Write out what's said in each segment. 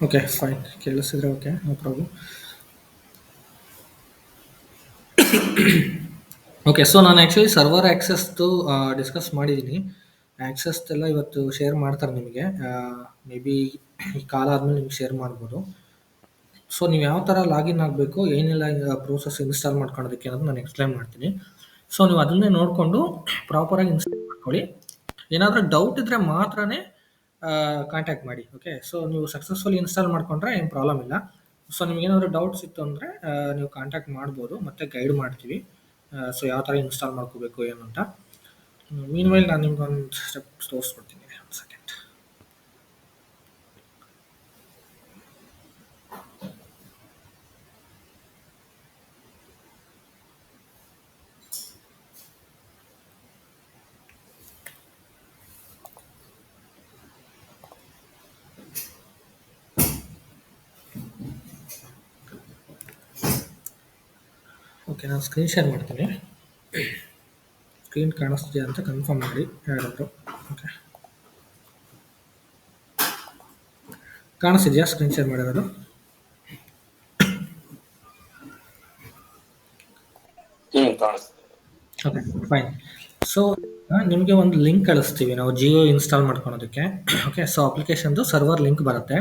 Okay fine ಕೇಳಿಸಿದ್ರೆ okay no problem. Okay so ನಾನು actually server ಆ್ಯಕ್ಸೆಸ್ದು ಡಿಸ್ಕಸ್ ಮಾಡಿದ್ದೀನಿ. ಆ್ಯಕ್ಸೆಸ್ದೆಲ್ಲ ಇವತ್ತು ಶೇರ್ ಮಾಡ್ತಾರೆ ನಿಮಗೆ. ಮೇ ಬಿ ಈ ಕಾಲ ಆದಮೇಲೆ ನಿಮ್ಗೆ ಶೇರ್ ಮಾಡ್ಬೋದು. ಸೊ ನೀವು ಯಾವ ಥರ ಲಾಗಿನ್ ಆಗಬೇಕು, ಏನೆಲ್ಲ ಪ್ರೋಸೆಸ್ ಇನ್ಸ್ಟಾಲ್ ಮಾಡ್ಕೊಳ್ಳೋದಕ್ಕೆ ಅನ್ನೋದು ನಾನು ಎಕ್ಸ್ಪ್ಲೈನ್ ಮಾಡ್ತೀನಿ. ಸೊ ನೀವು ಅದನ್ನೇ ನೋಡಿಕೊಂಡು ಪ್ರಾಪರಾಗಿ ಇನ್ಸ್ಟಾಲ್ ಮಾಡ್ಕೊಳ್ಳಿ. ಏನಾದರೂ ಡೌಟ್ ಇದ್ದರೆ ಮಾತ್ರನೇ ಕಾಂಟ್ಯಾಕ್ಟ್ ಮಾಡಿ. ಓಕೆ ಸೊ ನೀವು ಸಕ್ಸಸ್ಫುಲಿ ಇನ್ಸ್ಟಾಲ್ ಮಾಡ್ಕೊಂಡ್ರೆ ಏನು ಪ್ರಾಬ್ಲಮ್ ಇಲ್ಲ. ಸೊ ನಿಮ್ಗೇನಾದರೂ ಡೌಟ್ಸ್ ಇತ್ತು ಅಂದರೆ ನೀವು ಕಾಂಟ್ಯಾಕ್ಟ್ ಮಾಡ್ಬೋದು, ಮತ್ತೆ ಗೈಡ್ ಮಾಡ್ತೀವಿ. ಸೊ ಯಾವ ಥರ ಇನ್ಸ್ಟಾಲ್ ಮಾಡ್ಕೋಬೇಕು ಏನು ಅಂತ. ಮೀನ್ವೈಲ್ ನಾನು ನಿಮ್ಗೊಂದು ಸ್ಟೆಪ್ ತೋರಿಸ್ಕೊಡ್ತೀನಿ. ಒಂದು ಸೆಕೆಂಡ್. ಓಕೆ ನಾನು ಸ್ಕ್ರೀನ್ ಶೇರ್ ಮಾಡ್ತೀನಿ. ಸ್ಕ್ರೀನ್ ಕಾಣಿಸ್ತಿದೆ ಅಂತ ಕನ್ಫರ್ಮ್ ಮಾಡಿ ಯಾರಾದರೂ. ಓಕೆ ಕಾಣಿಸ್ತಿದೆಯಾ ಸ್ಕ್ರೀನ್ ಶೇರ್ ಮಾಡಿರೋದು? Okay fine. ಸೊ ನಿಮಗೆ ಒಂದು ಲಿಂಕ್ ಕಳಿಸ್ತೀವಿ ನಾವು ಜಿಯೋ ಇನ್ಸ್ಟಾಲ್ ಮಾಡ್ಕೊಳೋದಕ್ಕೆ. ಓಕೆ ಸೊ ಅಪ್ಲಿಕೇಶನ್ದು ಸರ್ವರ್ ಲಿಂಕ್ ಬರುತ್ತೆ.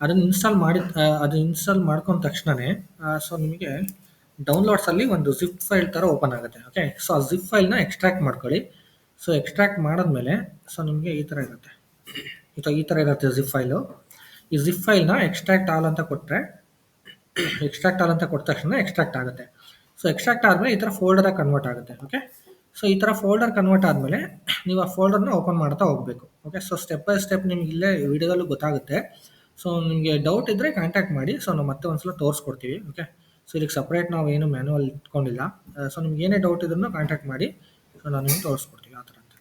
ಅದನ್ನು ಇನ್ಸ್ಟಾಲ್ ಮಾಡ್ಕೊಂಡ ತಕ್ಷಣವೇ ಸೊ ನಿಮಗೆ ಡೌನ್ಲೋಡ್ಸಲ್ಲಿ ಒಂದು ಜಿಪ್ ಫೈಲ್ ಥರ ಓಪನ್ ಆಗುತ್ತೆ. ಓಕೆ ಸೊ ಆ ಜಿಪ್ ಫೈಲ್ನ ಎಕ್ಸ್ಟ್ರಾಕ್ಟ್ ಮಾಡ್ಕೊಳ್ಳಿ. ಸೊ ಎಕ್ಸ್ಟ್ರಾಕ್ಟ್ ಮಾಡಿದ್ಮೇಲೆ ಸೊ ನಿಮಗೆ ಈ ಥರ ಇರುತ್ತೆ. ಈ ಥರ ಇರುತ್ತೆ ಜಿಪ್ ಫೈಲು. ಈ ಜಿಪ್ ಫೈಲ್ನ ಎಕ್ಸ್ಟ್ರಾಕ್ಟ್ ಆಲ್ ಅಂತ ಕೊಟ್ಟರೆ ಕೊಟ್ಟ ತಕ್ಷಣ ಎಕ್ಸ್ಟ್ರಾಕ್ಟ್ ಆಗುತ್ತೆ. ಸೊ ಎಕ್ಸ್ಟ್ರಾಕ್ಟ್ ಆದಮೇಲೆ ಈ ಥರ ಫೋಲ್ಡರಾಗಿ ಕನ್ವರ್ಟ್ ಆಗುತ್ತೆ. ಓಕೆ ಸೊ ಈ ಥರ ಫೋಲ್ಡರ್ ಕನ್ವರ್ಟ್ ಆದಮೇಲೆ ನೀವು ಆ ಫೋಲ್ಡರ್ನ ಓಪನ್ ಮಾಡ್ತಾ ಹೋಗಬೇಕು. Okay so step by step ನಿಮ್ಗೆ ಇಲ್ಲೇ ವಿಡಿಯೋದಲ್ಲೂ ಗೊತ್ತಾಗುತ್ತೆ. ಸೊ ನಿಮಗೆ ಡೌಟ್ ಇದ್ದರೆ ಕಾಂಟ್ಯಾಕ್ಟ್ ಮಾಡಿ. ಸೊ ನಾವು ಮತ್ತೆ ಒಂದ್ಸಲ ತೋರಿಸ್ಕೊಡ್ತೀವಿ. ಓಕೆ ಸೊ ಇದಕ್ಕೆ ಸಪ್ರೇಟ್ ನಾವು ಏನು ಮ್ಯಾನುವಲ್ ಇಟ್ಕೊಂಡಿಲ್ಲ. ಸೊ ನಿಮ್ಗೆ ಏನೇ ಡೌಟ್ ಇದ್ರೂ ಕಾಂಟ್ಯಾಕ್ಟ್ ಮಾಡಿ. ಸೊ ನಾನು ನಿಮ್ಗೆ ತೋರಿಸ್ಕೊಡ್ತೀವಿ ಆ ಥರ ಅಂತ.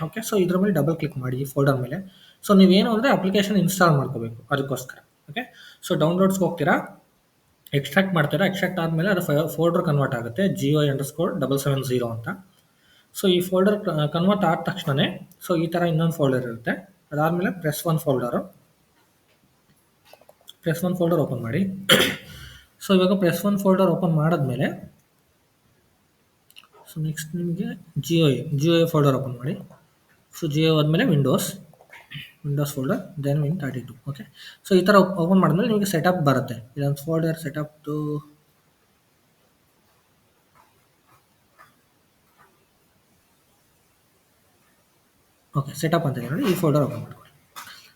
ಓಕೆ ಸೊ ಇದ್ರ ಮೇಲೆ ಡಬಲ್ ಕ್ಲಿಕ್ ಮಾಡಿ ಈ ಫೋಲ್ಡರ್ ಮೇಲೆ. ಸೊ ನೀವೇನು ಅಂದರೆ ಅಪ್ಲಿಕೇಶನ್ ಇನ್ಸ್ಟಾಲ್ ಮಾಡ್ಕೋಬೇಕು ಅದಕ್ಕೋಸ್ಕರ. ಓಕೆ ಸೊ ಡೌನ್ಲೋಡ್ಸ್ಗೆ ಹೋಗ್ತೀರಾ, ಎಕ್ಸ್ಟ್ರಾಕ್ಟ್ ಮಾಡ್ತೀರಾ. ಎಕ್ಸ್ಟ್ರಾಕ್ಟ್ ಆದಮೇಲೆ ಅದು ಫೋಲ್ಡರ್ ಕನ್ವರ್ಟ್ ಆಗುತ್ತೆ GO_770 ಅಂತ. ಸೊ ಈ ಫೋಲ್ಡರ್ ಕನ್ವರ್ಟ್ ಆದ ತಕ್ಷಣವೇ ಸೊ ಈ ಥರ ಇನ್ನೊಂದು ಫೋಲ್ಡರ್ ಇರುತ್ತೆ. ಅದಾದಮೇಲೆ ಪ್ರೆಸ್ ಒನ್ ಫೋಲ್ಡರ್ ಓಪನ್ ಮಾಡಿ. ಸೊ ಇವಾಗ ಪ್ರೆಸ್ ಒನ್ ಫೋಲ್ಡರ್ ಓಪನ್ ಮಾಡಿದ್ಮೇಲೆ ಸೊ ನೆಕ್ಸ್ಟ್ ನಿಮಗೆ ಜಿಯೋ ಫೋಲ್ಡರ್ ಓಪನ್ ಮಾಡಿ. ಸೊ ಜಿಯೋ ಆದಮೇಲೆ Windows folder, then Win32. Okay so ಈ ಥರ ಓಪನ್ ಮಾಡಿದ್ಮೇಲೆ ನಿಮಗೆ ಸೆಟಪ್ ಬರುತ್ತೆ. ಇದೊಂದು ಫೋಲ್ಡರ್ ಸೆಟಪ್ದು ಓಕೆ ಸೆಟಪ್ ಅಂತ ನೋಡಿ. ಈ ಫೋಲ್ಡರ್ ಓಪನ್ ಮಾಡ್ಕೊಳ್ಳಿ.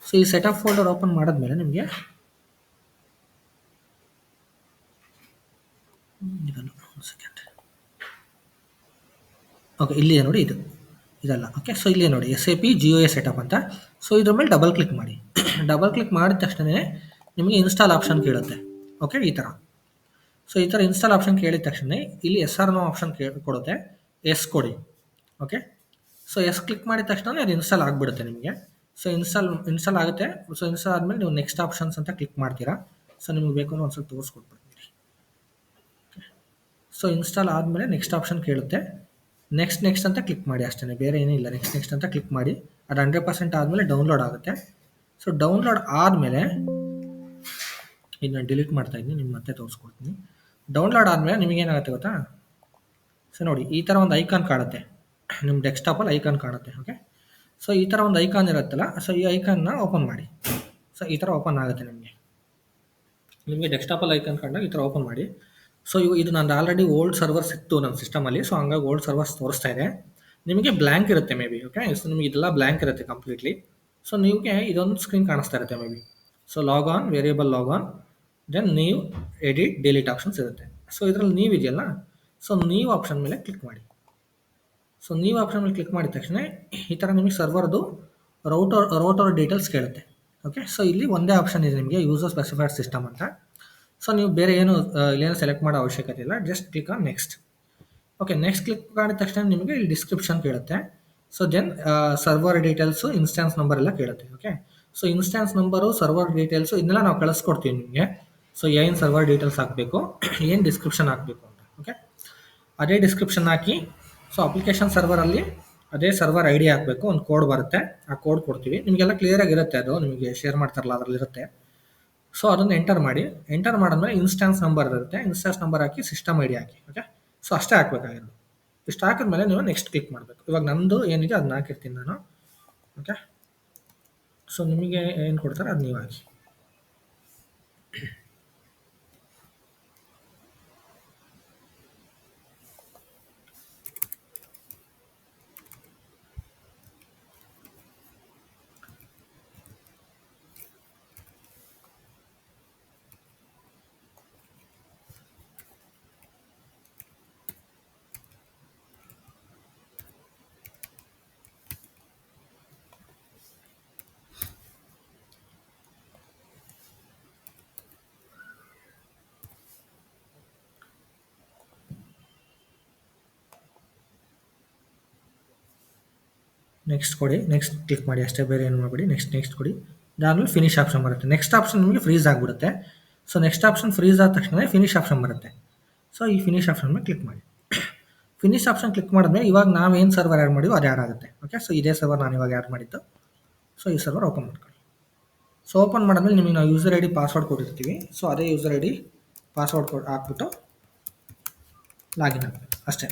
ಸೊ ಈ ಸೆಟಪ್ ಫೋಲ್ಡರ್ ಓಪನ್ ಮಾಡಿದ್ಮೇಲೆ ನಿಮಗೆ ಇದನ್ನು ಒಂದು ಸೆಕೆಂಡ್. ಓಕೆ ಇಲ್ಲಿದೆ ನೋಡಿ, ಇದಲ್ಲ. ಓಕೆ ಸೊ ಇಲ್ಲಿ ನೋಡಿ SAP GUI ಸೆಟಪ್ ಅಂತ. ಸೊ ಇದ್ರ ಮೇಲೆ ಡಬಲ್ ಕ್ಲಿಕ್ ಮಾಡಿ. ಡಬಲ್ ಕ್ಲಿಕ್ ಮಾಡಿದ ತಕ್ಷಣವೇ ನಿಮಗೆ ಇನ್ಸ್ಟಾಲ್ ಆಪ್ಷನ್ ಕೇಳುತ್ತೆ. ಓಕೆ ಈ ಥರ. ಸೊ ಈ ಥರ ಇನ್ಸ್ಟಾಲ್ ಆಪ್ಷನ್ ಕೇಳಿದ ತಕ್ಷಣ ಇಲ್ಲಿ SR/NO ಆಪ್ಷನ್ ಕೊಡುತ್ತೆ. ಎಸ್ ಕೊಡಿ. ಓಕೆ ಸೊ ಎಸ್ ಕ್ಲಿಕ್ ಮಾಡಿದ ತಕ್ಷಣ ಅದು ಇನ್ಸ್ಟಾಲ್ ಆಗಿಬಿಡುತ್ತೆ ನಿಮಗೆ. ಸೊ ಇನ್ಸ್ಟಾಲ್ ಆಗುತ್ತೆ. ಸೊ ಇನ್ಸ್ಟಾಲ್ ಆದಮೇಲೆ ನೀವು ನೆಕ್ಸ್ಟ್ ಆಪ್ಷನ್ಸ್ ಅಂತ ಕ್ಲಿಕ್ ಮಾಡ್ತೀರಾ. ಸೊ ನಿಮ್ಗೆ ಬೇಕು ಅಂದ್ರೆ ಒಂದ್ಸಲ ತೋರಿಸ್ಕೊಟ್ಬಿಡ್ತೀನಿ. ಸೊ ಇನ್ಸ್ಟಾಲ್ ಆದಮೇಲೆ ನೆಕ್ಸ್ಟ್ ಆಪ್ಷನ್ ಕೇಳುತ್ತೆ. ನೆಕ್ಸ್ಟ್ ಅಂತ ಕ್ಲಿಕ್ ಮಾಡಿ ಅಷ್ಟೇ, ಬೇರೆ ಏನಿಲ್ಲ. ನೆಕ್ಸ್ಟ್ ಅಂತ ಕ್ಲಿಕ್ ಮಾಡಿ. ಅದು 100% ಆದಮೇಲೆ ಡೌನ್ಲೋಡ್ ಆಗುತ್ತೆ. ಸೊ ಡೌನ್ಲೋಡ್ ಆದಮೇಲೆ ಇದನ್ನ ಡಿಲೀಟ್ ಮಾಡ್ತಾ ಇದ್ದೀನಿ, ನಿಮ್ಗೆ ಮತ್ತೆ ತೋರಿಸ್ಕೊಡ್ತೀನಿ. ಡೌನ್ಲೋಡ್ ಆದಮೇಲೆ ನಿಮಗೇನಾಗುತ್ತೆ ಗೊತ್ತಾ? ಸೊ ನೋಡಿ ಈ ಥರ ಒಂದು ಐಕಾನ್ ಕಾಣುತ್ತೆ. ನಿಮ್ಮ ಡೆಸ್ಕ್ಟಾಪಲ್ಲಿ ಐಕಾನ್ ಕಾಣುತ್ತೆ. ಓಕೆ ಸೊ ಈ ಥರ ಒಂದು ಐಕಾನ್ ಇರುತ್ತಲ್ಲ, ಸೊ ಈ ಐಕಾನ್ನ ಓಪನ್ ಮಾಡಿ. ಸೊ ಈ ಥರ ಓಪನ್ ಆಗುತ್ತೆ ನಿಮಗೆ ಡೆಸ್ಕ್ಟಾಪಲ್ಲಿ ಐಕಾನ್ ಕಂಡಾಗ ಈ ಥರ ಓಪನ್ ಮಾಡಿ. ಸೊ ಇದು ನಂದು ಆಲ್ರೆಡಿ ಓಲ್ಡ್ ಸರ್ವರ್ಸ್ ಇತ್ತು ನನ್ನ ಸಿಸ್ಟಮಲ್ಲಿ. ಸೊ ಹಂಗಾಗಿ ಓಲ್ಡ್ ಸರ್ವರ್ಸ್ ತೋರಿಸ್ತಾ ಇದೆ. ನಿಮಗೆ ಬ್ಲ್ಯಾಂಕ್ ಇರುತ್ತೆ ಮೇ ಬಿ. ಓಕೆ ಸೊ ನಿಮಗೆ ಇದೆಲ್ಲ ಬ್ಲ್ಯಾಂಕ್ ಇರುತ್ತೆ ಕಂಪ್ಲೀಟ್ಲಿ. ಸೊ ನಿಮಗೆ ಇದೊಂದು ಸ್ಕ್ರೀನ್ ಕಾಣಿಸ್ತಾ ಇರುತ್ತೆ ಮೇ ಬಿ. ಸೊ ಲಾಗ್ ಆನ್, ದೆನ್ ನೀವು ಎಡಿಟ್, ಡಿಲೀಟ್ ಆಪ್ಷನ್ಸ್ ಇರುತ್ತೆ. ಸೊ ಇದರಲ್ಲಿ ನೀವು ಇದೆಯಲ್ಲ, ಸೊ ನೀವು ಆಪ್ಷನ್ ಮೇಲೆ ಕ್ಲಿಕ್ ಮಾಡಿ. ಸೊ ನೀವು ಆಪ್ಷನ್ ಮೇಲೆ ಕ್ಲಿಕ್ ಮಾಡಿದ ತಕ್ಷಣ ಈ ಥರ ನಿಮಗೆ ಸರ್ವರ್ದು ರೋಟರ್ ಡೀಟೇಲ್ಸ್ ಕೇಳುತ್ತೆ. ಓಕೆ ಸೊ ಇಲ್ಲಿ ಒಂದೇ ಆಪ್ಷನ್ ಇದೆ ನಿಮಗೆ, ಯೂಸರ್ ಸ್ಪೆಸಿಫೈಡ್ ಸಿಸ್ಟಮ್ ಅಂತ. ಸೊ ನೀವು ಬೇರೆ ಏನು ಇಲ್ಲೇನು ಸೆಲೆಕ್ಟ್ ಮಾಡೋ ಅವಶ್ಯಕತೆ ಇಲ್ಲ. Just click on next. Okay next click ಮಾಡಿದ ತಕ್ಷಣ ನಿಮಗೆ ಇಲ್ಲಿ ಡಿಸ್ಕ್ರಿಪ್ಷನ್ ಕೇಳುತ್ತೆ. So then server details, instance number ಎಲ್ಲ ಕೇಳುತ್ತೆ. Okay so instance number, server details ಇದನ್ನೆಲ್ಲ ನಾವು ಕಳಿಸ್ಕೊಡ್ತೀವಿ ನಿಮಗೆ. ಸೊ ಏನು ಸರ್ವರ್ ಡೀಟೇಲ್ಸ್ ಹಾಕಬೇಕು, ಏನು ಡಿಸ್ಕ್ರಿಪ್ಷನ್ ಹಾಕಬೇಕು ಅಂತ. ಓಕೆ ಅದೇ ಡಿಸ್ಕ್ರಿಪ್ಷನ್ ಹಾಕಿ. ಸೊ ಅಪ್ಲಿಕೇಶನ್ ಸರ್ವರಲ್ಲಿ ಅದೇ ಸರ್ವರ್ ಐ ಡಿ ಹಾಕಬೇಕು, ಒಂದು ಕೋಡ್ ಬರುತ್ತೆ, ಆ ಕೋಡ್ ಕೊಡ್ತೀವಿ, ನಿಮಗೆಲ್ಲ ಕ್ಲಿಯರಾಗಿ ಇರುತ್ತೆ, ಅದು ನಿಮಗೆ ಶೇರ್ ಮಾಡ್ತಾರಲ್ಲ ಅದರಲ್ಲಿರುತ್ತೆ. ಸೊ ಅದನ್ನು ಎಂಟರ್ ಮಾಡಿ, ಎಂಟರ್ ಮಾಡಿದ್ಮೇಲೆ ಇನ್ಸ್ಟಾನ್ಸ್ ನಂಬರ್ ಇರುತ್ತೆ, instance number hockey system I D hockey. Okay, so ಅಷ್ಟೇ ಹಾಕಬೇಕಾಗಿರೋದು. ಇಷ್ಟು ಹಾಕಿದ್ಮೇಲೆ ನೀವು ನೆಕ್ಸ್ಟ್ ಕ್ಲಿಕ್ ಮಾಡಬೇಕು. ಇವಾಗ ನಂದು ಏನಿದೆ ಅದನ್ನ ಹಾಕಿರ್ತೀನಿ ನಾನು. ಓಕೆ, ಸೊ ನಿಮಗೆ ಏನು ಕೊಡ್ತಾರೆ ಅದು ನೀವು ಹಾಕಿ. ನೆಕ್ಸ್ಟ್ ಕೊಡಿ, ನೆಕ್ಸ್ಟ್ ಕ್ಲಿಕ್ ಮಾಡಿ ಅಷ್ಟೇ, ಬೇರೆ ಏನು ಮಾಡಬೇಡಿ. ನೆಕ್ಸ್ಟ್ ಕೊಡಿ. ಅದಾದಮೇಲೆ ಫಿನಿಶ್ ಆಪ್ಷನ್ ಬರುತ್ತೆ. ನೆಕ್ಸ್ಟ್ ಆಪ್ಷನ್ ನಿಮಗೆ ಫ್ರೀಸ್ ಆಗಿಬಿಡುತ್ತೆ. ಸೊ ನೆಕ್ಸ್ಟ್ ಆಪ್ಷನ್ ಫ್ರೀಸ್ ಆದ ತಕ್ಷಣ ಫಿನಿಶ್ ಆಪ್ಷನ್ ಬರುತ್ತೆ. ಸೊ ಈ ಫಿನಿಶ್ ಆಪ್ಷನ್ ಮೇಲೆ ಕ್ಲಿಕ್ ಮಾಡಿ. ಫಿನಿಶ್ ಆಪ್ಷನ್ ಕ್ಲಿಕ್ ಮಾಡಿದ್ಮೇಲೆ ಇವಾಗ ನಾವೇನು ಸರ್ವರ್ ಆ್ಯಡ್ ಮಾಡಿದ್ವಿ ಅದು ಆ್ಯಡ್ ಆಗುತ್ತೆ. ಓಕೆ, ಸೊ ಇದೇ ಸರ್ವರ್ ನಾನು ಇವಾಗ ಆ್ಯಡ್ ಮಾಡಿದ್ದು. ಸೊ ಈ ಸರ್ವರ್ ಓಪನ್ ಮಾಡ್ಕೊಳ್ಳಿ. ಸೊ ಓಪನ್ ಮಾಡಿದ್ಮೇಲೆ ನಿಮಗೆ ನಾವು ಯೂಸರ್ ಐ ಡಿ ಪಾಸ್ವರ್ಡ್ ಕೊಟ್ಟಿರ್ತೀವಿ. ಸೊ ಅದೇ ಯೂಸರ್ ಐ ಡಿ ಪಾಸ್ವರ್ಡ್ ಹಾಕ್ಬಿಟ್ಟು ಲಾಗಿನ್ ಆಗಬೇಕು ಅಷ್ಟೇ.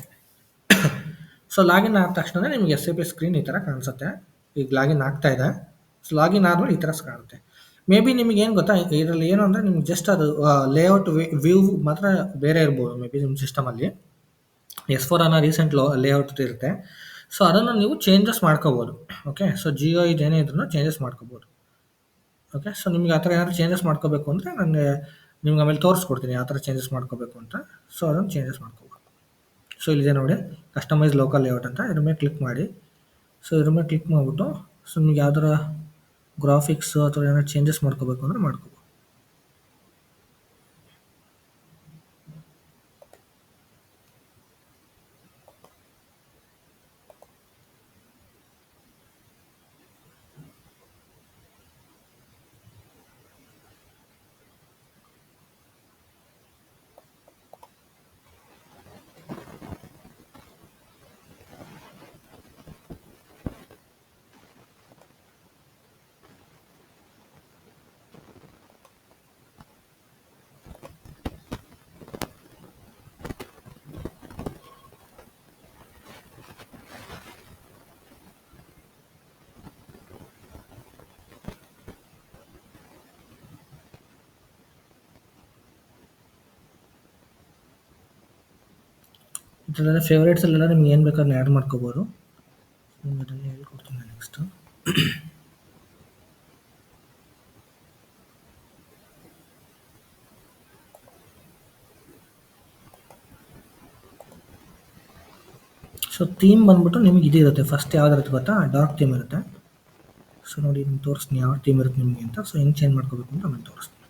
ಸೊ ಲಾಗಿನ್ ಆದ ತಕ್ಷಣ ನಿಮಗೆ SAP ಸ್ಕ್ರೀನ್ ಈ ಥರ ಕಾಣಿಸುತ್ತೆ. ಈಗ ಲಾಗಿನ್ ಆಗ್ತಾ ಇದೆ. ಸೊ ಲಾಗಿನ್ ಆದಮೇಲೆ ಈ ಥರ ಕಾಣುತ್ತೆ. ಮೇ ಬಿ ನಿಮಗೆ ಏನು ಗೊತ್ತಾ, ಇದರಲ್ಲಿ ಏನು ಅಂದರೆ ನಿಮ್ಗೆ ಜಸ್ಟ್ ಅದು ಲೇಔಟ್ ವ್ಯೂ ಮಾತ್ರ ಬೇರೆ ಇರ್ಬೋದು ಮೇ ಬಿ ನಿಮ್ಮ ಸಿಸ್ಟಮಲ್ಲಿ. S4 ಅನ್ನೋ ರೀಸೆಂಟ್ ಲೇಔಟ್ ಇರುತ್ತೆ. ಸೊ ಅದನ್ನು ನೀವು ಚೇಂಜಸ್ ಮಾಡ್ಕೋಬೋದು. ಓಕೆ, ಸೊ ಜಿಯೋ ಇದೇನೇ ಇದ್ರೂ ಚೇಂಜಸ್ ಮಾಡ್ಕೋಬೋದು. ಓಕೆ, ಸೊ ನಿಮ್ಗೆ ಆ ಥರ ಏನಾದರೂ ಚೇಂಜಸ್ ಮಾಡ್ಕೋಬೇಕು ಅಂದರೆ ನನಗೆ ನಿಮ್ಗೆ ಆಮೇಲೆ ತೋರಿಸ್ಕೊಡ್ತೀನಿ ಯಾವ ಥರ ಚೇಂಜಸ್ ಮಾಡ್ಕೋಬೇಕು ಅಂತ. ಸೊ ಅದನ್ನು ಚೇಂಜಸ್ ಮಾಡ್ಕೋಬೋದು. ಸೊ ಇಲ್ಲಿದೆ ನೋಡಿ, ಕಸ್ಟಮೈಸ್ ಲೋಕಲ್ ಲೇಔಟ್ ಅಂತ, ಇದ್ರ ಮೇಲೆ ಕ್ಲಿಕ್ ಮಾಡಿ. ಸೊ ಇದ್ರ ಮೇಲೆ ಕ್ಲಿಕ್ ಮಾಡಿಬಿಟ್ಟು ಸೊ ನಿಮ್ಗೆ ಯಾವ್ದಾರ ಗ್ರಾಫಿಕ್ಸು ಅಥವಾ ಏನಾದ್ರು ಚೇಂಜಸ್ ಮಾಡ್ಕೋಬೇಕು ಅಂದರೆ ಮಾಡ್ಕೋಬೋದು. ಇದರಲ್ಲೆಲ್ಲ ಫೇವ್ರೇಟ್ಸಲ್ಲೆಲ್ಲ ನಿಮ್ಗೆ ಏನು ಬೇಕಾದ್ರೆ ಆ್ಯಡ್ ಮಾಡ್ಕೋಬೋದು. ಅದನ್ನು ಹೇಳ್ಕೊಡ್ತೀನಿ ನೆಕ್ಸ್ಟು. ಸೊ ಥೀಮ್ ಬಂದ್ಬಿಟ್ಟು ನಿಮ್ಗೆ ಇದು ಇರುತ್ತೆ. ಫಸ್ಟ್ ಯಾವ್ದಿರುತ್ತೆ ಗೊತ್ತಾ, ಡಾರ್ಕ್ ಥೀಮ್ ಇರುತ್ತೆ. ಸೊ ನೋಡಿ ನಿಮ್ಗೆ ತೋರಿಸ್ತೀನಿ ಯಾವ ಥೀಮ್ ಇರುತ್ತೆ ನಿಮಗೆ ಅಂತ. ಸೊ ಹೆಂಗೆ ಚೇಂಜ್ ಮಾಡ್ಕೋಬೇಕು ಅಂತ ಆಮೇಲೆ ತೋರಿಸ್ತೀನಿ.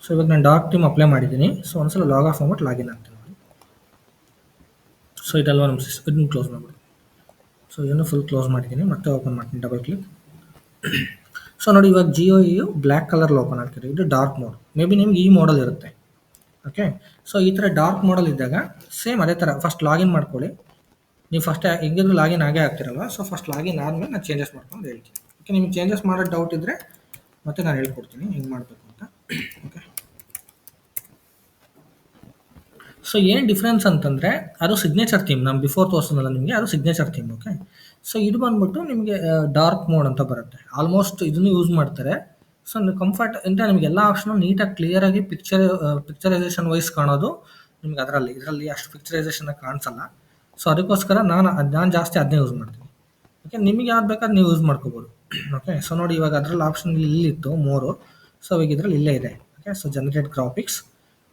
ಸೊ ಇವಾಗ ನಾನು ಡಾರ್ಕ್ ಥೀಮ್ ಅಪ್ಲೈ ಮಾಡಿದ್ದೀನಿ. ಸೊ ಒಂದ್ಸಲ ಲಾಗ್ ಆಫ್ ಮಾಡ್ಬಿಟ್ಟು ಲಾಗಿನ್ ಆಗ್ತೀನಿ ನೋಡಿ. ಸೊ ಇದಲ್ವ ನಮ್ಮ ಇದನ್ನು ಕ್ಲೋಸ್ ಮಾಡ್ಬಿಡಿ. ಸೊ ಇದನ್ನು ಫುಲ್ ಕ್ಲೋಸ್ ಮಾಡಿದ್ದೀನಿ, ಮತ್ತೆ ಓಪನ್ ಮಾಡ್ತೀನಿ ಡಬಲ್ ಕ್ಲಿಕ್. ಸೊ ನೋಡಿ ಇವಾಗ ಜಿಯೋ ಬ್ಲ್ಯಾಕ್ ಕಲರ್ ಓಪನ್ ಆಗ್ತಿದೆ. ಇದು ಡಾರ್ಕ್ ಮೋಡ್. ಮೇ ಬಿ ನಿಮ್ಗೆ ಈ ಮೋಡಲ್ ಇರುತ್ತೆ. ಓಕೆ, ಸೊ ಈ ಥರ ಡಾರ್ಕ್ ಮೋಡಲ್ ಇದ್ದಾಗ ಸೇಮ್ ಅದೇ ಥರ ಫಸ್ಟ್ ಲಾಗಿನ್ ಮಾಡ್ಕೊಳ್ಳಿ. ನೀವು ಫಸ್ಟ್ ಹೆಂಗಿದ್ರು ಲಾಗಿನ್ ಆಗೇ ಆಗ್ತಿರಲ್ವ. ಸೊ ಫಸ್ಟ್ ಲಾಗಿನ್ ಆದಮೇಲೆ ನಾನು ಚೇಂಜಸ್ ಮಾಡ್ಕೊಂಡು ಹೇಳ್ತೀನಿ. ಓಕೆ, ನಿಮ್ಗೆ ಚೇಂಜಸ್ ಮಾಡೋ ಡೌಟ್ ಇದ್ದರೆ ಮತ್ತೆ ನಾನು ಹೇಳ್ಕೊಡ್ತೀನಿ ಹೆಂಗೆ ಮಾಡಬೇಕು ಅಂತ. ಓಕೆ, ಸೊ ಏನು ಡಿಫ್ರೆನ್ಸ್ ಅಂತಂದರೆ ಅದು ಸಿಗ್ನೇಚರ್ ಥೀಮ್. ನಾನು ಬಿಫೋರ್ ತೋರಿಸಿದ್ನಲ್ಲ ನಿಮಗೆ, ಅದು ಸಿಗ್ನೇಚರ್ ಥೀಮ್. ಓಕೆ, ಸೊ ಇದು ಬಂದ್ಬಿಟ್ಟು ನಿಮಗೆ ಡಾರ್ಕ್ ಮೋಡ್ ಅಂತ ಬರುತ್ತೆ. ಆಲ್ಮೋಸ್ಟ್ ಇದನ್ನು ಯೂಸ್ ಮಾಡ್ತಾರೆ. ಸೊ ಕಂಫರ್ಟ್ ಅಂತ ನಿಮಗೆ ಎಲ್ಲ ಆಪ್ಷನು ನೀಟಾಗಿ ಕ್ಲಿಯರಾಗಿ ಪಿಕ್ಚರೈಸೇಷನ್ ವೈಸ್ ಕಾಣೋದು ನಿಮ್ಗೆ ಇದರಲ್ಲಿ ಅಷ್ಟು ಪಿಕ್ಚರೈಸೇಷನ್ ಕಾಣಿಸಲ್ಲ. ಸೊ ಅದಕ್ಕೋಸ್ಕರ ನಾನು ಜಾಸ್ತಿ ಅದನ್ನೇ ಯೂಸ್ ಮಾಡ್ತೀನಿ. ಓಕೆ, ನಿಮಗೆ ಯಾವ್ದು ಬೇಕಾದ್ರೆ ನೀವು ಯೂಸ್ ಮಾಡ್ಕೋಬೋದು. ಓಕೆ, ಸೊ ನೋಡಿ ಇವಾಗ ಅದರಲ್ಲಿ ಆಪ್ಷನ್ ಇಲ್ಲಿತ್ತು ಮೋರು. ಸೊ ಇವಾಗ ಇದರಲ್ಲಿ ಇಲ್ಲೇ ಇದೆ. Okay, so generate graphics.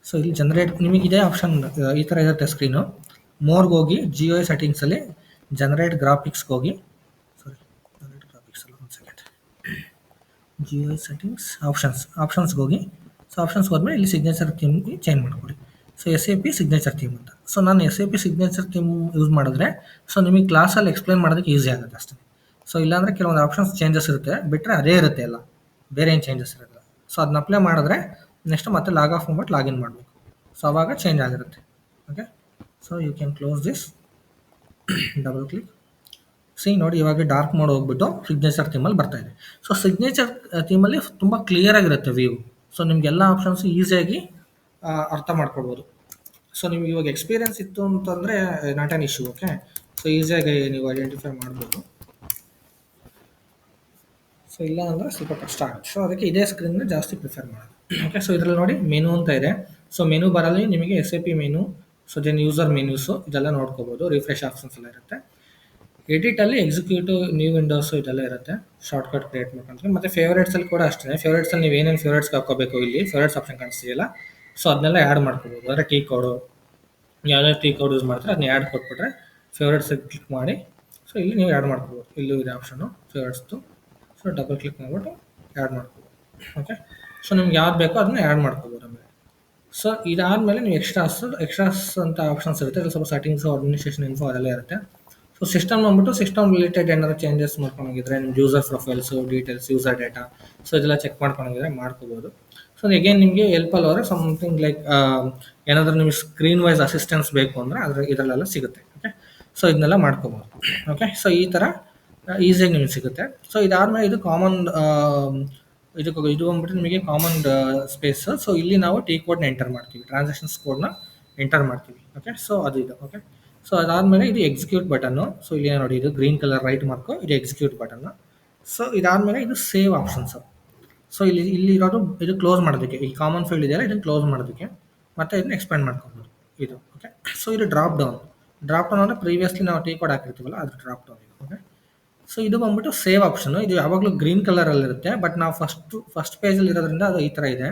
So ಇಲ್ಲಿ ಜನರೇಟ್ ನಿಮಗೆ ಇದೇ ಆಪ್ಷನ್ ಈ ಥರ ಇರುತ್ತೆ ಸ್ಕ್ರೀನು. ಮೋರ್ಗೆ ಹೋಗಿ ಜಿಯೋ ಸೆಟ್ಟಿಂಗ್ಸಲ್ಲಿ ಜನರೇಟ್ ಗ್ರಾಫಿಕ್ಸ್ಗೆ ಹೋಗಿ, ಸಾರಿ ಜನರೇಟ್ ಗ್ರಾಫಿಕ್ಸ್ ಅಲ್ಲ, ಒಂದು ಸೆಕೆಂಡ್, ಜಿಯೋ ಸೆಟ್ಟಿಂಗ್ಸ್ ಆಪ್ಷನ್ಸ್ಗೆ ಹೋಗಿ. ಸೊ ಆಪ್ಷನ್ಸ್ಗೆ ಹೋದ್ಮೇಲೆ ಇಲ್ಲಿ ಸಿಗ್ನೇಚರ್ ಥೀಮ್ಗೆ ಚೇಂಜ್ ಮಾಡ್ಕೊಳ್ಳಿ. ಸೊ SAP ಸಿಗ್ನೇಚರ್ ಥೀಮ್ ಅಂತ. ಸೊ ನಾನು SAP ಸಿಗ್ನೇಚರ್ ಥೀಮ್ ಯೂಸ್ ಮಾಡಿದ್ರೆ ಸೊ ನಿಮಗೆ ಕ್ಲಾಸಲ್ಲಿ ಎಕ್ಸ್ಪ್ಲೇನ್ ಮಾಡೋದಕ್ಕೆ ಈಸಿ ಆಗುತ್ತೆ ಅಷ್ಟೇ. ಸೊ ಇಲ್ಲಾಂದರೆ ಕೆಲವೊಂದು ಆಪ್ಷನ್ಸ್ ಚೇಂಜಸ್ ಇರುತ್ತೆ, ಬಿಟ್ಟರೆ ಅದೇ ಇರುತ್ತೆ ಎಲ್ಲ, ಬೇರೆ ಏನು ಚೇಂಜಸ್ ಇರೋಲ್ಲ. ಸೊ ಅದನ್ನ ಅಪ್ಲೈ ಮಾಡಿದ್ರೆ ನೆಕ್ಸ್ಟ್ ಮತ್ತೆ ಲಾಗ್ ಆಫ್ ಮಾಡ್ಬಿಟ್ಟು ಲಾಗಿನ್ ಮಾಡಬೇಕು. ಸೊ ಆವಾಗ ಚೇಂಜ್ ಆಗಿರುತ್ತೆ. Okay, so you can close this. Double click. See ನೋಡಿ ಇವಾಗ ಡಾರ್ಕ್ ಮೋಡ್ ಹೋಗ್ಬಿಟ್ಟು ಸಿಗ್ನೇಚರ್ ಥೀಮಲ್ಲಿ ಬರ್ತಾ ಇದೆ. ಸೊ ಸಿಗ್ನೇಚರ್ ಥೀಮಲ್ಲಿ ತುಂಬ ಕ್ಲಿಯರ್ ಆಗಿರುತ್ತೆ ವ್ಯೂ. ಸೊ ನಿಮಗೆಲ್ಲ ಆಪ್ಷನ್ಸ್ ಈಸಿಯಾಗಿ ಅರ್ಥ ಮಾಡ್ಕೊಳ್ಬೋದು. ಸೊ ನಿಮ್ಗೆ ಇವಾಗ ಎಕ್ಸ್ಪೀರಿಯನ್ಸ್ ಇತ್ತು ಅಂತಂದರೆ not an issue. Okay, so ಈಸಿಯಾಗಿ ನೀವು ಐಡೆಂಟಿಫೈ ಮಾಡ್ಬೋದು. ಸೊ ಇಲ್ಲ ಅಂದರೆ ಸ್ವಲ್ಪ ಕಷ್ಟ ಆಗುತ್ತೆ. ಸೊ ಅದಕ್ಕೆ ಇದೇ ಸ್ಕ್ರೀನ್ನ ಜಾಸ್ತಿ ಪ್ರಿಫರ್ ಮಾಡೋದು. ಓಕೆ, ಸೊ ಇದರಲ್ಲಿ ನೋಡಿ ಮೆನು ಅಂತ ಇದೆ. ಸೊ ಮೆನು ಬರಲಿ ನಿಮಗೆ SAP menu, so then user menus ಇದೆಲ್ಲ ನೋಡ್ಕೋಬೋದು. ರಿಫ್ರೆಶ್ ಆಪ್ಷನ್ಸ್ ಎಲ್ಲ ಇರುತ್ತೆ. ಎಡಿಟಲ್ಲಿ ಎಕ್ಸಿಕ್ಯೂಟಿವ್ ನ್ಯೂ ವಿಂಡೋಸು ಇದೆಲ್ಲ ಇರುತ್ತೆ. ಶಾರ್ಟ್ಕಟ್ ಕ್ರಿಯೇಟ್ ಮಾಡ್ಕೊಂಡ್ರೆ ಮತ್ತು ಫೇವರೇಟ್ಸಲ್ಲಿ ಕೂಡ ಅಷ್ಟೇ. ಫೇವರೇಟ್ಸಲ್ಲಿ ನೀವು ಏನೇನು ಫೇವರೇಟ್ಸ್ಗೆ ಹಾಕೋಬೇಕು, ಇಲ್ಲಿ ಫೇವರೇಟ್ಸ್ ಆಪ್ಷನ್ ಕಾಣಿಸ್ತಿದೆಯಲ್ಲ, ಸೊ ಅದನ್ನೆಲ್ಲ ಆ್ಯಡ್ ಮಾಡ್ಕೋಬೋದು. ಅಂದರೆ ಟೀ ಕೋಡು, ಯಾವ್ಯಾವ ಟೀ ಕೋಡ್ ಯೂಸ್ ಮಾಡ್ತಾರೆ ಅದನ್ನ ಆ್ಯಡ್ ಕೊಟ್ಬಿಟ್ರೆ ಫೇವರೇಟ್ಸಿಗೆ ಕ್ಲಿಕ್ ಮಾಡಿ ಸೊ ಇಲ್ಲಿ ನೀವು ಆ್ಯಡ್ ಮಾಡ್ಕೋಬೋದು. ಇಲ್ಲೂ ಇದೆ ಆಪ್ಷನು ಫೇವರೇಟ್ಸ್ದು. ಸೊ ಡಬಲ್ ಕ್ಲಿಕ್ ಮಾಡಿಬಿಟ್ಟು ಆ್ಯಡ್ ಮಾಡ್ಕೋಬೋದು. ಓಕೆ, ಸೊ ನಿಮ್ಗೆ ಯಾವ್ದು ಬೇಕೋ ಅದನ್ನ ಆ್ಯಡ್ ಮಾಡ್ಕೋಬೋದು ಆಮೇಲೆ. ಸೊ ಇದಾದಮೇಲೆ ನೀವು ಎಕ್ಸ್ಟ್ರಾಸ್ ಅಂತ ಆಪ್ಷನ್ಸ್ ಇರುತ್ತೆ. ಇಲ್ಲಿ ಸ್ವಲ್ಪ ಸೆಟ್ಟಿಂಗ್ಸು, ಅಡ್ಮಿನಿಸ್ಟ್ರೇಷನ್ ಇನ್ಫೋ ಅದೆಲ್ಲ ಇರುತ್ತೆ. ಸೊ ಸಿಸ್ಟಮ್ ಬಂದ್ಬಿಟ್ಟು ಸಿಸ್ಟಮ್ ರಿಲೇಟೆಡ್ ಏನಾದ್ರು ಚೇಂಜಸ್ ಮಾಡ್ಕೊಂಡಿದ್ರೆ ನಿಮ್ಮ user profiles, details, user data, so ಇದೆಲ್ಲ ಚೆಕ್ ಮಾಡ್ಕೊಂಡಿದ್ರೆ ಮಾಡ್ಕೋಬೋದು. ಸೊ ಎಗೇನ್ ನಿಮಗೆ ಹೆಲ್ಪಲ್ಲಿ ಹೋದರೆ ಸಮಥಿಂಗ್ ಲೈಕ್ ಏನಾದರೂ ನಿಮಗೆ ಸ್ಕ್ರೀನ್ ವೈಸ್ ಅಸಿಸ್ಟೆನ್ಸ್ ಬೇಕು ಅಂದರೆ ಇದರಲ್ಲೆಲ್ಲ ಸಿಗುತ್ತೆ. ಓಕೆ, ಸೊ ಇದನ್ನೆಲ್ಲ ಮಾಡ್ಕೋಬೋದು. ಓಕೆ, ಸೊ ಈ ಥರ ಈಸಿಯಾಗಿ ನಿಮಗೆ ಸಿಗುತ್ತೆ. ಸೊ ಇದಾದಮೇಲೆ ಇದು ಕಾಮನ್ ಇದು ಬಂದ್ಬಿಟ್ಟು ನಿಮಗೆ ಕಾಮನ್ ಸ್ಪೇಸ್. ಸೊ ಇಲ್ಲಿ ನಾವು ಟಿ ಕೋಡ್ನ ಎಂಟರ್ ಮಾಡ್ತೀವಿ, ಟ್ರಾನ್ಸಾಕ್ಷನ್ಸ್ ಕೋಡ್ನ ಎಂಟರ್ ಮಾಡ್ತೀವಿ. ಓಕೆ, ಸೊ ಅದು ಇದು. ಓಕೆ, ಸೊ ಅದಾದಮೇಲೆ ಇದು ಎಕ್ಸಿಕ್ಯೂಟ್ ಬಟನ್ನು. ಸೊ ಇಲ್ಲಿ ನೋಡಿ ಇದು ಗ್ರೀನ್ ಕಲರ್ ರೈಟ್ ಮಾರ್ಕು, ಇದು ಎಕ್ಸಿಕ್ಯೂಟ್ ಬಟನ್ನು. ಸೊ ಇದಾದಮೇಲೆ ಇದು ಸೇವ್ ಆಪ್ಷನ್ಸು. ಸೊ ಇಲ್ಲಿ ಇರೋದು ಇದು ಕ್ಲೋಸ್ ಮಾಡೋದಕ್ಕೆ, ಈ ಕಾಮನ್ ಫೀಲ್ಡ್ ಇದೆಯಲ್ಲ ಇದನ್ನು ಕ್ಲೋಸ್ ಮಾಡೋದಕ್ಕೆ, ಮತ್ತು ಇದನ್ನ ಎಕ್ಸ್ಪ್ಯಾಂಡ್ ಮಾಡ್ಕೊಬೋದು ಇದು. ಓಕೆ, ಸೊ ಇದು ಡ್ರಾಪ್ ಡೌನ್ ಅಂದರೆ ಪ್ರೀವಿಯಸ್ಲಿ ನಾವು ಟಿ ಕೋಡ್ ಹಾಕಿರ್ತೀವಲ್ಲ ಅದು ಡ್ರಾಪ್ ಡೌನ್ ಇದು. ಓಕೆ, ಸೊ ಇದು ಬಂದ್ಬಿಟ್ಟು ಸೇವ್ ಆಪ್ಷನು. ಇದು ಯಾವಾಗಲೂ ಗ್ರೀನ್ ಕಲರಲ್ಲಿರುತ್ತೆ, ಬಟ್ ನಾವು ಫಸ್ಟ್ ಪೇಜಲ್ಲಿ ಇರೋದ್ರಿಂದ ಅದು ಈ ಥರ ಇದೆ.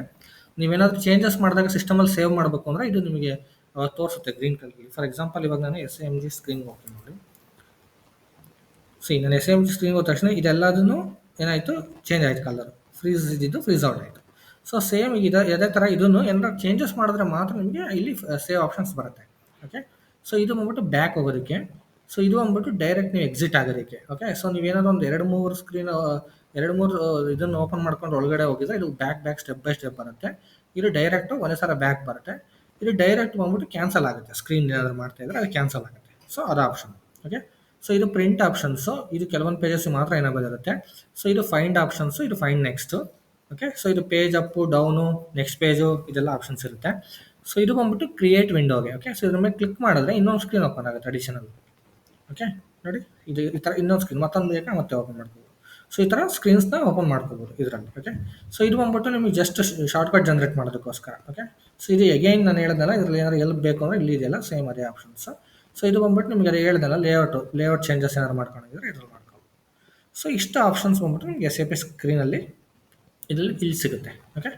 ನೀವೇನಾದರೂ ಚೇಂಜಸ್ ಮಾಡಿದಾಗ ಸಿಸ್ಟಮಲ್ಲಿ ಸೇವ್ ಮಾಡಬೇಕು ಅಂದರೆ ಇದು ನಿಮಗೆ ತೋರಿಸುತ್ತೆ ಗ್ರೀನ್ ಕಲರಲ್ಲಿ. ಫಾರ್ ಎಕ್ಸಾಂಪಲ್ ಇವಾಗ ನಾನು SAMG ಸ್ಕ್ರೀನ್ ಓಪನ್ ಮಾಡಿ, ನಾನು SAMG ಸ್ಕ್ರೀನ್ ಹೋದ ತಕ್ಷಣ ಇದೆಲ್ಲದನ್ನು ಏನಾಯಿತು, ಚೇಂಜ್ ಆಯಿತು ಕಲರ್. ಫ್ರೀಸ್ ಇದ್ದಿದ್ದು ಫ್ರೀಸ್ ಔಟ್ ಆಯಿತು. ಸೊ ಸೇಮ್ ಅದೇ ಥರ ಇದನ್ನು ಏನಾದ್ರು ಚೇಂಜಸ್ ಮಾಡಿದ್ರೆ ಮಾತ್ರ ನಿಮಗೆ ಇಲ್ಲಿ ಸೇವ್ ಆಪ್ಷನ್ಸ್ ಬರುತ್ತೆ. ಓಕೆ, ಸೊ ಇದು ಬಂದ್ಬಿಟ್ಟು ಬ್ಯಾಕ್ ಹೋಗೋದಕ್ಕೆ. ಸೊ ಇದು ಬಂದ್ಬಿಟ್ಟು ಡೈರೆಕ್ಟ್ ನೀವು ಎಕ್ಸಿಟ್ ಆಗೋದಕ್ಕೆ. ಓಕೆ, ಸೊ ನೀವೇನಾದ್ರು ಒಂದು 2-3 ಇದನ್ನು ಓಪನ್ ಮಾಡ್ಕೊಂಡು ಒಳಗಡೆ ಹೋಗಿದ್ರೆ ಇದು ಬ್ಯಾಕ್ ಸ್ಟೆಪ್ ಬೈ ಸ್ಟೆಪ್ ಬರುತ್ತೆ. ಇದು ಡೈರೆಕ್ಟು ಒಂದೇ ಸಲ ಬ್ಯಾಕ್ ಬರುತ್ತೆ. ಇದು ಡೈರೆಕ್ಟ್ ಬಂದ್ಬಿಟ್ಟು ಕ್ಯಾನ್ಸಲ್ ಆಗುತ್ತೆ. ಸ್ಕ್ರೀನ್ ಏನಾದರೂ ಮಾಡ್ತಾ ಇದ್ರೆ ಅದು ಕ್ಯಾನ್ಸಲ್ ಆಗುತ್ತೆ. ಸೊ ಅದು ಆಪ್ಷನ್. ಓಕೆ, ಸೊ ಇದು ಪ್ರಿಂಟ್ ಆಪ್ಷನ್ಸು. ಇದು ಕೆಲವೊಂದು ಪೇಜಸ್ ಮಾತ್ರ ಏನಾಗೋದು ಇರುತ್ತೆ. ಸೊ ಇದು ಫೈಂಡ್ ಆಪ್ಷನ್ಸು, ಇದು ಫೈಂಡ್ ನೆಕ್ಸ್ಟು. ಓಕೆ, ಸೊ ಇದು page Appu, down, next page ಇದೆಲ್ಲ ಆಪ್ಷನ್ಸ್ ಇರುತ್ತೆ. ಸೊ ಇದು ಬಂದ್ಬಿಟ್ಟು ಕ್ರಿಯೇಟ್ ವಿಂಡೋಗೆ. ಓಕೆ, ಸೊ ಇದ್ರ ಮೇಲೆ ಕ್ಲಿಕ್ ಮಾಡಿದ್ರೆ ಇನ್ನೊಂದು ಸ್ಕ್ರೀನ್ ಓಪನ್ ಆಗುತ್ತೆ ಅಡಿಷನಲ್. ಓಕೆ, ನೋಡಿ ಇದು ಈ ಥರ ಇನ್ನೊಂದು ಸ್ಕ್ರೀನ್ ಮತ್ತೊಂದು ಬೇಕಾ ಮತ್ತೆ ಓಪನ್ ಮಾಡ್ಕೋಬೋದು. ಸೊ ಈ ಥರ ಸ್ಕ್ರೀನ್ಸ್ನ ಓಪನ್ ಮಾಡ್ಕೋಬೋದು ಇದರಲ್ಲಿ. ಓಕೆ, ಸೊ ಇದು ಬಂದ್ಬಿಟ್ಟು ನಿಮಗೆ ಜಸ್ಟ್ ಶಾರ್ಟ್ಕಟ್ ಜನರೇಟ್ ಮಾಡೋದಕ್ಕೋಸ್ಕರ. ಓಕೆ, ಸೊ ಇದು ಎಗೈನ್ ನಾನು ಹೇಳಿದ್ನಲ್ಲ ಇದರಲ್ಲಿ ಏನಾದ್ರು ಎಲ್ಲಿ ಬೇಕು ಅಂದರೆ ಇಲ್ಲಿ ಇದೆಯಲ್ಲ ಸೇಮ್ ಅದೇ ಆಪ್ಷನ್ಸ್. ಸೊ ಇದು ಬಂದ್ಬಿಟ್ಟು ನಿಮಗೆ ಅದು ಹೇಳಿದ್ನಲ್ಲ ಲೇಔಟ್ ಚೇಂಜಸ್ ಏನಾದ್ರು ಮಾಡ್ಕೊಂಡಿದ್ರೆ ಇದ್ರಲ್ಲಿ ಮಾಡ್ಕೋಬೋದು. ಸೊ ಇಷ್ಟು ಆಪ್ಷನ್ಸ್ ಬಂದ್ಬಿಟ್ಟು ನಿಮಗೆ SAP ಸ್ಕ್ರೀನಲ್ಲಿ ಇಲ್ಲಿ ಸಿಗುತ್ತೆ. ಓಕೆ,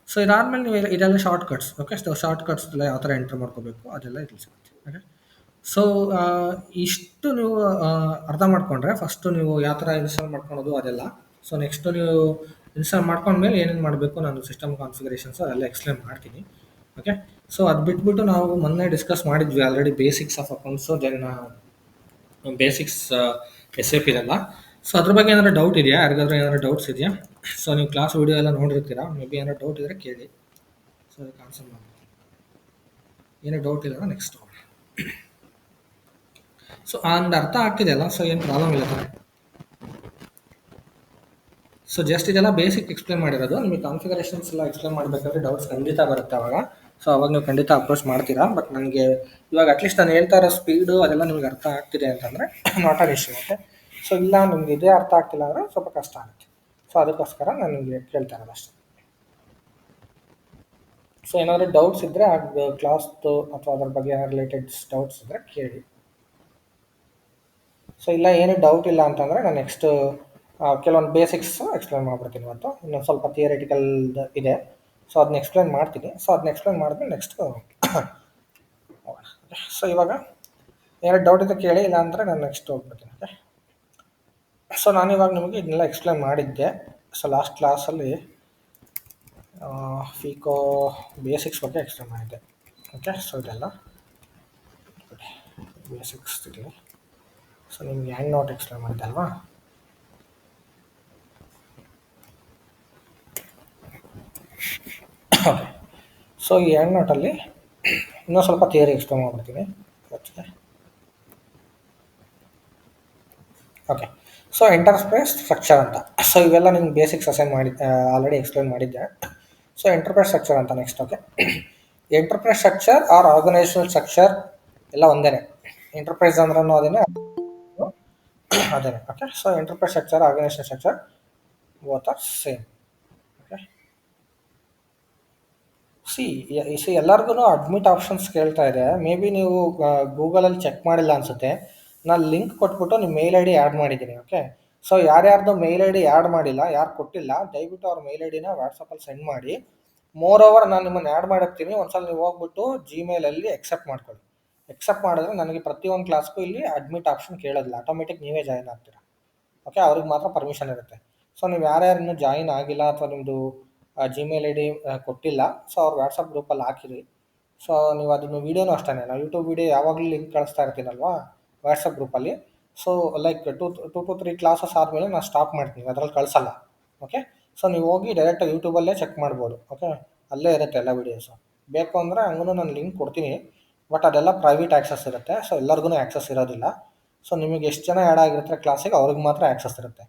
ಸೊ ಇದಾದಮೇಲೆ ನೀವು ಇದೆಲ್ಲ ಶಾರ್ಟ್ಕಟ್ಸ್. ಓಕೆ, ಸೊ ಶಾರ್ಟ್ಕಟ್ಸ್ ಎಲ್ಲ ಯಾವ ಥರ ಎಂಟರ್ ಮಾಡ್ಕೋಬೇಕು ಅದೆಲ್ಲ ಇಲ್ಲಿ ಸಿಗುತ್ತೆ. ಓಕೆ, ಸೊ ಇಷ್ಟು ನೀವು ಅರ್ಥ ಮಾಡ್ಕೊಂಡ್ರೆ ಫಸ್ಟು ನೀವು ಯಾವ ಥರ ಇನ್ಸ್ಟಾಲ್ ಮಾಡ್ಕೊಳೋದು ಅದೆಲ್ಲ. ಸೊ ನೆಕ್ಸ್ಟು ನೀವು ಇನ್ಸ್ಟಾಲ್ ಮಾಡ್ಕೊಂಡ್ಮೇಲೆ ಏನೇನು ಮಾಡಬೇಕು ನಾನು ಸಿಸ್ಟಮ್ ಕಾನ್ಫಿಗರೇಷನ್ಸು ಅದೆಲ್ಲ ಎಕ್ಸ್ಪ್ಲೇನ್ ಮಾಡ್ತೀನಿ. ಓಕೆ, ಸೊ ಅದು ಬಿಟ್ಬಿಟ್ಟು ನಾವು ಮೊನ್ನೆ ಡಿಸ್ಕಸ್ ಮಾಡಿದ್ವಿ already basics of accounts, then basics SAP ಇದೆಲ್ಲ. ಸೊ ಅದ್ರ ಬಗ್ಗೆ ಏನಾದರೂ ಡೌಟ್ ಇದೆಯಾ? ಯಾರಿಗಾದ್ರೂ ಏನಾದರೂ ಡೌಟ್ಸ್ ಇದೆಯಾ? ಸೊ ನೀವು ಕ್ಲಾಸ್ ವಿಡಿಯೋ ಎಲ್ಲ ನೋಡಿರ್ತೀರಾ, ಮೇ ಬಿ ಏನಾದ್ರು ಡೌಟ್ ಇದ್ದರೆ ಕೇಳಿ. ಸೊ ಅದಕ್ಕೆ ಆನ್ಸರ್ ಮಾಡಿ. ಏನೋ ಡೌಟ್ ಇಲ್ಲ ನೆಕ್ಸ್ಟ್. ಸೊ ಅಂಡ್ ಅರ್ಥ ಆಗ್ತಿದೆಯಲ್ಲ, ಸೊ ಏನು ಪ್ರಾಬ್ಲಮ್ ಇಲ್ಲ ತಾನೆ. ಸೊ ಜಸ್ಟ್ ಇದೆಲ್ಲ ಬೇಸಿಕ್ ಎಕ್ಸ್ಪ್ಲೇನ್ ಮಾಡಿರೋದು. ನಿಮಗೆ ಕಾನ್ಫಿಗರೇಷನ್ಸ್ ಎಲ್ಲ ಎಕ್ಸ್ಪ್ಲೇನ್ ಮಾಡಬೇಕಾದ್ರೆ ಡೌಟ್ಸ್ ಖಂಡಿತ ಬರುತ್ತೆ ಅವಾಗ. ಸೊ ಅವಾಗ ನೀವು ಖಂಡಿತ ಅಪ್ರೋಚ್ ಮಾಡ್ತೀರಾ. ಬಟ್ ನನಗೆ ಇವಾಗ ಅಟ್ಲೀಸ್ಟ್ ನಾನು ಹೇಳ್ತಾ ಇರೋ ಸ್ಪೀಡು ಅದೆಲ್ಲ ನಿಮ್ಗೆ ಅರ್ಥ ಆಗ್ತಿದೆ ಅಂತಂದರೆ not an issue. Okay, so ಇಲ್ಲ ನಿಮ್ಗೆ ಇದೇ ಅರ್ಥ ಆಗ್ತಿಲ್ಲ ಅಂದರೆ ಸ್ವಲ್ಪ ಕಷ್ಟ ಆಗುತ್ತೆ. ಸೊ ಅದಕ್ಕೋಸ್ಕರ ನಾನು ನಿಮಗೆ ಕೇಳ್ತಾ ಇರೋದು ಅಷ್ಟೇ. ಸೊ ಏನಾದರೂ ಡೌಟ್ಸ್ ಇದ್ದರೆ ಅದು ಕ್ಲಾಸ್ದು ಅಥವಾ ಅದ್ರ ಬಗ್ಗೆ ಏನಾದ್ರು ರಿಲೇಟೆಡ್ ಡೌಟ್ಸ್ ಇದ್ದರೆ ಕೇಳಿ. ಸೊ ಇಲ್ಲ ಏನು ಡೌಟ್ ಇಲ್ಲ ಅಂತಂದರೆ ನಾನು ನೆಕ್ಸ್ಟ್ ಕೆಲವೊಂದು ಬೇಸಿಕ್ಸ್ ಎಕ್ಸ್ಪ್ಲೇನ್ ಮಾಡ್ಬಿಡ್ತೀನಿ. ಇವತ್ತು ಇನ್ನೊಂದು ಸ್ವಲ್ಪ ಥಿಯರಿಟಿಕಲ್ ಇದೆ. ಸೊ ಅದನ್ನ ಎಕ್ಸ್ಪ್ಲೇನ್ ಮಾಡ್ತೀನಿ. ಸೊ ಅದನ್ನ ಎಕ್ಸ್ಪ್ಲೇನ್ ಮಾಡಿದ್ಮೇಲೆ ನೆಕ್ಸ್ಟ್ ಸೊ ಇವಾಗ ಏನಾದ್ರು ಡೌಟ್ ಇದ್ದರೆ ಕೇಳಿ, ಇಲ್ಲ ಅಂದರೆ ನಾನು ನೆಕ್ಸ್ಟ್ ಹೋಗ್ಬಿಡ್ತೀನಿ. ಓಕೆ, ಸೊ ನಾನಿವಾಗ ನಿಮಗೆ ಇದನ್ನೆಲ್ಲ ಎಕ್ಸ್ಪ್ಲೇನ್ ಮಾಡಿದ್ದೆ. ಸೊ ಲಾಸ್ಟ್ ಕ್ಲಾಸಲ್ಲಿ ಫಿಕೋ ಬೇಸಿಕ್ಸ್ ಬಗ್ಗೆ ಎಕ್ಸ್ಪ್ಲೇನ್ ಮಾಡಿದ್ದೆ. ಓಕೆ, ಸೊ ಇದೆಲ್ಲ ಬೇಸಿಕ್ಸ್ ಇರಲಿ. ಸೊ ನಿಮ್ಗೆ ಹ್ಯಾಂಡ್ ನೋಟ್ ಎಕ್ಸ್ಪ್ಲೇನ್ ಮಾಡಿದ್ದೆ ಅಲ್ವಾ? ಓಕೆ, ಸೊ ಈ ಹ್ಯಾಂಡ್ ನೋಟಲ್ಲಿ ಇನ್ನೂ ಸ್ವಲ್ಪ ಥಿಯರಿ ಎಕ್ಸ್ಪ್ಲೇನ್ ಮಾಡ್ಬಿಡ್ತೀನಿ. ಓಕೆ. ಸೊ ಎಂಟರ್ಪ್ರೈಸ್ ಸ್ಟ್ರಕ್ಚರ್ ಅಂತ. ಸೊ ಇವೆಲ್ಲ ನಿಮ್ಗೆ ಬೇಸಿಕ್ಸ್ ಅಸೈನ್ ಮಾಡಿ ಆಲ್ರೆಡಿ ಎಕ್ಸ್ಪ್ಲೈನ್ ಮಾಡಿದ್ದೆ. ಸೊ ಎಂಟರ್ಪ್ರೈಸ್ ಸ್ಟ್ರಕ್ಚರ್ ಅಂತ next. Okay. Enterprise structure or organisational structure ಎಲ್ಲ ಒಂದೇನೆ. ಎಂಟರ್ಪ್ರೈಸ್ ಅಂದ್ರೂ ಅದೇನೆ, ಅದೇನೆ. Okay. So enterprise structure, organisation structure both are same. Okay. C ಎಲ್ಲರಿಗೂ ಅಡ್ಮಿಟ್ ಆಪ್ಷನ್ಸ್ ಕೇಳ್ತಾ ಇದೆ. ಮೇ ಬಿ ನೀವು ಗೂಗಲಲ್ಲಿ ಚೆಕ್ ಮಾಡಿಲ್ಲ ಅನಿಸುತ್ತೆ. ನಾನು ಲಿಂಕ್ ಕೊಟ್ಬಿಟ್ಟು ನಿಮ್ಮ ಮೇಲ್ ಐ ಡಿ ಆ್ಯಡ್ ಮಾಡಿದ್ದೀನಿ. ಓಕೆ. ಸೊ ಯಾರ್ಯಾರ್ದು ಮೇಲ್ ಐ ಡಿ ಆ್ಯಡ್ ಮಾಡಿಲ್ಲ, ಯಾರು ಕೊಟ್ಟಿಲ್ಲ, ದಯವಿಟ್ಟು ಅವ್ರ ಮೇಲ್ ಐ ಡಿನ ವಾಟ್ಸಪ್ಪಲ್ಲಿ ಸೆಂಡ್ ಮಾಡಿ. ಮೋರ್ ಓವರ್ ನಾನು ನಿಮ್ಮನ್ನು ಆ್ಯಡ್ ಮಾಡಿರ್ತೀನಿ. ಒಂದ್ಸಲ ನೀವು ಹೋಗ್ಬಿಟ್ಟು ಜಿಮೇಲಲ್ಲಿ ಎಕ್ಸೆಪ್ಟ್ ಮಾಡ್ಕೊಳ್ಳಿ. ಎಕ್ಸೆಪ್ಟ್ ಮಾಡಿದ್ರೆ ನನಗೆ ಪ್ರತಿಯೊಂದು ಕ್ಲಾಸ್ಗೂ ಇಲ್ಲಿ ಅಡ್ಮಿಟ್ ಆಪ್ಷನ್ ಕೇಳೋದಿಲ್ಲ, ಆಟೋಮೆಟಿಕ್ ನೀವೇ ಜಾಯ್ನ್ ಆಗ್ತೀರಾ. ಓಕೆ. ಅವ್ರಿಗೆ ಮಾತ್ರ ಪರ್ಮಿಷನ್ ಇರುತ್ತೆ. ಸೊ ನೀವು ಯಾರ್ಯಾರು ಇನ್ನೂ ಜಾಯಿನ್ ಆಗಿಲ್ಲ ಅಥವಾ ನಿಮ್ಮದು ಜಿಮೇಲ್ ಐ ಡಿ ಕೊಟ್ಟಿಲ್ಲ, ಸೊ ಅವ್ರು ವಾಟ್ಸಪ್ ಗ್ರೂಪಲ್ಲಿ ಹಾಕಿರಿ. ಸೊ ನೀವು ಅದನ್ನು ವೀಡಿಯೋನೂ ಅಷ್ಟೇ, ನಾವು ಯೂಟ್ಯೂಬ್ ವೀಡಿಯೋ ಯಾವಾಗಲೂ ಲಿಂಕ್ ಕಳಿಸ್ತಾ ಇರ್ತೀನಲ್ವಾ ವಾಟ್ಸಪ್ ಗ್ರೂಪಲ್ಲಿ. So like two to 3 classes ಆದಮೇಲೆ ನಾನು ಸ್ಟಾಪ್ ಮಾಡ್ತೀನಿ, ಅದರಲ್ಲಿ ಕಳಿಸಲ್ಲ. ಓಕೆ. ಸೊ ನೀವು ಹೋಗಿ ಡೈರೆಕ್ಟಾಗಿ ಯೂಟ್ಯೂಬಲ್ಲೇ ಚೆಕ್ ಮಾಡ್ಬೋದು. ಓಕೆ. ಅಲ್ಲೇ ಇರುತ್ತೆ ಎಲ್ಲ ವೀಡಿಯೋಸು. ಬೇಕು ಅಂದರೆ ಹಂಗೂ ನಾನು ಲಿಂಕ್ ಕೊಡ್ತೀನಿ, ಬಟ್ ಅದೆಲ್ಲ ಪ್ರೈವೇಟ್ ಆ್ಯಕ್ಸಸ್ ಇರುತ್ತೆ. ಸೊ ಎಲ್ಲರಿಗೂ ಆ್ಯಕ್ಸಸ್ ಇರೋದಿಲ್ಲ. ಸೊ ನಿಮಗೆ ಎಷ್ಟು ಜನ ಆ್ಯಡ್ ಆಗಿರ್ತಾರೆ ಕ್ಲಾಸಿಗೆ, ಅವ್ರಿಗೆ ಮಾತ್ರ ಆ್ಯಕ್ಸಸ್ ಇರುತ್ತೆ.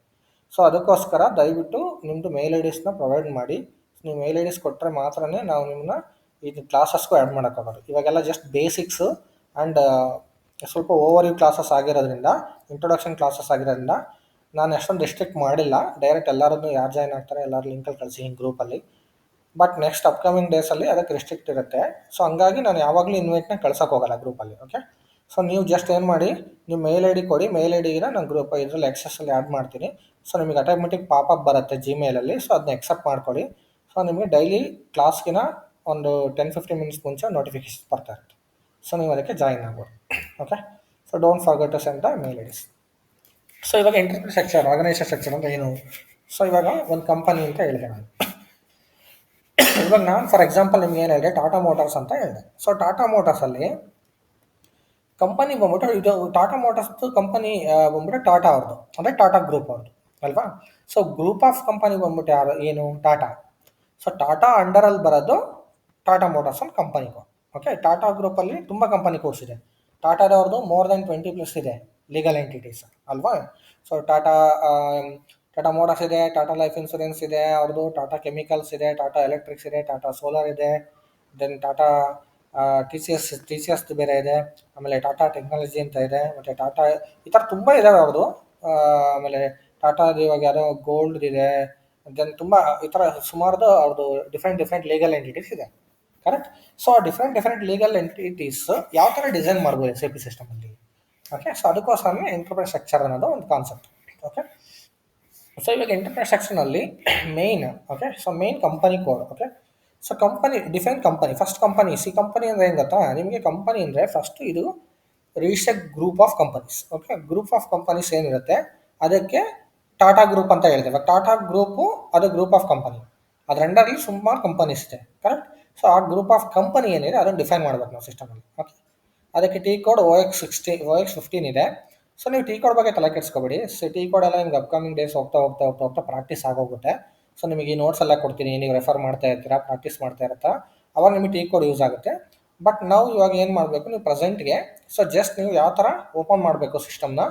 ಸೊ ಅದಕ್ಕೋಸ್ಕರ ದಯವಿಟ್ಟು ನಿಮ್ಮದು ಮೇಲ್ ಐ ಡಿಸ್ನ ಪ್ರೊವೈಡ್ ಮಾಡಿ. ನೀವು ಮೇಲ್ ಐ ಡಿಸ್ ಕೊಟ್ಟರೆ ಮಾತ್ರ ನಾವು ನಿಮ್ಮನ್ನ ಇದು ಕ್ಲಾಸಸ್ಗೂ ಆ್ಯಡ್ ಮಾಡೋಕ್ಕಾಗೋದು. ಇವಾಗೆಲ್ಲ ಜಸ್ಟ್ ಬೇಸಿಕ್ಸು ಆ್ಯಂಡ್ ಸ್ವಲ್ಪ ಓವರ್ ವ್ಯೂ ಕ್ಲಾಸಸ್ ಆಗಿರೋದ್ರಿಂದ, ಇಂಟ್ರೊಡಕ್ಷನ್ ಕ್ಲಾಸಸ್ ಆಗಿರೋದ್ರಿಂದ ನಾನು ಅಷ್ಟೊಂದು ರಿಸ್ಟ್ರಿಕ್ಟ್ ಮಾಡಿಲ್ಲ. ಡೈರೆಕ್ಟ್ ಎಲ್ಲರನ್ನೂ ಯಾರು ಜಾಯ್ನ್ ಆಗ್ತಾರೆ ಎಲ್ಲರೂ ಲಿಂಕಲ್ಲಿ ಕಳಿಸಿ ಹಿಂಗೆ ಗ್ರೂಪಲ್ಲಿ. ಬಟ್ ನೆಕ್ಸ್ಟ್ ಅಪ್ಕಮಿಂಗ್ ಡೇಸಲ್ಲಿ ಅದಕ್ಕೆ ರಿಸ್ಟ್ರಿಕ್ಟ್ ಇರುತ್ತೆ. ಸೊ ಹಂಗಾಗಿ ನಾನು ಯಾವಾಗಲೂ ಇನ್ವೈಟ್ನ ಕಳ್ಸೋಕೆ ಹೋಗಲ್ಲ ಗ್ರೂಪಲ್ಲಿ. ಓಕೆ. ಸೊ ನೀವು ಜಸ್ಟ್ ಏನು ಮಾಡಿ, ನೀವು ಮೇಲ್ ಐ ಡಿ ಕೊಡಿ. ಮೇಲ್ ಐ ಡಿಗೆ ನಾನು ಗ್ರೂಪ್ ಇದರಲ್ಲಿ ಎಕ್ಸೆಸ್ಸಲ್ಲಿ ಆ್ಯಡ್ ಮಾಡ್ತೀನಿ. ಸೊ ನಿಮಗೆ ಆಟೋಮೆಟಿಕ್ ಪಾಪಪ್ ಬರುತ್ತೆ ಜಿಮೇಲಲ್ಲಿ. ಸೊ ಅದನ್ನ ಎಕ್ಸೆಪ್ಟ್ ಮಾಡ್ಕೊಳ್ಳಿ. ಸೊ ನಿಮಗೆ ಡೈಲಿ ಕ್ಲಾಸ್ಗಿನ ಒಂದು 10-15 ಮಿನಿಟ್ಸ್ ಮುಂಚೆ ನೋಟಿಫಿಕೇಶನ್ ಬರ್ತಾ ಇರುತ್ತೆ. ಸೊ ನೀವು ಅದಕ್ಕೆ ಜಾಯಿನ್ ಆಗ್ಬೋದು. Okay. So don't forget to send the mail IDs. So ಇವಾಗ ಎಂಟರ್ಪ್ರೈಸ್ ಸ್ಟ್ರಕ್ಚರ್, ಆರ್ಗನೈಸೇಷನ್ ಸ್ಟ್ರಕ್ಚರ್ ಅಂದರೆ ಏನು? ಸೊ ಇವಾಗ ಒಂದು ಕಂಪನಿ ಅಂತ ಹೇಳಿದೆ ನಾನು. ಇವಾಗ ನಾನು ಫಾರ್ ಎಕ್ಸಾಂಪಲ್ ನಿಮ್ಗೆ ಏನು ಹೇಳಿದೆ, ಟಾಟಾ ಮೋಟಾರ್ಸ್ ಅಂತ ಹೇಳಿದೆ. ಸೊ ಟಾಟಾ ಮೋಟಾರ್ಸಲ್ಲಿ ಕಂಪನಿ ಬಂದ್ಬಿಟ್ಟು, ಇದು ಟಾಟಾ ಮೋಟಾರ್ಸ್ದು ಕಂಪನಿ ಬಂದ್ಬಿಟ್ಟು ಟಾಟಾ ಅವ್ರದ್ದು, ಅಂದರೆ ಟಾಟಾ ಗ್ರೂಪ್ ಅವ್ರದ್ದು ಅಲ್ವಾ. ಸೊ ಗ್ರೂಪ್ ಆಫ್ ಕಂಪನಿ ಬಂದ್ಬಿಟ್ಟು ಯಾರು, ಏನು, ಟಾಟಾ. ಸೊ ಟಾಟಾ ಅಂಡರಲ್ಲಿ ಬರೋದು ಟಾಟಾ ಮೋಟಾರ್ಸ್ ಅಂತ ಕಂಪನಿಗೂ. ಓಕೆ. ಟಾಟಾ ಗ್ರೂಪಲ್ಲಿ ತುಂಬ ಕಂಪನಿ ಕೋರ್ಸ್ ಇದೆ. ಟಾಟಾದವ್ರದ್ದು ಮೋರ್ ದೆನ್ 20+ ಇದೆ ಲೀಗಲ್ ಎಂಟಿಟೀಸ್ ಅಲ್ವಾ. ಸೊ ಟಾಟಾ ಮೋಟಾರ್ಸ್ ಇದೆ, ಟಾಟಾ ಲೈಫ್ ಇನ್ಶೂರೆನ್ಸ್ ಇದೆ ಅವ್ರದ್ದು, ಟಾಟಾ ಕೆಮಿಕಲ್ಸ್ ಇದೆ, ಟಾಟಾ ಎಲೆಕ್ಟ್ರಿಕ್ಸ್ ಇದೆ, ಟಾಟಾ ಸೋಲಾರ್ ಇದೆ, then Tata T C S ಬೇರೆ ಇದೆ, ಆಮೇಲೆ ಟಾಟಾ ಟೆಕ್ನಾಲಜಿ ಅಂತ ಇದೆ, ಮತ್ತು ಟಾಟಾ ಈ ಥರ ತುಂಬ ಇದ್ದಾವೆ ಅವ್ರದ್ದು. ಆಮೇಲೆ ಟಾಟಾದು ಇವಾಗ ಯಾವುದೋ ಗೋಲ್ಡ್ ಇದೆ, ದೆನ್ ತುಂಬ ಈ ಥರ ಸುಮಾರು ಅವ್ರದ್ದು ಡಿಫ್ರೆಂಟ್ ಲೀಗಲ್ ಎಂಟಿಟೀಸ್ ಇದೆ. Correct. So different legal entities ಯಾವ ಥರ ಡಿಸೈನ್ ಮಾಡ್ಬೋದು SAP ಸಿಸ್ಟಮಲ್ಲಿ. ಓಕೆ. ಸೊ ಅದಕ್ಕೋಸ್ಕರ ಎಂಟರ್ಪ್ರೈಸ್ ಸ್ಟ್ರಕ್ಚರ್ ಅನ್ನೋದು ಒಂದು ಕಾನ್ಸೆಪ್ಟ್. ಓಕೆ. ಸೊ ಇವಾಗ ಎಂಟರ್ಪ್ರೈಸ್ ಸ್ಟ್ರಕ್ಚರ್ನಲ್ಲಿ main, okay, so main company code. Okay. So company define company. First company ಅಂದರೆ ಏನು ಗೊತ್ತಾ ನಿಮಗೆ? ಕಂಪನಿ ಅಂದರೆ ಫಸ್ಟ್ ಇದು registered group of companies. Okay. Group of companies ಏನಿರುತ್ತೆ ಅದಕ್ಕೆ ಟಾಟಾ ಗ್ರೂಪ್ ಅಂತ ಹೇಳ್ತೇವೆ. ಇವಾಗ ಟಾಟಾ ಗ್ರೂಪು ಅದು ಗ್ರೂಪ್ ಆಫ್ ಕಂಪನಿ, ಅದ್ರ ಅಂಡರಲ್ಲಿ ಸುಮಾರು ಕಂಪನೀಸ್ ಇದೆ. ಕರೆಕ್ಟ್. ಸೊ ಆ ಗ್ರೂಪ್ ಆಫ್ ಕಂಪನಿ ಏನಿದೆ ಅದನ್ನು ಡಿಫೈನ್ ಮಾಡ್ಬೇಕು ನಾವು ಸಿಸ್ಟಮಲ್ಲಿ. ಓಕೆ. ಅದಕ್ಕೆ ಟಿ ಕೋಡ್ OX15 ಇದೆ. ಸೊ ನೀವು ಟಿ ಕೋಡ್ ಬಗ್ಗೆ ತಲೆ ಕೆಡಿಸ್ಕೊಬೇಡಿ. ಸೊ ಟಿ ಕೋಡ್ ಎಲ್ಲ ನಿಮ್ಗೆ ಅಪ್ಕಮಿಂಗ್ ಡೇಸ್ ಹೋಗ್ತಾ ಪ್ರಾಕ್ಟೀಸ್ ಆಗೋಗುತ್ತೆ. ಸೊ ನಿಮಗೆ ಈ ನೋಟ್ಸ್ ಎಲ್ಲ ಕೊಡ್ತೀನಿ, ನೀವು ರೆಫರ್ ಮಾಡ್ತಾ ಇರ್ತೀರಾ, ಪ್ರಾಕ್ಟೀಸ್ ಮಾಡ್ತಾ ಇರ್ತಾ, ಅವಾಗ ನಿಮಗೆ ಟಿ ಕೋಡ್ ಯೂಸ್ ಆಗುತ್ತೆ. ಬಟ್ ನಾವು ಇವಾಗ ಏನು ಮಾಡಬೇಕು, ನೀವು ಪ್ರೆಸೆಂಟ್ಗೆ ಸೊ ಜಸ್ಟ್ ನೀವು ಯಾವ ಥರ ಓಪನ್ ಮಾಡಬೇಕು ಸಿಸ್ಟಮ್ನ,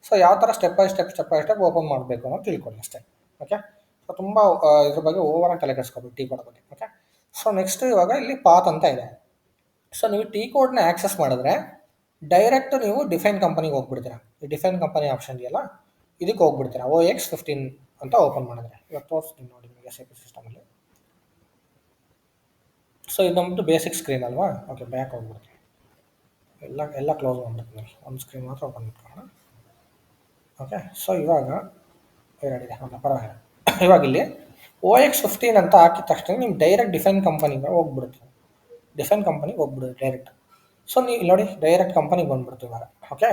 ಸೊ ಯಾವ ಥರ ಸ್ಟೆಪ್ ಬೈ ಸ್ಟೆಪ್ ಓಪನ್ ಮಾಡಬೇಕು ಅನ್ನೋದು ತಿಳ್ಕೊಳ್ಳಿ ಅಷ್ಟೇ. ಓಕೆ. ಸೊ ತುಂಬ ಇದ್ರ ಬಗ್ಗೆ ಓವರಾಗಿ ತಲೆ ಕೆಡಿಸ್ಕೊಬೇಕು ಟಿ ಕೋಡ್ ಬಗ್ಗೆ. ಓಕೆ. ಸೊ ನೆಕ್ಸ್ಟ್ ಇವಾಗ ಇಲ್ಲಿ ಪಾತ್ ಅಂತ ಇದೆ. ಸೊ ನೀವು ಟಿ ಕೋಡ್ನ ಆ್ಯಕ್ಸಸ್ ಮಾಡಿದ್ರೆ ಡೈರೆಕ್ಟ್ ನೀವು ಡಿಫೈನ್ ಕಂಪನಿಗೆ ಹೋಗ್ಬಿಡ್ತೀರಾ. ಈ ಡಿಫೈನ್ ಕಂಪನಿ ಆಪ್ಷನ್ ಇದೆಯಲ್ಲ ಇದಕ್ಕೆ ಹೋಗ್ಬಿಡ್ತೀರಾ. OX15 ಅಂತ ಓಪನ್ ಮಾಡಿದ್ರೆ ಇವಾಗ ತೋರಿಸ್ತೀನಿ ನೋಡಿ ನಿಮಗೆ SAP ಸಿಸ್ಟಮಲ್ಲಿ. ಸೊ ಇದು ನಮ್ಮದು ಬೇಸಿಕ್ ಸ್ಕ್ರೀನ್ ಅಲ್ವಾ. ಓಕೆ. ಬ್ಯಾಕ್ ಹೋಗ್ಬಿಡ್ತೀನಿ, ಎಲ್ಲ ಕ್ಲೋಸ್ ಮಾಡ್ಬಿಡ್ತೀನಿ, ಒಂದು ಸ್ಕ್ರೀನ್ ಮಾತ್ರ ಓಪನ್ ಮಾಡ್ಕೊಳ್ಳೋಣ. ಓಕೆ. ಸೊ ಇವಾಗ ಎರಡಿದೆ, ಓಕೆ, ಪರವಾಗಿಲ್ಲ. ಇವಾಗ ಇಲ್ಲಿ OX15 ಅಂತ ಹಾಕಿದ ತಕ್ಷಣ ನೀವು ಡೈರೆಕ್ಟ್ ಡಿಫೈನ್ ಕಂಪನಿಗೆ ಹೋಗ್ಬಿಡ್ತೀವಿ. ಡೈರೆಕ್ಟ್. ಸೊ ನೀವು ನೋಡಿ ಡೈರೆಕ್ಟ್ ಕಂಪನಿಗೆ ಬಂದುಬಿಡ್ತೀವಿ ಇವಾಗ. ಓಕೆ.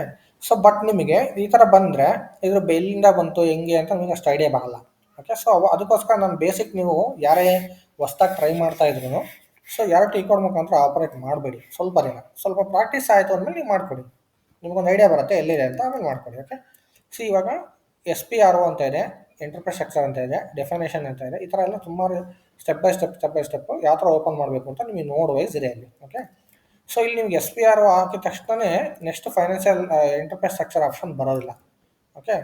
ಸೊ ಬಟ್ ನಿಮಗೆ ಈ ಥರ ಬಂದರೆ ಇದ್ರ ಎಲ್ಲಿಂದ ಬಂತು ಹೆಂಗೆ ಅಂತ ನಿಮಗೆ ಅಷ್ಟು ಐಡಿಯಾ ಬರಲ್ಲ. ಓಕೆ. ಸೊ ಅದಕ್ಕೋಸ್ಕರ ನಾನು ಬೇಸಿಕ್, ನೀವು ಯಾರೇ ಹೊಸ್ದಾಗಿ ಟ್ರೈ ಮಾಡ್ತಾ ಇದ್ರು ಸೊ ಯಾರು ಟಿ ಕೋಡ್ ಮುಖಾಂತರ ಆಪರೇಟ್ ಮಾಡಬೇಡಿ. ಸ್ವಲ್ಪ ಪ್ರಾಕ್ಟೀಸ್ ಆಯಿತು ಅಂದಮೇಲೆ ನೀವು ಮಾಡಿಕೊಡಿ, ನಿಮ್ಗೊಂದು ಐಡಿಯಾ ಬರುತ್ತೆ ಎಲ್ಲಿದೆ ಅಂತ, ಆಮೇಲೆ ಮಾಡಿಕೊಡಿ. ಓಕೆ. ಸೊ ಇವಾಗ SPRO ಅಂತ ಇದೆ, ಎಂಟರ್ಪ್ರೈಸ್ ಸ್ಟ್ರಕ್ಚರ್ ಅಂತ ಇದೆ, ಡೆಫಿನೇಷನ್ ಅಂತ ಇದೆ. ಈ ಥರ ಎಲ್ಲ ಸುಮಾರು ಸ್ಟೆಪ್ ಬೈ ಸ್ಟೆಪ್ ಯಾವ ಥರ ಓಪನ್ ಮಾಡಬೇಕು ಅಂತ ನಿಮಗೆ ನೋಡ್ ವೈಸ್ ಇದೆ ಅಲ್ಲಿ. ಓಕೆ. ಸೊ ಇಲ್ಲಿ ನಿಮ್ಗೆ SPRO ಹಾಕಿದ ತಕ್ಷಣ next financial enterprise structure option ಬರೋದಿಲ್ಲ. ಓಕೆ,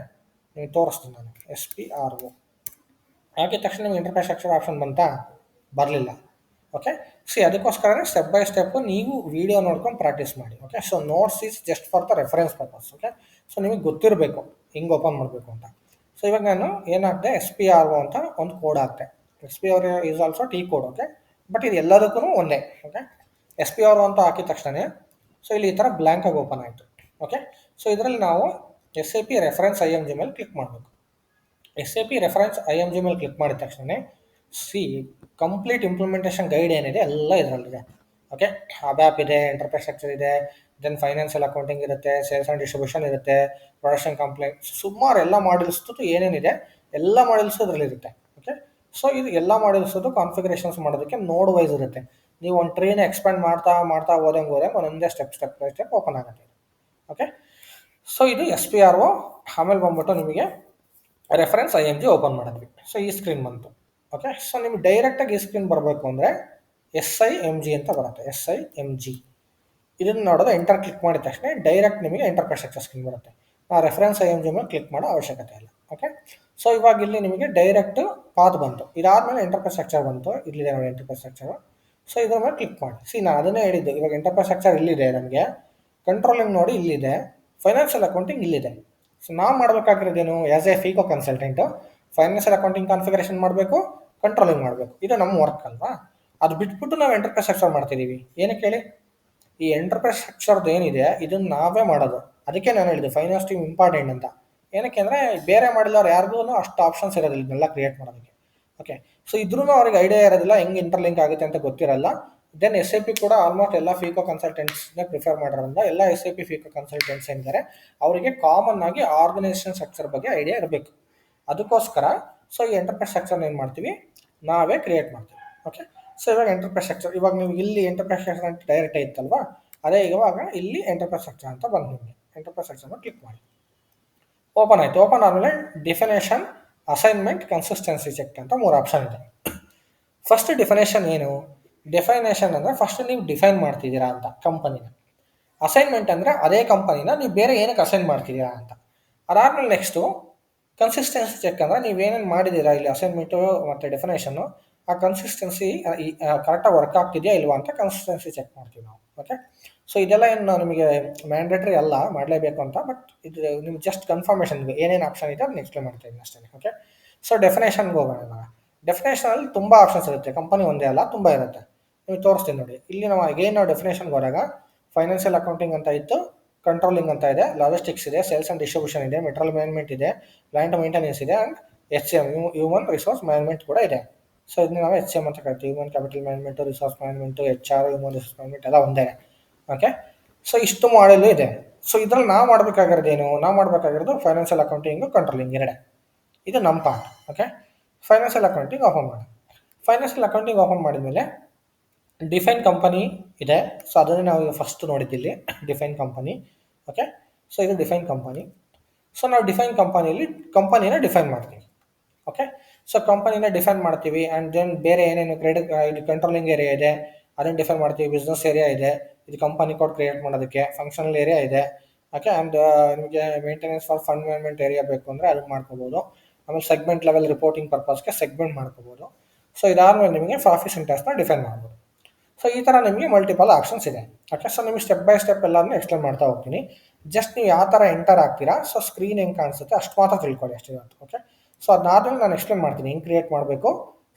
ನೀವು ತೋರಿಸ್ತೀನಿ ನಾನು SPRO ಹಾಕಿದ ತಕ್ಷಣ ನಿಮ್ಗೆ ಎಂಟರ್ಪ್ರೈಸ್ ಸ್ಟ್ರಕ್ಚರ್ ಆಪ್ಷನ್ ಬಂತಾ? ಬರಲಿಲ್ಲ. ಓಕೆ, ಅದಕ್ಕೋಸ್ಕರನೇ ಸ್ಟೆಪ್ ಬೈ ಸ್ಟೆಪ್ ನೀವು ವಿಡಿಯೋ ನೋಡ್ಕೊಂಡು ಪ್ರಾಕ್ಟೀಸ್ ಮಾಡಿ. Okay, so notes is just for the reference purpose. Okay, so ನಿಮಗೆ ಗೊತ್ತಿರಬೇಕು ಹಿಂಗೆ ಓಪನ್ ಮಾಡಬೇಕು ಅಂತ. ಸೊ ಇವಾಗ ನಾನು ಏನಾಗ್ದೆ SPRO ಅಂತ ಒಂದು ಕೋಡ್ ಹಾಕ್ತೆ. SPRO is also T code. Okay, but ಇದು ಎಲ್ಲದಕ್ಕೂ ಒಂದೇ. ಓಕೆ, SPRO ಅಂತ ಹಾಕಿದ ತಕ್ಷಣ ಸೊ ಇಲ್ಲಿ ಈ ಥರ ಬ್ಲ್ಯಾಂಕ್ ಆಗಿ ಓಪನ್ ಆಯಿತು. ಓಕೆ, ಸೊ ಇದರಲ್ಲಿ ನಾವು SAP ರೆಫರೆನ್ಸ್ IMG ಮೇಲೆ ಕ್ಲಿಕ್ ಮಾಡಬೇಕು. SAP ರೆಫರೆನ್ಸ್ IMG ಮೇಲೆ ಕ್ಲಿಕ್ ಮಾಡಿದ ತಕ್ಷಣ ಕಂಪ್ಲೀಟ್ ಇಂಪ್ಲಿಮೆಂಟೇಷನ್ ಗೈಡ್ ಏನಿದೆ ಎಲ್ಲ ಇದರಲ್ಲಿದೆ. ಓಕೆ, ABAP ಇದೆ, ಎಂಟರ್ಪ್ರೈಸ್ ಸ್ಟ್ರಕ್ಚರ್ ಇದೆ, ದೆನ್ ಫೈನಾನ್ಷಿಯಲ್ ಅಕೌಂಟಿಂಗ್ ಇರುತ್ತೆ, ಸೇಲ್ಸ್ ಆ್ಯಂಡ್ ಡಿಸ್ಟ್ರಿಬ್ಯೂಷನ್ ಇರುತ್ತೆ, ಪ್ರೊಡಕ್ಷನ್ ಕಂಪ್ಲೇಂಟ್, ಸುಮಾರು ಎಲ್ಲ ಮಾಡಿಲ್ಸ್ದು ಏನೇನಿದೆ ಎಲ್ಲ ಮಾಡಿಲ್ಸು ಇದರಲ್ಲಿರುತ್ತೆ. ಓಕೆ, ಸೊ ಇದು ಎಲ್ಲ ಮಾಡಿಲ್ಸೋದು ಕಾನ್ಫಿಗರೇಷನ್ಸ್ ಮಾಡೋದಕ್ಕೆ ನೋಡ್ ವೈಸ್ ಇರುತ್ತೆ. ನೀವು ಒಂದು ಟ್ರೀನ ಎಕ್ಸ್ಪ್ಯಾಂಡ್ ಮಾಡ್ತಾ ಹೋದಂಗೆ ಒಂದೊಂದೇ ಸ್ಟೆಪ್ ಬೈ ಸ್ಟೆಪ್ ಓಪನ್ ಆಗುತ್ತೆ. ಓಕೆ, ಸೊ ಇದು SPRO. ಆಮೇಲೆ ಬಂದ್ಬಿಟ್ಟು ನಿಮಗೆ ರೆಫರೆನ್ಸ್ IMG ಓಪನ್ ಮಾಡಿದ್ವಿ. ಸೊ ಈ ಸ್ಕ್ರೀನ್ ಬಂತು. ಓಕೆ, ಸೊ ನಿಮ್ಗೆ ಡೈರೆಕ್ಟಾಗಿ ಈ ಸ್ಕ್ರೀನ್ ಬರಬೇಕು ಅಂದರೆ SIMG ಅಂತ ಬರುತ್ತೆ. SIMG ಇದನ್ನು ನೋಡೋದು ಎಂಟರ್ ಕ್ಲಿಕ್ ಮಾಡಿದ ತಕ್ಷಣ ಡೈರೆಕ್ಟ್ ನಿಮಗೆ ಎಂಟರ್ಪ್ರೈಸ್ ಸ್ಟ್ರಕ್ಚರ್ ಸ್ಕ್ರೀನ್ ಬರುತ್ತೆ. ಆ ರೆಫರೆನ್ಸ್ IMG ಮೇಲೆ ಕ್ಲಿಕ್ ಮಾಡೋ ಅವಶ್ಯಕತೆ ಇಲ್ಲ. ಓಕೆ, ಸೊ ಇವಾಗ ಇಲ್ಲಿ ನಿಮಗೆ ಡೈರೆಕ್ಟ್ ಪಾತ್ ಬಂತು. ಇದಾದಮೇಲೆ ಎಂಟರ್ಪ್ರೈಸ್ ಸ್ಟ್ರಕ್ಚರ್ ಬಂತು. ಇಲ್ಲಿದೆ ನೋಡಿ ಎಂಟರ್ಪ್ರೈಸ್ ಸ್ಟ್ರಕ್ಚರ್. ಸೊ ಇದ್ರ ಮೇಲೆ ಕ್ಲಿಕ್ ಮಾಡಿ. ನಾನು ಅದನ್ನೇ ಹೇಳಿದ್ದು, ಇವಾಗ ಎಂಟರ್ಪ್ರೈಸ್ ಸ್ಟ್ರಕ್ಚರ್ ಇಲ್ಲಿದೆ, ನಮಗೆ ಕಂಟ್ರೋಲಿಂಗ್ ನೋಡಿ ಇಲ್ಲಿದೆ, ಫೈನಾನ್ಷಿಯಲ್ ಅಕೌಂಟಿಂಗ್ ಇಲ್ಲಿದೆ. ಸೊ ನಾವು ಮಾಡಬೇಕಾಗಿರೋದೇನು, as a FICO consultant financial accounting configuration ಮಾಡಬೇಕು, ಕಂಟ್ರೋಲಿಂಗ್ ಮಾಡಬೇಕು. ಇದು ನಮ್ಮ ವರ್ಕ್ ಅಲ್ವಾ? ಅದು ಬಿಟ್ಬಿಟ್ಟು ನಾವು ಎಂಟರ್ಪ್ರೈಸ್ ಸ್ಟ್ರಕ್ಚರ್ ಮಾಡ್ತಿದ್ದೀವಿ. ಏನಕ್ಕೆ ಹೇಳಿ? ಈ ಎಂಟರ್ಪ್ರೈಸ್ ಸ್ಟ್ರಕ್ಚರ್ದು ಏನಿದೆ ಇದನ್ನು ನಾವೇ ಮಾಡೋದು. ಅದಕ್ಕೆ ನಾನು ಹೇಳಿದೆ ಫೈನಾನ್ಸ್ ಟೀಮ್ ಇಂಪಾರ್ಟೆಂಟ್ ಅಂತ. ಏನಕ್ಕೆ ಅಂದರೆ ಬೇರೆ ಮಾಡಿದವ್ರು ಯಾರಿಗೂ ಅಷ್ಟು ಆಪ್ಷನ್ಸ್ ಇರೋದಿಲ್ಲ ಇದನ್ನೆಲ್ಲ ಕ್ರಿಯೇಟ್ ಮಾಡೋದಕ್ಕೆ. ಓಕೆ, ಸೊ ಇದ್ರೂ ಅವ್ರಿಗೆ ಐಡಿಯಾ ಇರೋದಿಲ್ಲ ಹೆಂಗೆ ಇಂಟರ್ಲಿಂಕ್ ಆಗುತ್ತೆ ಅಂತ ಗೊತ್ತಿರಲ್ಲ. ದೆನ್ SAP ಕೂಡ ಆಲ್ಮೋಸ್ಟ್ ಎಲ್ಲ FICO ಕನ್ಸಲ್ಟೆಂಟ್ಸ್ನ ಪ್ರಿಫರ್ ಮಾಡೋದ್ರಿಂದ ಎಲ್ಲ SAP FICO ಕನ್ಸಲ್ಟೆಂಟ್ಸ್ ಏನಿದ್ದಾರೆ ಅವರಿಗೆ ಕಾಮನ್ ಆಗಿ ಆರ್ಗನೈಸೇಷನ್ ಸ್ಟ್ರಕ್ಚರ್ ಬಗ್ಗೆ ಐಡಿಯಾ ಇರಬೇಕು. ಅದಕ್ಕೋಸ್ಕರ ಸೊ ಈ ಎಂಟರ್ಪ್ರೈಸ್ ಸ್ಟ್ರಕ್ಚರ್ನ ಏನು ಮಾಡ್ತೀವಿ, ನಾವೇ ಕ್ರಿಯೇಟ್ ಮಾಡ್ತೀವಿ. ಓಕೆ, ಸೊ ಇವಾಗ ಎಂಟರ್ಪ್ರೈಸ್ ಸ್ಟ್ರಕ್ಚರ್, ಇವಾಗ ನೀವು ಇಲ್ಲಿ ಎಂಟರ್ಪ್ರೈಸ್ ಸ್ಟ್ರಕ್ಚರ್ ಅಂತ ಡೈರೆಕ್ಟ್ ಇತ್ತಲ್ವಾ, ಅದೇ ಇವಾಗ ಇಲ್ಲಿ ಎಂಟರ್ಪ್ರೈಸ್ ಸ್ಟ್ರಕ್ಚರ್ ಅಂತ ಬಂದು ನಿಮಗೆ ಎಂಟರ್ಪ್ರೈಸ್ ಸ್ಟ್ರಕ್ಚರ್ನ ಕ್ಲಿಕ್ ಮಾಡಿ ಓಪನ್ ಆಯಿತು. ಓಪನ್ ಆದಮೇಲೆ ಡಿಫಿನೇಷನ್, ಅಸೈನ್ಮೆಂಟ್, ಕನ್ಸಿಸ್ಟೆನ್ಸಿ ಚೆಕ್ ಅಂತ 3 ಆಪ್ಷನ್ ಇದೆ. ಫಸ್ಟ್ ಡಿಫಿನೇಷನ್ ಏನು? ಡೆಫಿನೇಷನ್ ಅಂದರೆ ಫಸ್ಟ್ ನೀವು ಡಿಫೈನ್ ಮಾಡ್ತಿದ್ದೀರಾ ಅಂತ ಕಂಪನಿನ. ಅಸೈನ್ಮೆಂಟ್ ಅಂದರೆ ಅದೇ ಕಂಪನಿನ ನೀವು ಬೇರೆ ಏನಕ್ಕೆ ಅಸೈನ್ ಮಾಡ್ತಿದ್ದೀರಾ ಅಂತ. ಅದಾದಮೇಲೆ ನೆಕ್ಸ್ಟು ಕನ್ಸಿಸ್ಟೆನ್ಸಿ ಚೆಕ್ ಅಂದರೆ ನೀವೇನೇನು ಮಾಡಿದ್ದೀರಾ ಇಲ್ಲಿ ಅಸೈನ್ಮೆಂಟು ಮತ್ತು ಡೆಫಿನೇಷನ್ನು, ಆ ಕನ್ಸಿಸ್ಟೆನ್ಸಿ ಕರೆಕ್ಟಾಗಿ ವರ್ಕ್ ಆಗ್ತಿದೆಯಾ ಇಲ್ವಾ ಅಂತ ಕನ್ಸಿಸ್ಟೆನ್ಸಿ ಚೆಕ್ ಮಾಡ್ತೀವಿ ನಾವು. ಓಕೆ, ಸೊ ಇದೆಲ್ಲ ಏನು ನಿಮಗೆ ಮ್ಯಾಂಡೇಟ್ರಿ ಅಲ್ಲ ಮಾಡಲೇಬೇಕು ಅಂತ, ಬಟ್ ಇದು ನಿಮ್ಗೆ ಜಸ್ಟ್ ಕನ್ಫರ್ಮೇಷನ್ಗೆ ಏನೇನು ಆಪ್ಷನ್ ಇದೆ ಅದನ್ನ ಎಕ್ಸ್ಪ್ಲೇನ್ ಮಾಡ್ತಾ ಇದ್ದೀನಿ ಅಷ್ಟೇ. ಓಕೆ, ಸೊ ಡೆಫಿನೇಷನ್ಗೆ ಹೋಗೋಣ. ಇವಾಗ ಡೆಫಿನೇಷನಲ್ಲಿ ತುಂಬ ಆಪ್ಷನ್ಸ್ ಇರುತ್ತೆ, ಕಂಪನಿ ಒಂದೇ ಅಲ್ಲ ತುಂಬ ಇರುತ್ತೆ. ನೀವು ತೋರಿಸ್ತೀನಿ ನೋಡಿ. ಇಲ್ಲಿ ನಾವು ಡೆಫಿನೇಷನ್ಗೆ ಹೋದಾಗ ಫೈನಾನ್ಷಿಯಲ್ ಅಕೌಂಟಿಂಗ್ ಅಂತ ಇತ್ತು, ಕಂಟ್ರೋಲಿಂಗ್ ಅಂತ ಇದೆ, ಲಾಜಿಸ್ಟಿಕ್ಸ್ ಇದೆ, ಸೇಲ್ಸ್ ಆ್ಯಂಡ್ ಡಿಸ್ಟ್ರಿಬ್ಯೂಷನ್ ಇದೆ, ಮೆಟೀರಿಯಲ್ ಮ್ಯಾನೇಜ್ಮೆಂಟ್ ಇದೆ, ಪ್ಲಾಂಟ್ ಮೇಂಟೆನೆನ್ಸ್ ಇದೆ, and HCM human resource management ಕೂಡ ಇದೆ. ಸೊ ಇದನ್ನ ನಾವು HCM ಅಂತ ಕರಿತೀವಿ. Human capital management, resource management, HR, human resource management ಎಲ್ಲ ಒಂದೇ. ಓಕೆ, ಸೊ ಇಷ್ಟು ಮಾಡೆಲ್ ಇದೆ. ಸೊ ಇದ್ರಲ್ಲಿ ನಾವು ಮಾಡಬೇಕಾಗಿರೋದೇನು, ನಾವು ಮಾಡಬೇಕಾಗಿರೋದು ಫೈನಾನ್ಷಿಯಲ್ ಅಕೌಂಟಿಂಗು, ಕಂಟ್ರೋಲಿಂಗ್ ಎರಡೇ. ಇದು ನಮ್ಮ part. Okay, financial accounting open ಮಾಡಿ. ಫೈನಾನ್ಷಿಯಲ್ ಅಕೌಂಟಿಂಗ್ ಓಪನ್ ಮಾಡಿದ್ಮೇಲೆ ಡಿಫೈನ್ ಕಂಪನಿ ಇದೆ. ಸೊ ಅದನ್ನೇ ನಾವು ಫಸ್ಟ್ ನೋಡಿದ್ದಿಲ್ಲಿ ಡಿಫೈನ್ ಕಂಪನಿ. ಓಕೆ, ಸೊ ಇದು ಡಿಫೈನ್ ಕಂಪನಿ. ಸೊ ನಾವು ಡಿಫೈನ್ ಕಂಪನಿಯಲ್ಲಿ ಕಂಪನಿನ ಡಿಫೈನ್ ಮಾಡ್ತೀವಿ. ಓಕೆ, ಸೊ ಕಂಪನಿನ ಡಿಫೈನ್ ಮಾಡ್ತೀವಿ. ಆ್ಯಂಡ್ ದೆನ್ ಬೇರೆ ಏನೇನು ಇದು ಕಂಟ್ರೋಲಿಂಗ್ ಏರಿಯಾ ಇದೆ ಅದನ್ನು ಡಿಫೈನ್ ಮಾಡ್ತೀವಿ. ಬಿಸ್ನೆಸ್ ಏರಿಯಾ ಇದೆ, ಇದು ಕಂಪನಿ ಕೋಡ್ ಕ್ರಿಯೇಟ್ ಮಾಡೋದಕ್ಕೆ. ಫಂಕ್ಷನಲ್ ಏರಿಯಾ ಇದೆ. ಓಕೆ, ಆ್ಯಂಡ್ ನಿಮಗೆ maintenance for fund management area ಬೇಕು ಅಂದರೆ ಅದನ್ನು ಮಾಡ್ಕೋಬೋದು. ಆಮೇಲೆ ಸೆಗ್ಮೆಂಟ್ ಲೆವೆಲ್ ರಿಪೋರ್ಟಿಂಗ್ ಪರ್ಪಸ್ಗೆ ಸೆಗ್ಮೆಂಟ್ ಮಾಡ್ಕೋಬೋದು. ಸೊ ಇದಾದಮೇಲೆ ನಿಮಗೆ ಪ್ರಾಫಿಟ್ ಸೆಂಟರ್ಸ್ನ ಡಿಫೈನ್ ಮಾಡ್ಬೋದು. ಸೊ ಈ ಥರ ನಿಮಗೆ ಮಲ್ಟಿಪಲ್ ಆಪ್ಷನ್ಸ್ ಇದೆ. ಓಕೆ, ಸೊ ನಿಮಗೆ ಸ್ಟೆಪ್ ಬೈ ಸ್ಟೆಪ್ ಎಲ್ಲನೂ ಎಕ್ಸ್ಪ್ಲೇನ್ ಮಾಡ್ತಾ ಹೋಗ್ತೀನಿ. ಜಸ್ಟ್ ನೀವು ಯಾವ ಥರ ಎಂಟರ್ ಆಗ್ತೀರಾ, ಸೊ ಸ್ಕ್ರೀನ್ ಹೆಂಗೆ ಕಾಣಿಸುತ್ತೆ ಅಷ್ಟು ಮಾತ್ರ ತಿಳ್ಕೊಳ್ಳಿ ಅಷ್ಟೇ ಇವತ್ತು. ಓಕೆ, ಸೊ ಅದಾದ್ಮೇಲೆ ನಾನು ಎಕ್ಸ್ಪ್ಲೇನ್ ಮಾಡ್ತೀನಿ ಹೆಂಗೆ ಕ್ರಿಯೇಟ್ ಮಾಡಬೇಕು,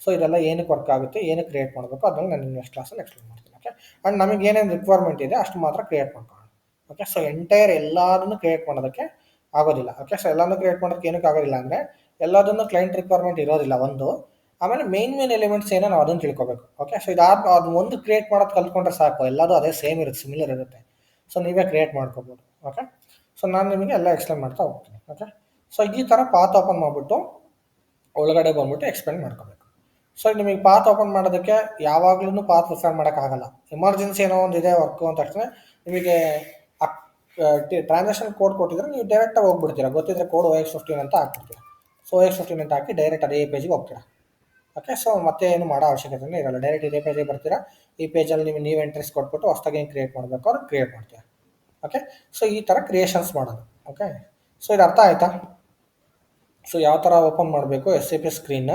ಸೊ ಇದೆಲ್ಲ ಏನಕ್ಕೆ ವರ್ಕ್ ಆಗುತ್ತೆ, ಏನಕ್ಕೆ ಕ್ರಿಯೇಟ್ ಮಾಡಬೇಕು ಅದನ್ನು ನಾನು ನೆಕ್ಸ್ಟ್ ಕ್ಲಾಸಲ್ಲಿ ಎಕ್ಸ್ಪ್ಲೇನ್ ಮಾಡ್ತೀನಿ. ಓಕೆ, ಆ್ಯಂಡ್ ನಮಗೆ ಏನೇನು ರಿಕ್ವೈರ್ಮೆಂಟ್ ಇದೆ ಅಷ್ಟು ಮಾತ್ರ ಕ್ರಿಯೇಟ್ ಮಾಡ್ಕೊಳ್ಳೋಣ. ಓಕೆ, ಸೊ ಎಂಟೈರ್ ಎಲ್ಲದನ್ನು ಕ್ರಿಯೇಟ್ ಮಾಡೋದಕ್ಕೆ ಆಗೋದಿಲ್ಲ. ಓಕೆ, ಸೊ ಎಲ್ಲನೂ ಕ್ರಿಯೇಟ್ ಮಾಡೋದಕ್ಕೆ ಏನಕ್ಕೆ ಆಗೋದಿಲ್ಲ ಅಂದರೆ ಎಲ್ಲದನ್ನು ಕ್ಲೈಂಟ್ ರಿಕ್ವೈರ್ಮೆಂಟ್ ಇರೋದಿಲ್ಲ ಒಂದು. ಆಮೇಲೆ ಮೇನ್ ಎಲಿಮೆಂಟ್ಸ್ ಏನೋ ನಾವು ಅದನ್ನು ತಿಳ್ಕೊಬೇಕು. ಓಕೆ, ಸೊ ಅದು ಒಂದು ಕ್ರಿಯೇಟ್ ಮಾಡೋದು ಕಲ್ತ್ಕೊಂಡ್ರೆ ಸಾಕು, ಎಲ್ಲದೂ ಅದೇ ಸೇಮ್ ಇರುತ್ತೆ, ಸಿಮಿಲರ್ ಇರುತ್ತೆ. ಸೊ ನೀವೇ ಕ್ರಿಯೇಟ್ ಮಾಡ್ಕೋಬೋದು. ಓಕೆ, ಸೊ ನಾನು ನಿಮಗೆ ಎಲ್ಲ ಎಕ್ಸ್ಪ್ಲೇನ್ ಮಾಡ್ತಾ ಹೋಗ್ತೀನಿ. ಓಕೆ, ಸೊ ಈ ಥರ ಪಾತ್ ಓಪನ್ ಮಾಡಿಬಿಟ್ಟು ಒಳಗಡೆ ಬಂದ್ಬಿಟ್ಟು ಎಕ್ಸ್ಪ್ಲೇನ್ ಮಾಡ್ಕೋಬೇಕು. ಸೊ ನಿಮಗೆ ಪಾತ್ ಓಪನ್ ಮಾಡೋದಕ್ಕೆ ಯಾವಾಗಲೂ ಪಾತ್ ಪ್ರಿಫರ್ ಮಾಡೋಕ್ಕಾಗಲ್ಲ. ಎಮರ್ಜೆನ್ಸಿ ಏನೋ ಒಂದು ಇದೆ ವರ್ಕು ಅಂತ ತಕ್ಷಣ ನಿಮಗೆ ಟ್ರಾನ್ಸಾಕ್ಷನ್ ಕೋಡ್ ಕೊಟ್ಟಿದ್ರೆ ನೀವು ಡೈರೆಕ್ಟಾಗಿ ಹೋಗ್ಬಿಡ್ತೀರಾ. ಗೊತ್ತಿದ್ರೆ ಕೋಡ್ OX15 ಅಂತ ಹಾಕ್ಬಿಡ್ತೀರಾ. ಸೊ OX15 ಅಂತ ಹಾಕಿ ಡೈರೆಕ್ಟ್ ಅದೇ ಪೇಜಿಗೆ ಹೋಗ್ತೀರಾ. ಓಕೆ, ಸೊ ಮತ್ತೆ ಏನು ಮಾಡೋ ಅವಶ್ಯಕತೆನೇ ಇರಲ್ಲ. ಡೈರೆಕ್ಟ್ ಇದೇ ಪೇಜಿಗೆ ಬರ್ತೀರಾ. ಈ ಪೇಜಲ್ಲಿ ನೀವು ಎಂಟ್ರೀಸ್ ಕೊಟ್ಬಿಟ್ಟು ಹೊಸದಾಗಿ ಏನು ಕ್ರಿಯೇಟ್ ಮಾಡಬೇಕು ಅವ್ರು ಕ್ರಿಯೇಟ್ ಮಾಡ್ತೀರಾ. ಓಕೆ, ಸೊ ಈ ಥರ ಕ್ರಿಯೇಷನ್ಸ್ ಮಾಡೋದು. ಓಕೆ, ಸೊ ಇದು ಅರ್ಥ ಆಯ್ತಾ? ಸೊ ಯಾವ ಥರ ಓಪನ್ ಮಾಡಬೇಕು ಎಸ್ ಎ ಪಿ ಸ್ಕ್ರೀನ್ನ.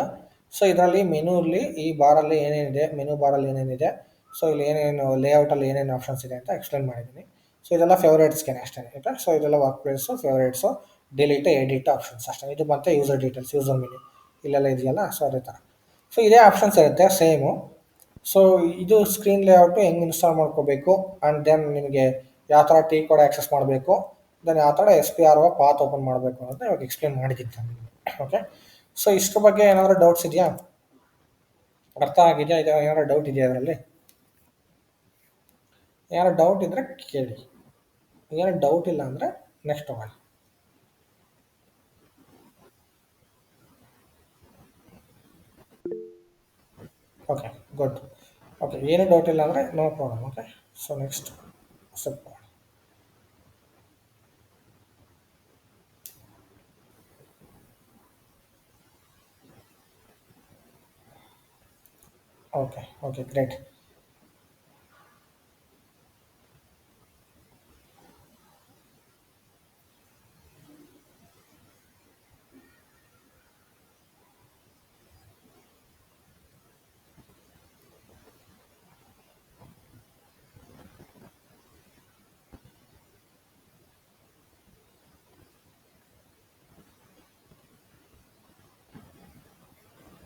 ಸೊ ಇದರಲ್ಲಿ ಮೆನುಲಿ ಈ ಬಾರಲ್ಲಿ ಏನೇನಿದೆ, ಮೆನು ಬಾರಲ್ಲಿ ಏನೇನಿದೆ, ಸೊ ಇಲ್ಲಿ ಏನೇನು ಲೇಔಟಲ್ಲಿ ಏನೇನು ಆಪ್ಷನ್ಸ್ ಇದೆ ಅಂತ ಎಕ್ಸ್ಪ್ಲೇನ್ ಮಾಡಿದ್ದೀನಿ. ಸೊ ಇದೆಲ್ಲ ಫೇವ್ರೇಟ್ಸ್ಗೆ ಅಷ್ಟೇ ಆಯಿತಾ. ಸೊ ಇದೆಲ್ಲ work place, favourites, delete, edit options ಅಷ್ಟೇ. ಇದು ಮತ್ತೆ ಯೂಸರ್ ಡೀಟೇಲ್ಸ್, ಯೂಸರ್ ಮೆನು ಇಲ್ಲೆಲ್ಲ ಇದೆಯಲ್ಲ, ಸೊ ಅದೇ ಥರ. ಸೊ ಇದೇ ಆಪ್ಷನ್ಸ್ ಇರುತ್ತೆ ಸೇಮು. ಸೊ ಇದು ಸ್ಕ್ರೀನ್ ಲೇಔಟು ಹೆಂಗೆ ಇನ್ಸ್ಟಾಲ್ ಮಾಡ್ಕೋಬೇಕು, ಆ್ಯಂಡ್ ದೆನ್ ನಿಮಗೆ ಯಾವ ಥರ ಟಿ ಕೋಡ್ ಆ್ಯಕ್ಸೆಸ್ ಮಾಡಬೇಕು, ದೆನ್ ಯಾವ ಥರ S P R O path open ಮಾಡಬೇಕು ಅಂತ ಇವಾಗ ಎಕ್ಸ್ಪ್ಲೇನ್ ಮಾಡಿದ್ದೀನಿ ನಾನು ನಿಮಗೆ. ಓಕೆ, ಸೊ ಇದ್ರ ಬಗ್ಗೆ ಏನಾದರೂ ಡೌಟ್ಸ್ ಇದೆಯಾ? ಅರ್ಥ ಆಗಿದೆಯಾ? ಇದು ಏನಾದ್ರು ಡೌಟ್ ಇದೆಯಾ ಅದರಲ್ಲಿ? ಏನಾದ್ರು ಡೌಟ್ ಇದ್ದರೆ ಕೇಳಿ. ಏನಾದ್ರು ಡೌಟ್ ಇಲ್ಲ ಅಂದರೆ ನೆಕ್ಸ್ಟ್ ಹೋಗೋಣ. Okay, good. ಓಕೆ, ಏನು ಡೌಟ್ ಇಲ್ಲ ಅಂದರೆ no problem. Okay, so next step. Okay, okay, great.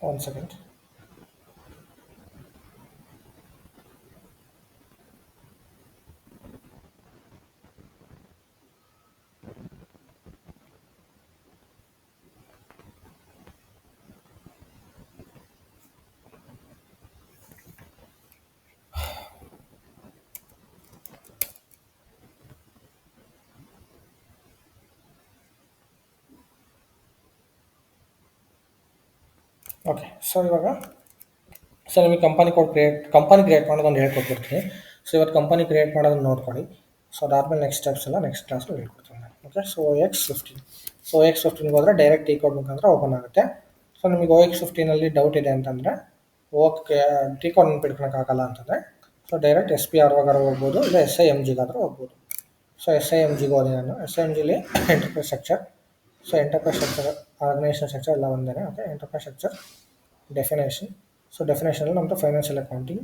One second. Okay, so ಇವಾಗ ಸೊ ನಿಮಗೆ ಕಂಪನಿ ಕ್ರಿಯೇಟ್ ಮಾಡೋದೊಂದು ಹೇಳ್ಕೊಟ್ಬಿಡ್ತೀನಿ. ಸೊ ಇವತ್ತು ಕಂಪನಿ ಕ್ರಿಯೇಟ್ ಮಾಡೋದನ್ನು ನೋಡ್ಕೊಳ್ಳಿ. ಸೊ ಅದಾದಮೇಲೆ ನೆಕ್ಸ್ಟ್ ಸ್ಟೆಪ್ಸ್ ಎಲ್ಲ ನೆಕ್ಸ್ಟ್ ಕ್ಲಾಸಲ್ಲಿ ಹೇಳ್ಕೊಡ್ತೀನಿ ನಾನು. Okay, so OX15. ಸೊ OX15ಗೆ ಹೋದರೆ ಡೈರೆಕ್ಟ್ ಟಿ ಕೋಡ್ ಮುಖಾಂತರ ಓಪನ್ ಆಗುತ್ತೆ. ಸೊ ನಿಮಗೆ OX15ಅಲ್ಲಿ ಡೌಟ್ ಇದೆ ಅಂತಂದರೆ, ಓಕೆ ಟಿ ಕೋಡ್ ನೆನ್ಪಿಟ್ಕೊಳಕ್ಕಾಗಲ್ಲ ಅಂತಂದರೆ, so direct S P R ಒಗಾರು ಹೋಗ್ಬೋದು, ಇಲ್ಲ SIMGಗಾದರೂ ಹೋಗ್ಬೋದು. ಸೊ SIMGಗೆ ಹೋದೆ ನಾನು. SIMGಲಿ enterprise structure. So enterprise structure, organisation structure ಎಲ್ಲ ಒಂದೇ. Okay, enterprise structure, definition. So ಡೆಫಿನೇಷನಲ್ಲಿ ನಮ್ಮದು financial accounting,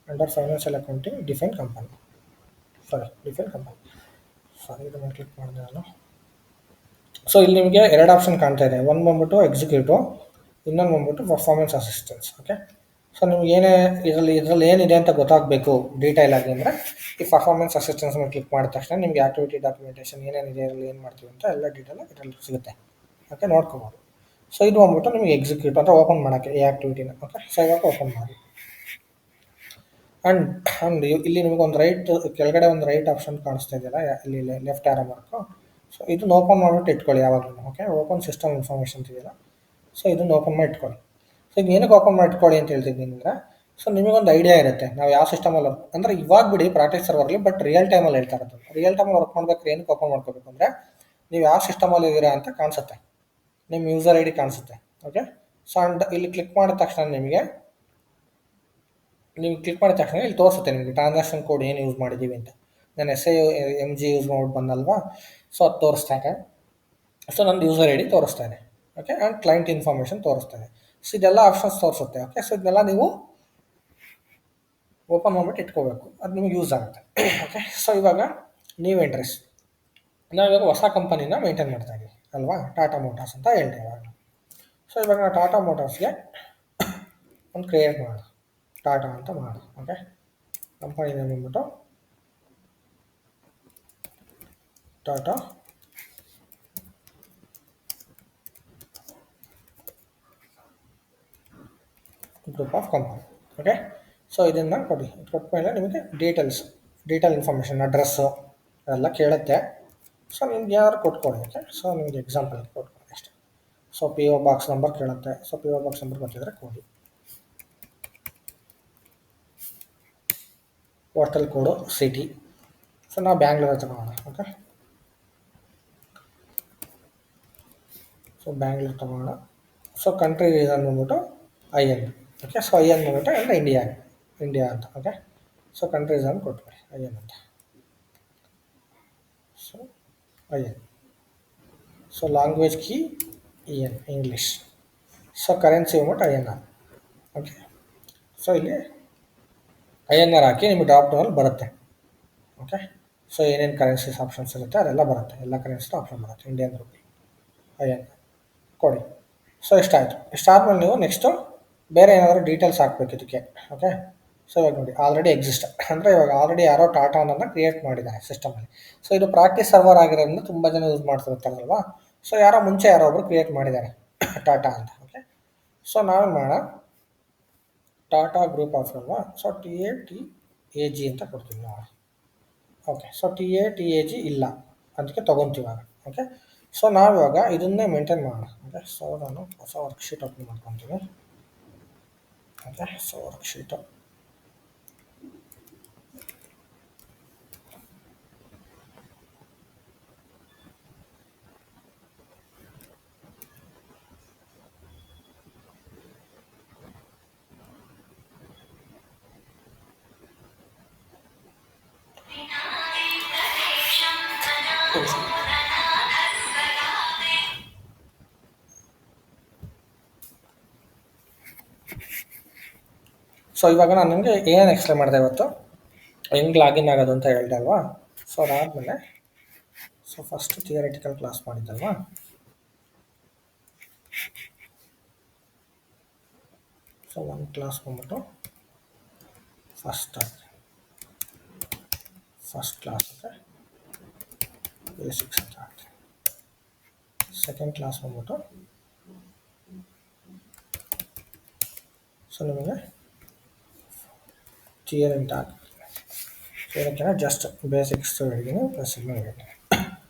under financial accounting define company. Sorry ಇದನ್ನು ಕ್ಲಿಕ್ ಮಾಡಿದೆ ನಾನು. ಸೊ ಇಲ್ಲಿ ನಿಮಗೆ ಎರಡು ಆಪ್ಷನ್ ಕಾಣ್ತಾ ಇದೆ. ಒಂದು ಬಂದ್ಬಿಟ್ಟು ಎಕ್ಸಿಕ್ಯೂಟಿವ್, ಇನ್ನೊಂದು ಬಂದ್ಬಿಟ್ಟು ಪರ್ಫಾರ್ಮೆನ್ಸ್ ಅಸಿಸ್ಟೆನ್ಸ್. ಓಕೆ, ಸೊ ನಿಮ್ಗೆ ಇದರಲ್ಲಿ ಏನಿದೆ ಅಂತ ಗೊತ್ತಾಗಬೇಕು ಡೀಟೇಲ್ ಆಗಿ ಅಂದರೆ, ಈ ಪರ್ಫಾರ್ಮೆನ್ಸ್ ಅಸಿಸ್ಟೆನ್ಸ್ ಮೇಲೆ ಕ್ಲಿಕ್ ಮಾಡಿದ ತಕ್ಷಣ ನಿಮಗೆ ಆಕ್ಟಿವಿಟಿ ಡಾಕ್ಯುಮೆಂಟೇಷನ್ ಏನೇನಿದೆ, ಇದರಲ್ಲಿ ಏನು ಮಾಡ್ತೀವಿ ಅಂತ ಎಲ್ಲ ಡೀಟೇಲ್ ಇದರಲ್ಲಿ ಸಿಗುತ್ತೆ. ಓಕೆ, ನೋಡ್ಕೋಬೋದು. ಸೊ ಇದು ಬಂದ್ಬಿಟ್ಟು ನಿಮಗೆ ಎಕ್ಸಿಕ್ಯೂಟ್ ಅಂತ ಓಪನ್ ಮಾಡೋಕ್ಕೆ ಈ ಆ್ಯಕ್ಟಿವಿಟಿನ. ಓಕೆ, ಸೊ ಇವಾಗ ಓಪನ್ ಮಾಡಿ. ಆ್ಯಂಡ್ ಇಲ್ಲಿ ನಿಮಗೆ ಒಂದು ಕೆಳಗಡೆ ಒಂದು ರೈಟ್ ಆಪ್ಷನ್ ಕಾಣಿಸ್ತಾ ಇದೆಯಲ್ಲ, ಇಲ್ಲಿ ಲೆಫ್ಟ್ ಆರೋ ಮಾರ್ಕು. ಸೊ ಇದನ್ನು ಓಪನ್ ಮಾಡಿಬಿಟ್ಟು ಇಟ್ಕೊಳ್ಳಿ ಯಾವಾಗಲೂ. ಓಕೆ, ಓಪನ್ ಸಿಸ್ಟಮ್ ಇನ್ಫಾರ್ಮೇಷನ್ ಇದೆಯಲ್ಲ, ಸೊ ಇದನ್ನು ಓಪನ್ ಮಾಡಿ ಇಟ್ಕೊಳ್ಳಿ. ಸೊ ಈಗ ಏನಕ್ಕೆ ಓಪನ್ ಮಾಡಿ ಇಟ್ಕೊಳ್ಳಿ ಅಂತ ಹೇಳ್ತಿದ್ದೀನಿ ಅಂದರೆ, ಸೊ ನಿಮಗೊಂದು ಐಡಿಯಾ ಇರುತ್ತೆ ನಾವು ಯಾವ ಸಿಸ್ಟಮಲ್ಲಿ ಅಂದರೆ ಇವಾಗ ಬಿಡಿ ಪ್ರಾಕ್ಟೀಸ್ ಸರ್ವರ್ಲಿ, ಬಟ್ ರಿಯಲ್ ಟೈಮಲ್ಲಿ ಹೇಳ್ತಾ ಇರೋದು. ರಿಯಲ್ ಟೈಮಲ್ಲಿ ವರ್ಕ್ ಮಾಡ್ಬೇಕಾದ್ರೆ ಏನಕ್ಕೆ ಓಪನ್ ಮಾಡ್ಕೋಬೇಕು ಅಂದರೆ, ನೀವು ಯಾವ ಸಿಸ್ಟಮಲ್ಲಿ ಇದ್ದೀರಾ ಅಂತ ಕಾಣಿಸುತ್ತೆ, ನಿಮ್ಮ ಯೂಸರ್ ಐ ಡಿ ಕಾಣಿಸುತ್ತೆ. ಓಕೆ, ಸೊ ಆ್ಯಂಡ್ ಇಲ್ಲಿ ಕ್ಲಿಕ್ ಮಾಡಿದ ತಕ್ಷಣ ನೀವು ಕ್ಲಿಕ್ ಮಾಡಿದ ತಕ್ಷಣ ಇಲ್ಲಿ ತೋರಿಸುತ್ತೆ ನಿಮಗೆ ಟ್ರಾನ್ಸಾಕ್ಷನ್ ಕೋಡ್ ಏನು ಯೂಸ್ ಮಾಡಿದ್ದೀವಿ ಅಂತ. ನಾನು SIMG ಯೂಸ್ ಮಾಡ್ಬಿಟ್ಟು ಬಂದಲ್ವಾ, ಸೊ ಅದು ತೋರಿಸ್ತಾ ಇದೆ. ಸೊ ನಂದು ಯೂಸರ್ ಐ ಡಿ ತೋರಿಸ್ತಾ ಇದೆ. ಓಕೆ, ಆ್ಯಂಡ್ ಕ್ಲೈಂಟ್ ಇನ್ಫಾರ್ಮೇಷನ್ ತೋರಿಸ್ತಾ ಇದೆ. ಸೊ ಇದೆಲ್ಲ ಆಪ್ಷನ್ಸ್ ತೋರಿಸುತ್ತೆ. ಓಕೆ, ಸೊ ಇದನ್ನೆಲ್ಲ ನೀವು ಓಪನ್ ಮಾಡಿಬಿಟ್ಟು ಇಟ್ಕೋಬೇಕು, ಅದು ನಿಮಗೆ ಯೂಸ್ ಆಗುತ್ತೆ. ಓಕೆ, ಸೊ ಇವಾಗ ನೀವು ಇಂಟ್ರೆಸ್ಟ್, ನಾವಿವಾಗ ಹೊಸ ಕಂಪನಿನ ಮೇಂಟೈನ್ ಮಾಡ್ತಾ ಇದ್ದೀವಿ ಅಲ್ವಾ, ಟಾಟಾ ಮೋಟಾರ್ಸ್ ಅಂತ ಹೇಳ್ತೇವೆ ಇವಾಗ. ಸೊ ಇವಾಗ ನಾವು ಟಾಟಾ ಮೋಟಾರ್ಸ್ಗೆ ಒಂದು ಕ್ರಿಯೇಟ್ ಮಾಡೋದು, ಟಾಟಾ ಅಂತ ಮಾಡಿ. ಓಕೆ, ಕಂಪನಿ ನೇಮ್ ಬಂದ್ಬಿಟ್ಟು Tata group of company. Okay, so ಇದನ್ನು ಕೊಡಿ. ಕೊಟ್ಟ ಮೇಲೆ ನಿಮಗೆ ಡೀಟೇಲ್ ಇನ್ಫಾರ್ಮೇಷನ್, ಅಡ್ರೆಸ್ಸು ಎಲ್ಲ ಕೇಳುತ್ತೆ. ಸೊ ನಿಮ್ಗೆ ಯಾರು ಕೊಟ್ಕೊಳ್ಳಿ. ಓಕೆ, ಸೊ ನಿಮಗೆ ಎಕ್ಸಾಂಪಲ್ ಕೊಟ್ಕೊಳ್ಳಿ ಅಷ್ಟೇ. ಸೊ PO ಬಾಕ್ಸ್ ನಂಬರ್ ಕೇಳುತ್ತೆ. ಸೊ PO ಬಾಕ್ಸ್ ನಂಬರ್ ಗೊತ್ತಿದ್ರೆ ಕೊಡಿ. ಪೋಸ್ಟಲ್ ಕೋಡು, ಸಿಟಿ. ಸೊ ನಾವು ಬ್ಯಾಂಗ್ಳೂರ್ ತಗೊಳ್ಳೋಣ. ಓಕೆ, ಸೊ ಬ್ಯಾಂಗ್ಳೂರ್ ತಗೊಳ್ಳೋಣ. ಸೊ ಕಂಟ್ರಿ ರೀಸನ್ ಬಂದ್ಬಿಟ್ಟು IN. ಓಕೆ, ಸೊ IN ಬಂದ್ಬಿಟ್ಟು ಅಂದರೆ ಇಂಡಿಯಾ ಅಂತ. ಓಕೆ, ಸೊ ಕಂಟ್ರಿ ರೀಸನ್ ಕೊಟ್ಬಿಡಿ IN ಅಂತ. So IN. So language key EN English. So currency ಬಂದ್ಬಿಟ್ಟು INR. ಓಕೆ, ಸೊ ಇಲ್ಲಿ INR ಹಾಕಿ ನಿಮಗೆ ಡ್ರಾಪ್ ಡೌನಲ್ಲಿ ಬರುತ್ತೆ. ಓಕೆ, ಸೊ ಏನೇನು ಕರೆನ್ಸೀಸ್ ಆಪ್ಷನ್ಸ್ ಇರುತ್ತೆ ಅದೆಲ್ಲ ಬರುತ್ತೆ, ಎಲ್ಲ ಕರೆನ್ಸಿದು ಆಪ್ಷನ್ ಬರುತ್ತೆ. ಇಂಡಿಯನ್ ರುಪಿ INR ಕೊಡಿ. ಸೊ ಇಷ್ಟಾಯಿತು. ಇಷ್ಟಾದ್ಮೇಲೆ ನೀವು ನೆಕ್ಸ್ಟು ಬೇರೆ ಏನಾದರೂ ಡೀಟೇಲ್ಸ್ ಹಾಕಬೇಕು ಇದಕ್ಕೆ. ಓಕೆ, ಸೊ ಇವಾಗ ನೋಡಿ ಆಲ್ರೆಡಿ ಎಕ್ಸಿಸ್ಟ್ ಅಂದರೆ ಇವಾಗ ಆಲ್ರೆಡಿ ಯಾರೋ ಟಾಟಾನನ್ನು ಕ್ರಿಯೇಟ್ ಮಾಡಿದ್ದಾರೆ ಸಿಸ್ಟಮಲ್ಲಿ. ಸೊ ಇದು ಪ್ರಾಕ್ಟೀಸ್ ಸರ್ವರ್ ಆಗಿರೋದ್ರಿಂದ ತುಂಬ ಜನ ಯೂಸ್ ಮಾಡ್ತಿರ್ತಾರಲ್ವಾ. ಸೊ ಮುಂಚೆ ಯಾರೋ ಒಬ್ರು ಕ್ರಿಯೇಟ್ ಮಾಡಿದ್ದಾರೆ ಟಾಟಾ ಅಂತ. ಓಕೆ, ಸೊ ನಾವೇನು ಮಾಡೋಣ, ಟಾಟಾ ಗ್ರೂಪ್ ಆಫ್ ಅಲ್ವಾ, ಸೊ TATAG ಅಂತ ಕೊಡ್ತೀವಿ ನಾವು. ಓಕೆ, ಸೊ TATAG ಇಲ್ಲ ಅದಕ್ಕೆ ತೊಗೊತೀವಾಗ. ಓಕೆ, ಸೊ ನಾವಿವಾಗ ಇದನ್ನೇ ಮೇಂಟೈನ್ ಮಾಡೋಣ. ಓಕೆ, ಸೊ ನಾನು ಹೊಸ ವರ್ಕ್ಶೀಟ್ ಓಪನ್ ಮಾಡ್ಕೊತೀನಿ. ಓಕೆ, ಸೊ ವರ್ಕ್ಶೀಟು ಸೊ ಇವಾಗ ನಾನು ನಿಮಗೆ ಏನು ಎಕ್ಸ್ಪ್ಲೇನ್ ಮಾಡಿದೆ ಇವತ್ತು, ಹೆಂಗೆ ಲಾಗಿನ್ ಆಗೋದು ಅಂತ ಹೇಳಿದೆ ಅಲ್ವಾ. ಸೊ ಅದಾದಮೇಲೆ ಸೊ ಫಸ್ಟ್ ಥಿಯರಿಟಿಕಲ್ ಕ್ಲಾಸ್ ಮಾಡಿದ್ದಲ್ವಾ. ಸೊ ಒಂದು ಕ್ಲಾಸ್ ಬಂದ್ಬಿಟ್ಟು ಫಸ್ಟ್ ಕ್ಲಾಸ್ ಅಂದರೆ ಬೇಸಿಕ್ಸ್ ಅಂತ ಆಗ್ತದೆ. ಸೆಕೆಂಡ್ ಕ್ಲಾಸ್ ಬಂದ್ಬಿಟ್ಟು ಸೊ ನಿಮಗೆ ಥಿಯರಿ ಅಂತ ಆಗ್ತದೆ. ಥಿಯರಿಕೆನ ಜಸ್ಟ್ ಬೇಸಿಕ್ಸ್ ಹೇಳಿದ್ದೀನಿ ಪ್ಲಸ್ ಇದನ್ನು ಹೇಳಿದ್ದೀನಿ.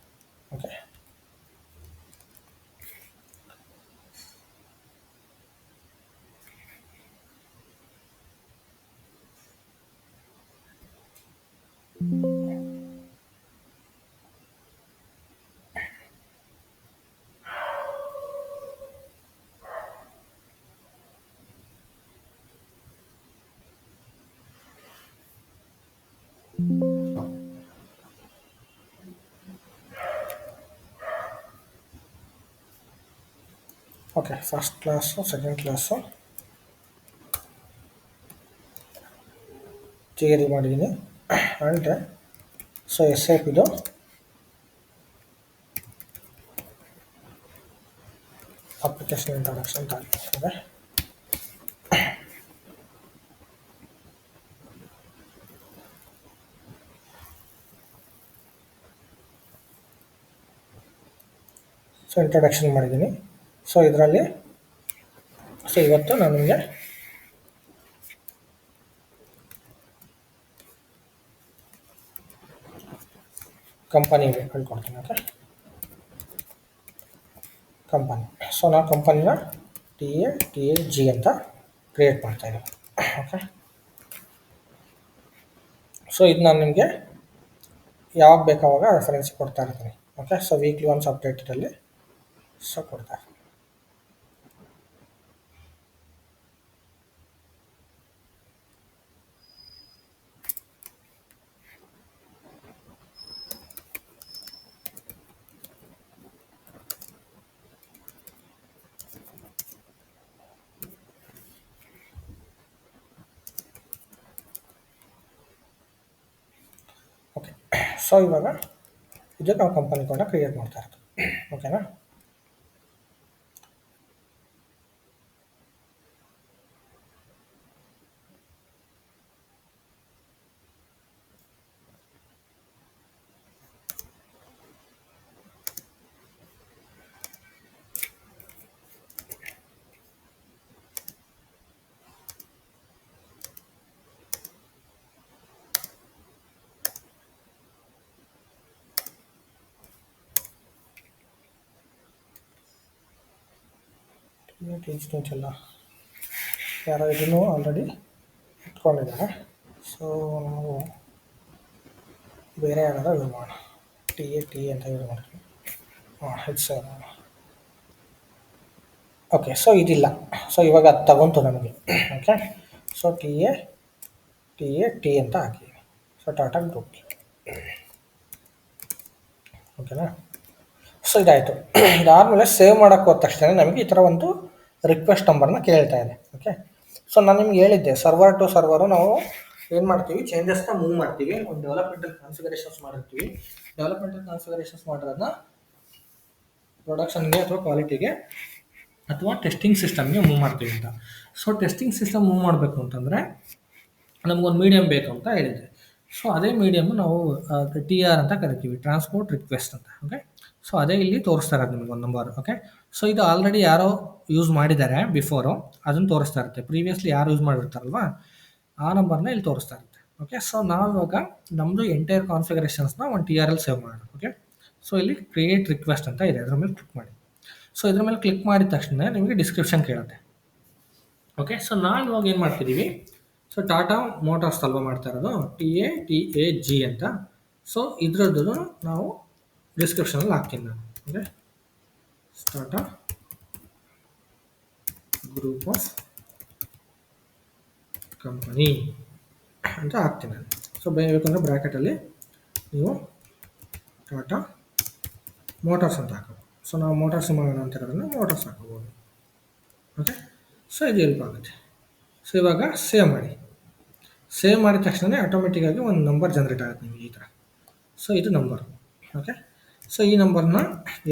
Okay, okay, first class second class theory ಮಾಡಿದ್ದೀನಿ. ಆ್ಯಂಡ್ ಸೊ SAP ಇದು ಅಪ್ಲಿಕೇಶನ್ ಇಂಟ್ರೊಡಕ್ಷನ್ ಅಂತ ಆಗ್ತದೆ. ಸೊ ಇಂಟ್ರೊಡಕ್ಷನ್ ಮಾಡಿದ್ದೀನಿ. ಸೊ ಇದರಲ್ಲಿ ಸೊ ಇವತ್ತು ನಾನು ನಿಮಗೆ ಕಂಪನಿ ಹೇಳ್ಕೊಡ್ತೀನಿ. Okay, company. ಸೊ ನಾನು ಕಂಪನಿನ TATAG ಅಂತ ಕ್ರಿಯೇಟ್ ಮಾಡ್ತಾಯಿದ್ದೀನಿ. ಓಕೆ, ಸೊ ಇದು ನಾನು ನಿಮಗೆ ಯಾವಾಗ ಬೇಕಾವಾಗ ರೆಫರೆನ್ಸ್ ಕೊಡ್ತಾ ಇರ್ತೀನಿ. ಓಕೆ, ಸೊ ವೀಕ್ಲಿ ಒನ್ಸ್ ಅಪ್ಡೇಟಲ್ಲಿ ಸೊ ಕೊಡ್ತಾ ಇರ್ತೀನಿ. ಓಕೆ, ಸೊ ಇವಾಗ ಇದು ನಾವು ಕಂಪನಿ ಕೂಡ ಕ್ರಿಯೇಟ್ ಮಾಡ್ತಾ ಇರ್ತೀವಿ. ಓಕೆನಾ. ಟೀಚಿಂಗ್ ಯಾರೋ ಇದನ್ನು ಆಲ್ರೆಡಿ ಇಟ್ಕೊಂಡಿದ್ದಾರೆ. ಸೊ ನಾವು ಬೇರೆ ಯಾರಾದ್ರೂ ಯೂಸ್ ಮಾಡೋಣ. TAT ಅಂತ ಯೂಸ್ ಮಾಡ್ತೀವಿ. HCL. ಓಕೆ, ಸೊ ಇದಿಲ್ಲ. ಸೊ ಇವಾಗ ಅದು ತಗೊಂತು ನಮಗೆ. ಓಕೆ, ಸೊ TAT ಅಂತ ಹಾಕಿದ್ದೀವಿ. So Tata group. ಓಕೆನಾ. ಸೊ ಇದಾಯಿತು. ಇದಾದಮೇಲೆ ಸೇವ್ ಮಾಡೋಕ್ಕೆ ಹೋದ ತಕ್ಷಣ ನಮಗೆ ಈ ಥರ ಒಂದು ರಿಕ್ವೆಸ್ಟ್ ನಂಬರ್ನ ಕೇಳ್ತಾ ಇದೆ. ಓಕೆ, ಸೊ ನಾನು ನಿಮ್ಗೆ ಹೇಳಿದ್ದೆ ಸರ್ವರ್ ಟು ಸರ್ವರು ನಾವು ಏನು ಮಾಡ್ತೀವಿ, ಚೇಂಜಸ್ನ ಮೂವ್ ಮಾಡ್ತೀವಿ. ಒಂದು ಡೆವಲಪ್ಮೆಂಟಲ್ ಕಾನ್ಫಿಗರೇಷನ್ಸ್ ಮಾಡಿರ್ತೀವಿ. ಡೆವಲಪ್ಮೆಂಟಲ್ ಕಾನ್ಫಿಗರೇಷನ್ಸ್ ಮಾಡಿರೋದನ್ನ ಪ್ರೊಡಕ್ಷನ್ಗೆ ಅಥವಾ ಕ್ವಾಲಿಟಿಗೆ ಅಥವಾ ಟೆಸ್ಟಿಂಗ್ ಸಿಸ್ಟಮ್ಗೆ ಮೂವ್ ಮಾಡ್ತೀವಿ ಅಂತ. ಸೊ ಟೆಸ್ಟಿಂಗ್ ಸಿಸ್ಟಮ್ ಮೂವ್ ಮಾಡಬೇಕು ಅಂತಂದರೆ ನಮಗೊಂದು ಮೀಡಿಯಮ್ ಬೇಕು ಅಂತ ಹೇಳಿದ್ದೆ. ಸೊ ಅದೇ ಮೀಡಿಯಮ್ಮು ನಾವು TR ಅಂತ ಕರಿತೀವಿ, ಟ್ರಾನ್ಸ್ಪೋರ್ಟ್ ರಿಕ್ವೆಸ್ಟ್ ಅಂತ. ಓಕೆ, ಸೊ ಅದೇ ಇಲ್ಲಿ ತೋರಿಸ್ತಾ ಇರೋದು ನಿಮಗೆ ಒಂದು ನಂಬರ್. ಓಕೆ, ಸೊ ಇದು ಆಲ್ರೆಡಿ ಯಾರೋ ಯೂಸ್ ಮಾಡಿದ್ದಾರೆ ಬಿಫೋರು, ಅದನ್ನು ತೋರಿಸ್ತಾ ಇರುತ್ತೆ. ಪ್ರೀವಿಯಸ್ಲಿ ಯಾರು ಯೂಸ್ ಮಾಡಿರ್ತಾರಲ್ವಾ ಆ ನಂಬರ್ನ ಇಲ್ಲಿ ತೋರಿಸ್ತಾ ಇರುತ್ತೆ. ಓಕೆ, ಸೊ ನಾವು ಇವಾಗ ನಮ್ಮದು ಎಂಟೈರ್ ಕಾನ್ಫಿಗರೇಷನ್ಸ್ನ ಒಂದು TRL ಸೇವ್ ಮಾಡೋಣ. ಓಕೆ, ಸೊ ಇಲ್ಲಿ ಕ್ರಿಯೇಟ್ ರಿಕ್ವೆಸ್ಟ್ ಅಂತ ಇದೆ, ಅದ್ರ ಮೇಲೆ ಕ್ಲಿಕ್ ಮಾಡಿ. ಸೊ ಇದ್ರ ಮೇಲೆ ಕ್ಲಿಕ್ ಮಾಡಿದ ತಕ್ಷಣ ನಿಮಗೆ ಡಿಸ್ಕ್ರಿಪ್ಷನ್ ಕೇಳುತ್ತೆ. ಓಕೆ, ಸೊ ನಾವು ಇವಾಗ ಏನು ಮಾಡ್ತಿದ್ದೀವಿ, ಸೊ ಟಾಟಾ ಮೋಟಾರ್ಸ್ ಅಲ್ವಾ ಮಾಡ್ತಾ ಇರೋದು, TATAG ಅಂತ. ಸೊ ಇದ್ರದ್ದು ನಾವು ಡಿಸ್ಕ್ರಿಪ್ಷನಲ್ಲಿ ಹಾಕ್ತೀನಿ ನಾನು. Okay, Tata group of company ಅಂತ ಹಾಕ್ತೀನಿ ನಾನು. ಸೊ ಬೇಕಂದರೆ ಬ್ರ್ಯಾಕೆಟಲ್ಲಿ ನೀವು ಟಾಟಾ ಮೋಟಾರ್ಸ್ ಅಂತ ಹಾಕೋದು. ಸೊ ನಾವು ಮೋಟಾರ್ಸ್ ಮಾಡೋಣ ಅಂತ ಇರೋದನ್ನು ಮೋಟಾರ್ಸ್ ಹಾಕೋಬೋದು. ಓಕೆ, ಸೊ ಇದು ಹೆಲ್ಪ್ ಆಗುತ್ತೆ. ಸೊ ಇವಾಗ ಸೇವ್ ಮಾಡಿ. ಸೇವ್ ಮಾಡಿದ ತಕ್ಷಣ ಆಟೋಮೆಟಿಕ್ಕಾಗಿ ಒಂದು ನಂಬರ್ ಜನ್ರೇಟ್ ಆಗುತ್ತೆ ನಿಮಗೆ ಈ ಥರ. ಸೊ ಇದು ನಂಬರ್. ಓಕೆ, ಸೊ ಈ ನಂಬರ್ನ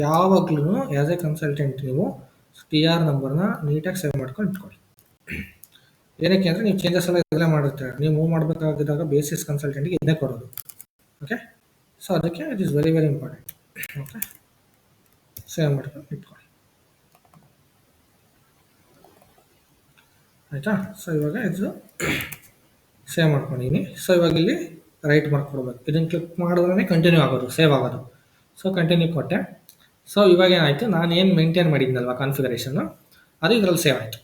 ಯಾವಾಗಲೂ ಆ್ಯಸ್ ಎ ಕನ್ಸಲ್ಟೆಂಟ್ ನೀವು TR ನಂಬರ್ನ ನೀಟಾಗಿ ಸೇವ್ ಮಾಡ್ಕೊಂಡು ಇಟ್ಕೊಳ್ಳಿ. ಏನಕ್ಕೆ ಅಂದರೆ ನೀವು ಚೇಂಜಸ್ ಎಲ್ಲ ಇದೆಲ್ಲ ಮಾಡಿರ್ತೀರ, ನೀವು ಮೂವ್ ಮಾಡಬೇಕಾಗಿದ್ದಾಗ ಬೇಸಿಸ್ ಕನ್ಸಲ್ಟೆಂಟ್ಗೆ ಇದನ್ನೇ ಕೊಡೋದು. ಓಕೆ, ಸೊ ಅದಕ್ಕೆ it is very very important. Okay, save ಮಾಡ್ಕೊಂಡು ಇಟ್ಕೊಳ್ಳಿ. ಆಯಿತಾ? ಸೊ ಇವಾಗ ಇದು ಸೇವ್ ಮಾಡ್ಕೊಂಡಿದ್ದೀನಿ. ಸೊ ಇವಾಗ ಇಲ್ಲಿ ರೈಟ್ ಮಾಡ್ಕೊಡ್ಬೇಕು. ಇದನ್ನು ಕ್ಲಿಕ್ ಮಾಡಿದ್ರೆ ಕಂಟಿನ್ಯೂ ಆಗೋದು, ಸೇವ್ ಆಗೋದು. ಸೊ ಕಂಟಿನ್ಯೂ ಕೊಟ್ಟೆ. ಸೊ ಇವಾಗ ಏನಾಯಿತು, ನಾನು ಏನು ಮೇಂಟೈನ್ ಮಾಡಿದ್ನಲ್ವ ಕಾನ್ಫಿಗರೇಷನ್ನು, ಅದು ಇದರಲ್ಲಿ ಸೇವ್ ಆಯಿತು.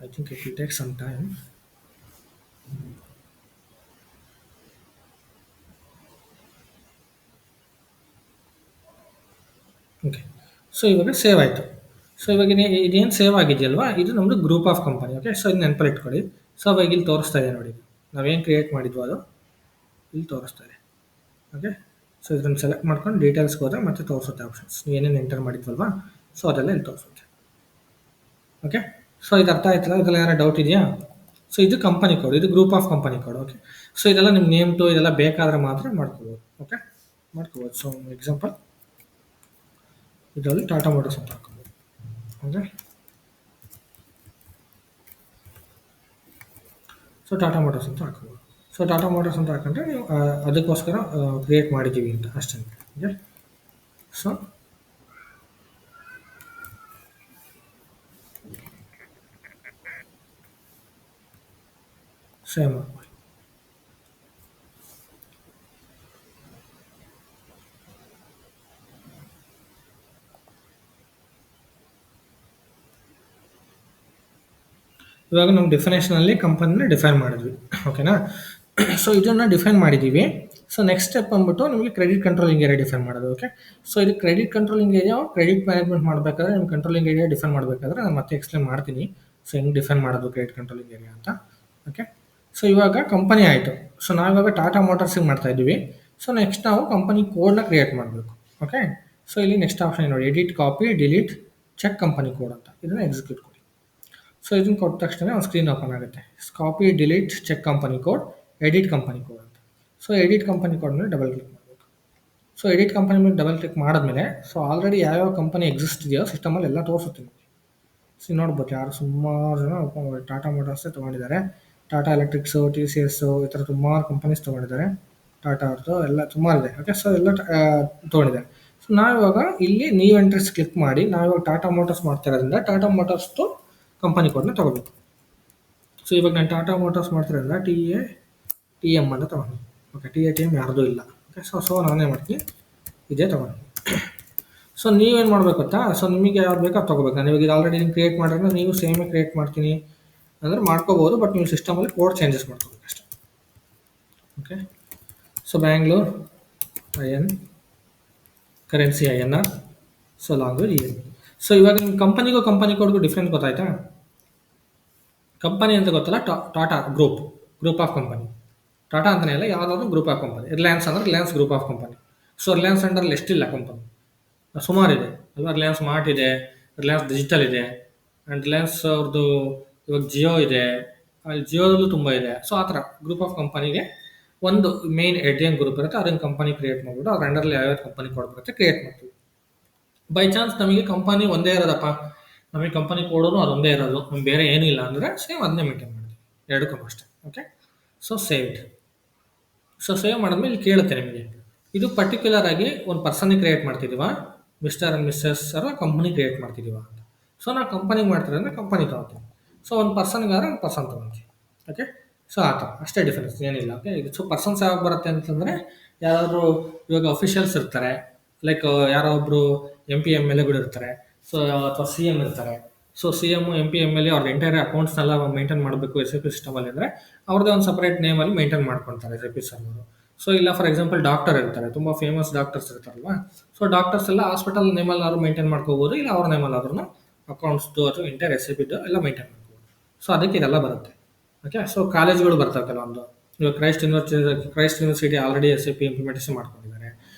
I think it will take some time. Okay, so ಇವಾಗ ಸೇವ್ ಆಯಿತು. ಸೊ ಇವಾಗ ಇದೇನು ಸೇವ್ ಆಗಿದೆಯಲ್ವಾ, ಇದು ನಮ್ಮದು group of company. Okay, so ಇದು ನೆನಪಲ್ಲಿ ಇಟ್ಕೊಳ್ಳಿ. ಸೊ ಅವಾಗ ಇಲ್ಲಿ ತೋರಿಸ್ತಾ ಇದೆ ನೋಡಿ, ನಾವೇನು ಕ್ರಿಯೇಟ್ ಮಾಡಿದ್ವೋ ಅದು ಇಲ್ಲಿ ತೋರಿಸ್ತಾ ಇದೆ. ಓಕೆ, ಸೊ ಇದನ್ನು ಸೆಲೆಕ್ಟ್ ಮಾಡ್ಕೊಂಡು ಡೀಟೇಲ್ಸ್ಗೆ ಹೋದರೆ ಮತ್ತೆ ತೋರಿಸುತ್ತೆ ಆಪ್ಷನ್ಸ್, ಏನೇನು ಎಂಟರ್ ಮಾಡಿದ್ವಲ್ವಾ, ಸೊ ಅದೆಲ್ಲ ಇಲ್ಲಿ ತೋರಿಸುತ್ತೆ. ಓಕೆ, ಸೊ ಇದು ಅರ್ಥ ಆಯ್ತಲ್ಲ, ಇದೆಲ್ಲ ಏನಾರು ಡೌಟ್ ಇದೆಯಾ? ಸೊ ಇದು ಕಂಪನಿ ಕೋಡ್, ಇದು group of company code. Okay, so ಇದೆಲ್ಲ ನಿಮ್ಮ ನೇಮ್ ಟು ಇದೆಲ್ಲ ಬೇಕಾದರೆ ಮಾತ್ರ ಮಾಡ್ಕೋಬೋದು. ಓಕೆ, ಮಾಡ್ಕೋಬೋದು. ಸೊ ಎಕ್ಸಾಂಪಲ್ ಇದರಲ್ಲಿ ಟಾಟಾ ಮೋಟರ್ಸ್ ಅಂತ ಹಾಕೋಬೋದು. ಓಕೆ, ಸೊ ಟಾಟಾ ಮೋಟರ್ಸ್ ಅಂತ ಹಾಕೋಬೋದು. ಸೊ ಟಾಟಾ ಮೋಟರ್ಸ್ ಅಂತ ಹಾಕೊಂಡ್ರೆ ನೀವು ಅದಕ್ಕೋಸ್ಕರ ಕ್ರಿಯೇಟ್ ಮಾಡಿದ್ದೀವಿ ಅಂತ ಅಷ್ಟೇ. ಓಕೆ, ಸೊ ಸೇವ್ ಮಾಡ್ಕೊಳ್ಳಿ. ಇವಾಗ ನಾವು ಡೆಫಿನೇಷನಲ್ಲಿ ಕಂಪನಿನ ಡಿಫೈನ್ ಮಾಡಿದ್ವಿ. ಓಕೆನಾ? ಸೊ ಇದನ್ನು ಡಿಫೈನ್ ಮಾಡಿದ್ದೀವಿ. ಸೊ ನೆಕ್ಸ್ಟ್ ಸ್ಟೆಪ್ ಬಂದ್ಬಿಟ್ಟು ನಿಮಗೆ ಕ್ರೆಡಿಟ್ ಕಂಟ್ರೋಲಿಂಗ್ ಏರಿಯಾ ಡಿಫೈನ್ ಮಾಡೋದು. ಓಕೆ, ಸೊ ಇದು credit controlling area, credit management ಮಾಡಬೇಕಾದ್ರೆ ನಿಮ್ಮ ಕಂಟ್ರೋಲಿಂಗ್ ಏರಿಯಾ ಡಿಫೈನ್ ಮಾಡಬೇಕಾದ್ರೆ ನಾನು ಮತ್ತೆ ಎಕ್ಸ್ಪ್ಲೇನ್ ಮಾಡ್ತೀನಿ. ಸೊ ಹೆಂಗೆ ಡಿಫೈನ್ ಮಾಡೋದು ಕ್ರೆಡಿಟ್ ಕಂಟ್ರೋಲಿಂಗ್ ಏರಿಯಾ ಅಂತ. ಓಕೆ, ಸೊ ಇವಾಗ ಕಂಪನಿ ಆಯಿತು. ಸೊ ನಾವಿವಾಗ ಟಾಟಾ ಮೋಟಾರ್ಸಿಗೆ ಮಾಡ್ತಾ ಇದ್ದೀವಿ. ಸೊ ನೆಕ್ಸ್ಟ್ ನಾವು ಕಂಪನಿ ಕೋಡ್ನ ಕ್ರಿಯೇಟ್ ಮಾಡಬೇಕು. ಓಕೆ, ಸೊ ಇಲ್ಲಿ ನೆಕ್ಸ್ಟ್ ಆಪ್ಷನ್ ನೋಡಿ, edit copy delete check company code ಅಂತ. ಇದನ್ನು ಎಕ್ಸಿಕ್ಯೂಟ್ ಕೊಡಿ. ಸೊ ಇದನ್ನು ಕೊಟ್ಟ ತಕ್ಷಣ ಒಂದು ಸ್ಕ್ರೀನ್ ಓಪನ್ ಆಗುತ್ತೆ. Copy delete check company code, edit company code ಅಂತ. ಸೊ ಎಡಿಟ್ ಕಂಪನಿ ಕೋಡ್ ಮೇಲೆ ಡಬಲ್ ಕ್ಲಿಕ್ ಮಾಡಬೇಕು. ಸೊ ಎಡಿಟ್ ಕಂಪನಿ ಮೇಲೆ ಡಬಲ್ ಕ್ಲಿಕ್ ಮಾಡಿದ್ಮೇಲೆ ಸೊ ಆಲ್ರೆಡಿ ಯಾವ್ಯಾವ ಕಂಪನಿ ಎಕ್ಸಿಸ್ಟ್ ಇದೆಯೋ ಸಿಸ್ಟಮಲ್ಲಿ ಎಲ್ಲ ತೋರಿಸುತ್ತೆ. ಸೊ ನೋಡ್ಬೋದು, ಯಾರು ಸುಮಾರು ಜನ ಟಾಟಾ ಮೋಟಾರ್ಸೇ ತೊಗೊಂಡಿದ್ದಾರೆ, ಟಾಟಾ ಎಲೆಕ್ಟ್ರಿಕ್ಸು, TCS ಈ ಥರ ಸುಮಾರು ಕಂಪನೀಸ್ ತೊಗೊಂಡಿದ್ದಾರೆ. ಟಾಟಾ ಅವ್ರದ್ದು ಎಲ್ಲ ಸುಮಾರಿದೆ. ಓಕೆ, ಸೊ ಎಲ್ಲ ತೊಗೊಂಡಿದ್ದಾರೆ. ಸೊ ನಾವಿವಾಗ ಇಲ್ಲಿ ನೀವು ಎಂಟ್ರೀಸ್ ಕ್ಲಿಕ್ ಮಾಡಿ ನಾವಿವಾಗ ಟಾಟಾ ಮೋಟಾರ್ಸ್ ಮಾಡ್ತಾ ಇರೋದ್ರಿಂದ ಟಾಟಾ ಮೋಟಾರ್ಸ್ದು ಕಂಪನಿ ಕೋಡ್ನ ತೊಗೋಬೇಕು. ಸೊ ಇವಾಗ ನಾನು ಟಾಟಾ ಮೋಟಾರ್ಸ್ ಮಾಡ್ತಿರೋದ್ರಿಂದ TATM ಅಂತ ತೊಗೊಂಡು. ಓಕೆ, TATM ಯಾರ್ದು ಇಲ್ಲ. ಓಕೆ, ಸೊ ನಾನೇ ಮಾಡ್ತೀನಿ, ಇದೇ ತೊಗೊಂಡು. ಸೊ ನೀವೇನು ಮಾಡಬೇಕು ಗೊತ್ತಾ, ಸೊ ನಿಮಗೆ ಯಾವ್ದು ಬೇಕೋ ಅದು ತೊಗೋಬೇಕು. ನಾನು ಇವಾಗ ಇದು ಆಲ್ರೆಡಿ ನೀವು ಕ್ರಿಯೇಟ್ ಮಾಡಿದ್ರೆ ನೀವು ಸೇಮೇ ಕ್ರಿಯೇಟ್ ಮಾಡ್ತೀನಿ ಅಂದರೆ ಮಾಡ್ಕೋಬೋದು, ಬಟ್ ನೀವು ಸಿಸ್ಟಮಲ್ಲಿ ಕೋಡ್ ಚೇಂಜಸ್ ಮಾಡ್ಕೋಬೇಕು ಅಷ್ಟೇ. Okay, so Bangalore IN, currency INR, so language EN. So ಇವಾಗ ನಿಮ್ಮ ಕಂಪನಿಗೂ ಕಂಪನಿ ಕೋಡ್ಗೂ ಡಿಫ್ರೆನ್ಸ್ ಗೊತ್ತಾಯ್ತಾ? ಕಂಪನಿ ಅಂತ ಗೊತ್ತಲ್ಲ, Tata group of company. Tata ಅಂತಲೇ ಅಲ್ಲ, ಯಾವುದಾದ್ರು ಗ್ರೂಪ್ ಆಫ್ ಕಂಪನಿ. ರಿಲಯನ್ಸ್ ಅಂದರೆ Reliance group of company. So Reliance ಅಂಡರಲ್ಲಿ ಎಷ್ಟಿಲ್ಲ ಕಂಪನಿ, ಸುಮಾರಿದೆ ಅಲ್ವಾ. ರಿಲಯನ್ಸ್ ಮಾರ್ಟ್ ಇದೆ, ರಿಲಯನ್ಸ್ ಡಿಜಿಟಲ್ ಇದೆ, ಆ್ಯಂಡ್ ರಿಲಯನ್ಸ್ ಅವ್ರದ್ದು ಇವಾಗ ಜಿಯೋ ಇದೆ, ಅಲ್ಲಿ ಜಿಯೋದಲ್ಲೂ ತುಂಬ ಇದೆ. ಸೊ ಆ ಥರ ಗ್ರೂಪ್ ಆಫ್ ಕಂಪನಿಗೆ ಒಂದು ಮೇನ್ ಹೆಡ್ಡಿಂಗ್ ಗ್ರೂಪ್ ಇರುತ್ತೆ, ಅದನ್ನು ಕಂಪನಿ ಕ್ರಿಯೇಟ್ ಮಾಡಿಬಿಟ್ಟು ಅದ್ರ ಅಂಡರ್ಲಿ ಯಾವ್ಯಾವ ಕಂಪನಿ ಕೊಡ್ಬರುತ್ತೆ ಕ್ರಿಯೇಟ್ ಮಾಡ್ತೀವಿ. ಬೈ ಚಾನ್ಸ್ ನಮಗೆ ಕಂಪನಿ ಒಂದೇ ಇರೋದಪ್ಪ, ನಮಗೆ ಕಂಪನಿ ಕೊಡೋದು ಅದೊಂದೇ ಇರೋದು, ನಮ್ಗೆ ಬೇರೆ ಏನೂ ಇಲ್ಲ ಅಂದರೆ ಸೇಮ್ ಅದನ್ನೇ ಮೇಂಟೈನ್ ಮಾಡ್ತೀವಿ, ಎರಡಕ್ಕೂ ಅಷ್ಟೇ. Okay, so saved. So save ಮಾಡಿದ್ಮೇಲೆ ಇಲ್ಲಿ ಕೇಳುತ್ತೆ ನಿಮಗೆ, ಇದು ಪರ್ಟಿಕ್ಯುಲರ್ ಆಗಿ ಒಂದು ಪರ್ಸನ್ಗೆ ಕ್ರಿಯೇಟ್ ಮಾಡ್ತಿದ್ದೀವಾ, ಮಿಸ್ಟರ್ ಆ್ಯಂಡ್ ಮಿಸ್ಸಸ್ ಅರ ಕಂಪನಿ ಕ್ರಿಯೇಟ್ ಮಾಡ್ತಿದ್ದೀವಾ ಅಂತ. ಸೊ ನಾವು ಕಂಪನಿಗೆ ಮಾಡ್ತೀವಿ ಅಂದರೆ ಕಂಪನಿ ತೊಗೊತೀವಿ. ಸೊ ಒಂದು ಪರ್ಸನ್ಗಾದ್ರೆ ಒಂದು ಪರ್ಸನ್ ತೊಗೊತೀವಿ. ಓಕೆ, ಸೊ ಆ ಥರ ಅಷ್ಟೇ ಡಿಫರೆನ್ಸ್, ಏನಿಲ್ಲ. ಓಕೆ, ಸೊ ಪರ್ಸನ್ಸ್ ಯಾವಾಗ ಬರುತ್ತೆ ಅಂತಂದರೆ, ಯಾರಾದರೂ ಇವಾಗ ಅಫಿಷಿಯಲ್ಸ್ ಇರ್ತಾರೆ, ಲೈಕ್ ಯಾರೋ ಒಬ್ಬರು MP MLA ಇರ್ತಾರೆ, ಸೊ ಅಥವಾ CM ಇರ್ತಾರೆ. ಸೊ CM MP MLA ಅವ್ರ ಎಂಟೈರ್ ಅಕೌಂಟ್ಸ್ನೆಲ್ಲ ಮೇಂಟೈನ್ ಮಾಡಬೇಕು SAP ಸಿಸ್ಟಮಲ್ಲಿ ಅಂದರೆ ಅವ್ರದ್ದೇ ಒಂದು ಸಪ್ರೇಟ್ ನೇಮಲ್ಲಿ ಮೇಂಟೈನ್ ಮಾಡ್ಕೊತಾರೆ SAP ಸರ್ವರು. ಸೊ ಇಲ್ಲ ಫಾರ್ ಎಕ್ಸಾಂಪಲ್ ಡಾಕ್ಟರ್ ಇರ್ತಾರೆ, ತುಂಬ ಫೇಮಸ್ ಡಾಕ್ಟರ್ಸ್ ಇರ್ತಾರಲ್ವಾ. ಸೊ ಡಾಕ್ಟರ್ಸ್ ಎಲ್ಲ ಹಾಸ್ಪಿಟಲ್ ನೇಮಲ್ಲಿ ಆದ್ರೂ ಮೇಂಟೈನ್ ಮಾಡ್ಕೋಬೋದು, ಇಲ್ಲ ಅವ್ರ ನೇಮಲ್ಲಿ ಆದ್ರೂ ಅಕೌಂಟ್ಸ್ದು ಅಥವಾ ಎಂಟೈರ್ SAPದು ಎಲ್ಲ ಮೇಂಟೈನ್ ಮಾಡ್ಕೋಬೋದು. ಸೊ ಅದಕ್ಕೆ ಇದೆಲ್ಲ ಬರುತ್ತೆ. ಓಕೆ, ಸೊ ಕಾಲೇಜ್ಗಳು ಬರ್ತವೆ ಕೆಲವೊಂದು. ಇವಾಗ Christ university already SAP implementation ಮಾಡ್ಕೊಂಡಿದ್ದಾರೆ.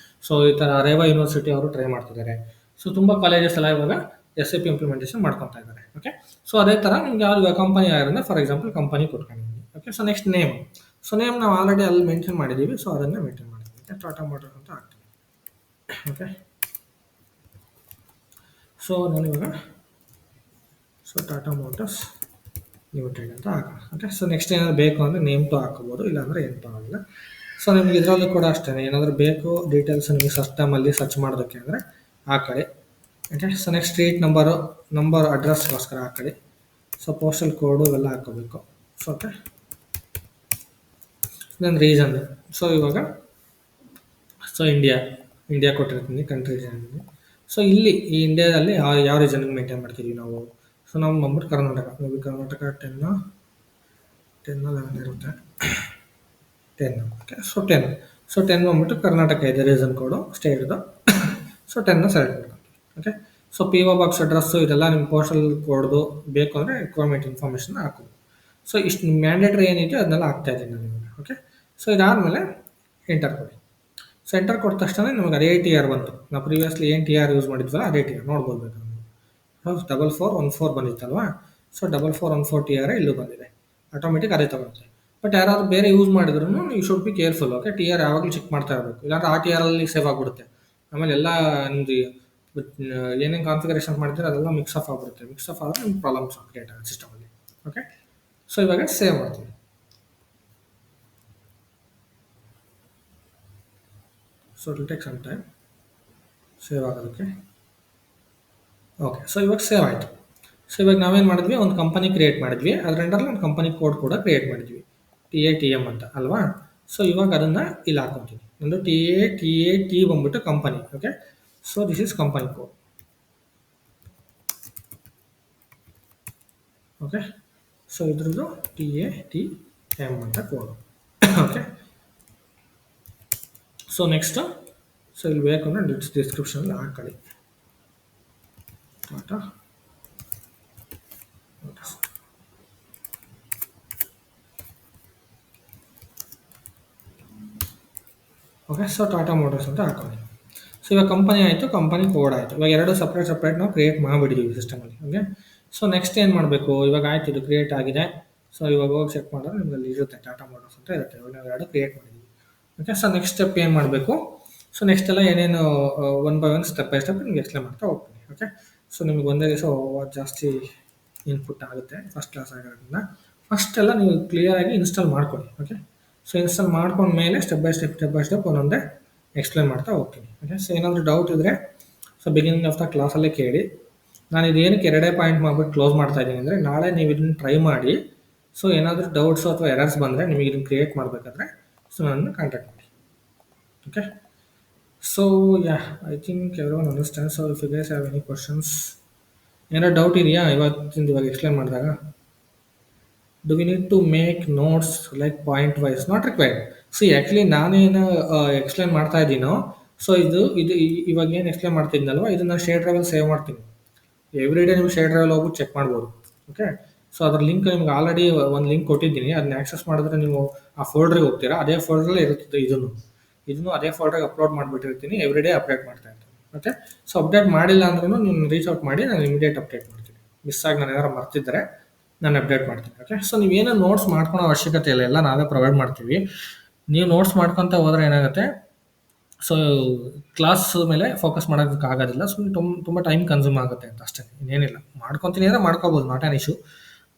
ಸೊ ಈ ಥರ ರೇವಾ ಯೂನಿವರ್ಸಿಟಿ ಅವರು ಟ್ರೈ ಮಾಡ್ತಿದ್ದಾರೆ. ಸೊ ತುಂಬ ಕಾಲೇಜಸ್ ಎಲ್ಲ ಇವಾಗ SAP ಇಂಪ್ಲಿಮೆಂಟೇಷನ್ ಮಾಡ್ಕೊತಾ ಇದ್ದಾರೆ. ಓಕೆ, ಸೊ ಅದೇ ಥರ ನಿಮ್ಗೆ ಯಾವ್ದು ಕಂಪನಿ ಆಗಿರೋದ್ರೆ ಫಾರ್ ಎಕ್ಸಾಂಪಲ್ ಕಂಪನಿ ಕೊಟ್ಕೊಂಡಿದ್ದೀನಿ. Okay, so next name. So name ನಾವು ಆಲ್ರೆಡಿ ಅಲ್ಲಿ ಮೇಂಟೈನ್ ಮಾಡಿದ್ದೀವಿ, ಸೊ ಅದನ್ನೇ ಮೇಂಟೈನ್ ಮಾಡ್ತೀವಿ. ಓಕೆ, ಟಾಟಾ ಮೋಟರ್ಸ್ ಅಂತ ಹಾಕ್ತೀವಿ. ಓಕೆ, ಸೊ ನಾನು ಇವಾಗ ಟಾಟಾ ಮೋಟರ್ಸ್ ಲಿಮಿಟೆಡ್ ಅಂತ ಹಾಕೋಣ. ಓಕೆ, ಸೊ ನೆಕ್ಸ್ಟ್ ಏನಾದ್ರು ಬೇಕು ಅಂದರೆ ನೇಮ್ ಟು ಹಾಕೋಬೋದು, ಇಲ್ಲಾಂದರೆ ಏನು ತಗೋಲ್ಲ. ಸೊ ನಿಮ್ಗೆ ಇದರಲ್ಲೂ ಕೂಡ ಅಷ್ಟೇ, ಏನಾದರೂ ಬೇಕು ಡೀಟೇಲ್ಸ್ ನಿಮಗೆ ಸಿಸ್ಟಮಲ್ಲಿ ಸರ್ಚ್ ಮಾಡೋದಕ್ಕೆ ಅಂದರೆ ಹಾಕೊಳ್ಳಿ. Okay, so next street number ಅಡ್ರೆಸ್ಗೋಸ್ಕರ ಹಾಕೊಳ್ಳಿ. ಸೊ ಪೋಸ್ಟಲ್ ಕೋಡು ಇವೆಲ್ಲ ಹಾಕೋಬೇಕು. So okay, then region. So ಇವಾಗ ಇಂಡಿಯಾ ಕೊಟ್ಟಿರ್ತೀನಿ, ಕಂಟ್ರಿ ರೀಸನ್. ಸೊ ಇಲ್ಲಿ ಈ ಇಂಡಿಯಾದಲ್ಲಿ ಯಾವ ರೀಸನ್ಗೆ ಮೇಂಟೈನ್ ಮಾಡ್ತೀವಿ ನಾವು. ಸೊ ನಾವು ಬಂದ್ಬಿಟ್ಟು ಕರ್ನಾಟಕ 10 ಇರುತ್ತೆ, 10. ಓಕೆ, ಸೊ 10 ಬಂದ್ಬಿಟ್ಟು ಕರ್ನಾಟಕ ಇದೆ ರೀಸನ್ ಕೋಡು ಸ್ಟೇಟ್ದು. ಸೊ 10 ಸೆಲೆಕ್ಟ್ ಮಾಡ್ತೀವಿ. Okay, so PO box address ಇದೆಲ್ಲ ನಿಮ್ಮ ಪೋಸ್ಟಲ್ ಕೋಡ್ದು ಬೇಕು ಅಂದರೆ ರಿಕ್ವೈರ್ಮೆಂಟ್ ಇನ್ಫಾರ್ಮೇಷನ್ ಹಾಕೋದು. ಸೊ ಇಷ್ಟು ಮ್ಯಾಂಡೇಟ್ರಿ ಏನಿದೆ ಅದನ್ನೆಲ್ಲ ಹಾಕ್ತಾ ಇದ್ದೀನಿ ನಾನು ಇವಾಗ. ಓಕೆ, ಸೊ ಇದಾದಮೇಲೆ ಎಂಟರ್ ಕೊಡಿ. ಸೊ ಎಂಟರ್ ಕೊಟ್ಟ ತಕ್ಷಣ ನಮಗೆ ಅದೇ TR ಬಂತು. ನಾವು ಪ್ರೀವಿಯಸ್ಲಿ ಏನು TR ಯೂಸ್ ಮಾಡಿದ್ವಲ್ಲ ಅದೇ TR ನೋಡ್ಬೋದು ಬೇಕು. 4414 ಬಂದಿತ್ತಲ್ವಾ. ಸೊ 4414 TR ಇಲ್ಲೂ ಬಂದಿದೆ, ಆಟೋಮೆಟಿಕ್ ಅದೇ ತಗೊಳುತ್ತೆ. ಬಟ್ ಯಾರಾದ್ರು ಬೇರೆ ಯೂಸ್ ಮಾಡಿದ್ರು ನೀವು should be careful. Okay, TR ಯಾವಾಗಲೂ ಚೆಕ್ ಮಾಡ್ತಾ ಇರಬೇಕು, ಇಲ್ಲಾಂದ್ರೆ ಆ TR ಅಲ್ಲಿ ಸೇವ್ ಆಗಿಬಿಡುತ್ತೆ. ಆಮೇಲೆ ಎಲ್ಲ ನಿಮ್ಮದು ಏನೇನು ಕಾನ್ಫಿಗರೇಷನ್ ಮಾಡಿದ್ರೆ ಅದೆಲ್ಲ ಮಿಕ್ಸ್ ಆಫ್ ಆಗಿಬಿಡುತ್ತೆ. ಮಿಕ್ಸ್ ಆಫ್ ಆದರೆ ನಿಮ್ಗೆ ಪ್ರಾಬ್ಲಮ್ಸ್ ಕ್ರಿಯೇಟ್ ಆಗುತ್ತೆ ಸಿಸ್ಟಮಲ್ಲಿ. ಓಕೆ, ಸೊ ಇವಾಗ ಸೇವ್ ಮಾಡ್ತೀವಿ. So it will take some time save ಆಗೋದಕ್ಕೆ. ಓಕೆ, ಸೊ ಇವಾಗ ಸೇವ್ ಆಯಿತು. ಸೊ ಇವಾಗ ನಾವೇನು ಮಾಡಿದ್ವಿ, ಒಂದು ಕಂಪನಿ ಕ್ರಿಯೇಟ್ ಮಾಡಿದ್ವಿ, ಅದರ ಅಂಡರಲ್ಲಿ ಒಂದು ಕಂಪನಿ ಕೋಡ್ ಕೂಡ ಕ್ರಿಯೇಟ್ ಮಾಡಿದ್ವಿ, TATM ಅಂತ ಅಲ್ವಾ. ಸೊ ಇವಾಗ ಅದನ್ನು ಇಲ್ಲಿ ಹಾಕೊತೀನಿ. ಒಂದು TAT ಬಂದ್ಬಿಟ್ಟು company. Okay, so this is company code. Okay, so ಇದ್ರದ್ದು TATM ಅಂತ ಕೋಡು. ಓಕೆ, ಸೊ ನೆಕ್ಸ್ಟ್ ಸೊ ಇಲ್ಲಿ ಬೇಕು ಅಂದರೆ ಡಿಸ್ಕ್ರಿಪ್ಷನಲ್ಲಿ ಹಾಕೊಳ್ಳಿ Tata motors. Okay, so Tata Motors ಅಂತ ಹಾಕೊಳ್ಳಿ. ಸೊ ಇವಾಗ ಕಂಪನಿ ಆಯಿತು, ಕಂಪನಿ ಕೋಡ್ ಆಯಿತು. ಇವಾಗ ಎರಡು ಸಪ್ರೇಟ್ ನಾವು ಕ್ರಿಯೇಟ್ ಮಾಡಿಬಿಟ್ಟಿದ್ದೀವಿ ಸಿಸ್ಟಮಲ್ಲಿ. ಓಕೆ, ಸೊ ನೆಕ್ಸ್ಟ್ ಏನು ಮಾಡಬೇಕು, ಇವಾಗ ಆಯ್ತು ಇದು ಕ್ರಿಯೇಟ್ ಆಗಿದೆ. ಸೊ ಇವಾಗ ಹೋಗಿ ಚೆಕ್ ಮಾಡಿದ್ರೆ ನಿಮ್ಗೆ ಅಲ್ಲಿ ಇರುತ್ತೆ ಟಾಟಾ ಮೋಟರ್ಸ್ ಅಂತ ಇರುತ್ತೆ. ಇವಾಗ ನಾವು ಎರಡು ಕ್ರಿಯೇಟ್ ಮಾಡಿದ್ದೀವಿ. ಓಕೆ, ಸೊ ನೆಕ್ಸ್ಟ್ ಸ್ಟೆಪ್ ಏನು ಮಾಡಬೇಕು. ಸೊ ನೆಕ್ಸ್ಟ್ ಎಲ್ಲ ಏನೇನು one by one step by step ನಿಮ್ಗೆ ಎಕ್ಸ್ಪ್ಲೇನ್ ಮಾಡ್ತಾ ಹೋಗ್ತೀನಿ. ಓಕೆ, ಸೊ ನಿಮ್ಗೆ ಒಂದೇ ದಿವಸ ಜಾಸ್ತಿ ಇನ್ಪುಟ್ ಆಗುತ್ತೆ ಫಸ್ಟ್ ಕ್ಲಾಸ್ ಆಗಿರೋದ್ರಿಂದ ಫಸ್ಟ್ ಎಲ್ಲ ನೀವು ಕ್ಲಿಯರಾಗಿ ಇನ್ಸ್ಟಾಲ್ ಮಾಡ್ಕೊಳ್ಳಿ. ಓಕೆ, ಸೊ ಇನ್ಸ್ಟಾಲ್ ಮಾಡ್ಕೊಂಡ್ಮೇಲೆ ಸ್ಟೆಪ್ ಬೈ ಸ್ಟೆಪ್ ಒಂದೊಂದೇ ಎಕ್ಸ್ಪ್ಲೇನ್ ಮಾಡ್ತಾ ಹೋಗ್ತೀನಿ. ಓಕೆ, ಸೊ ಏನಾದರೂ ಡೌಟ್ ಇದ್ದರೆ ಸೊ ಬಿಗಿನಿಂಗ್ ಆಫ್ ದ ಕ್ಲಾಸಲ್ಲೇ ಕೇಳಿ. ನಾನು ಇದೇನಕ್ಕೆ ಎರಡೇ ಪಾಯಿಂಟ್ ಮಾಡಿಬಿಟ್ಟು ಕ್ಲೋಸ್ ಮಾಡ್ತಾ ಇದ್ದೀನಿ ಅಂದರೆ, ನಾಳೆ ನೀವು ಇದನ್ನು ಟ್ರೈ ಮಾಡಿ. ಸೊ ಏನಾದರೂ ಡೌಟ್ಸು ಅಥವಾ ಎರರ್ಸ್ ಬಂದರೆ ನಿಮಗೆ ಇದನ್ನು ಕ್ರಿಯೇಟ್ ಮಾಡಬೇಕಾದ್ರೆ ಸೊ ನನ್ನನ್ನು ಕಾಂಟ್ಯಾಕ್ಟ್ ಮಾಡಿ. Okay, so yeah I think everyone understand. So if you guys have any questions, ಏನಾದ್ರು ಡೌಟ್ ಇದೆಯಾ ಇವಾಗ ಎಕ್ಸ್ಪ್ಲೇನ್ ಮಾಡಿದಾಗ? Do we need to make notes like point wise? Not required. See actually ನಾನೇನು explain ಮಾಡ್ತಾ ಇದ್ದೀನೋ, so ಇದು ಇವಾಗ ಏನು ಎಕ್ಸ್ಪ್ಲೇನ್ ಮಾಡ್ತಿದ್ದೀನಲ್ವ, ಇದನ್ನು ಶೇರ್ ಡ್ರೈವಲ್ಲಿ ಸೇವ್ ಮಾಡ್ತೀನಿ. ಎವ್ರಿ ಡೇ ನೀವು ಶೇರ್ ಡ್ರೈವಲ್ಲಿ ಹೋಗ್ಬಿಟ್ಟು ಚೆಕ್ ಮಾಡ್ಬೋದು. ಓಕೆ, ಸೊ ಅದ್ರ ಲಿಂಕ್ ನಿಮ್ಗೆ ಆಲ್ರೆಡಿ ಒಂದು ಲಿಂಕ್ ಕೊಟ್ಟಿದ್ದೀನಿ, ಅದನ್ನ ಆಕ್ಸೆಸ್ ಮಾಡಿದ್ರೆ ನೀವು ಆ ಫೋಲ್ಡ್ರಿಗೆ ಹೋಗ್ತೀರಾ, ಅದೇ ಫೋಲ್ಡ್ರಲ್ಲೇ ಇರುತ್ತದೆ ಇದನ್ನು ಅದೇ ಫೋಲ್ಡ್ರಿಗೆ ಅಪ್ಲೋಡ್ ಮಾಡಿಬಿಟ್ಟಿರ್ತೀನಿ, ಎವ್ರಿ ಡೇ ಅಪ್ಡೇಟ್ ಮಾಡ್ತಾ ಇರ್ತೀನಿ. ಓಕೆ, ಸೊ ಅಪ್ಡೇಟ್ ಮಾಡಿಲ್ಲ ಅಂದ್ರೂ ನೀವು ರೀಚ್ ಔಟ್ ಮಾಡಿ, ನಾನು ಇಮಿಡಿಯೇಟ್ ಅಪ್ಡೇಟ್ ಮಾಡ್ತೀನಿ. ಮಿಸ್ ಆಗಿ ನಾನು ಏನಾರು ಮರ್ತಿದ್ದರೆ ನಾನು ಅಪ್ಡೇಟ್ ಮಾಡ್ತೀನಿ. ಓಕೆ, ಸೊ ನೀವೇನೋ ನೋಟ್ಸ್ ಮಾಡ್ಕೊಳೋ ಅವಶ್ಯಕತೆ ಇಲ್ಲ, ಎಲ್ಲ ನಾವೇ ಪ್ರೊವೈಡ್ ಮಾಡ್ತೀವಿ. ನೀವು ನೋಟ್ಸ್ ಮಾಡ್ಕೊತ ಹೋದ್ರೆ ಏನಾಗುತ್ತೆ, ಸೊ ಕ್ಲಾಸ್ ಮೇಲೆ ಫೋಕಸ್ ಮಾಡೋದಕ್ಕೆ ಆಗೋದಿಲ್ಲ, ಸೊ ತುಂಬ ಟೈಮ್ ಕನ್ಸ್ಯೂಮ್ ಆಗುತ್ತೆ ಅಂತ ಅಷ್ಟೇ, ಇನ್ನೇನಿಲ್ಲ. ಮಾಡ್ಕೊತೀನಿ ಅಂದರೆ ಮಾಡ್ಕೋಬೋದು, not an issue,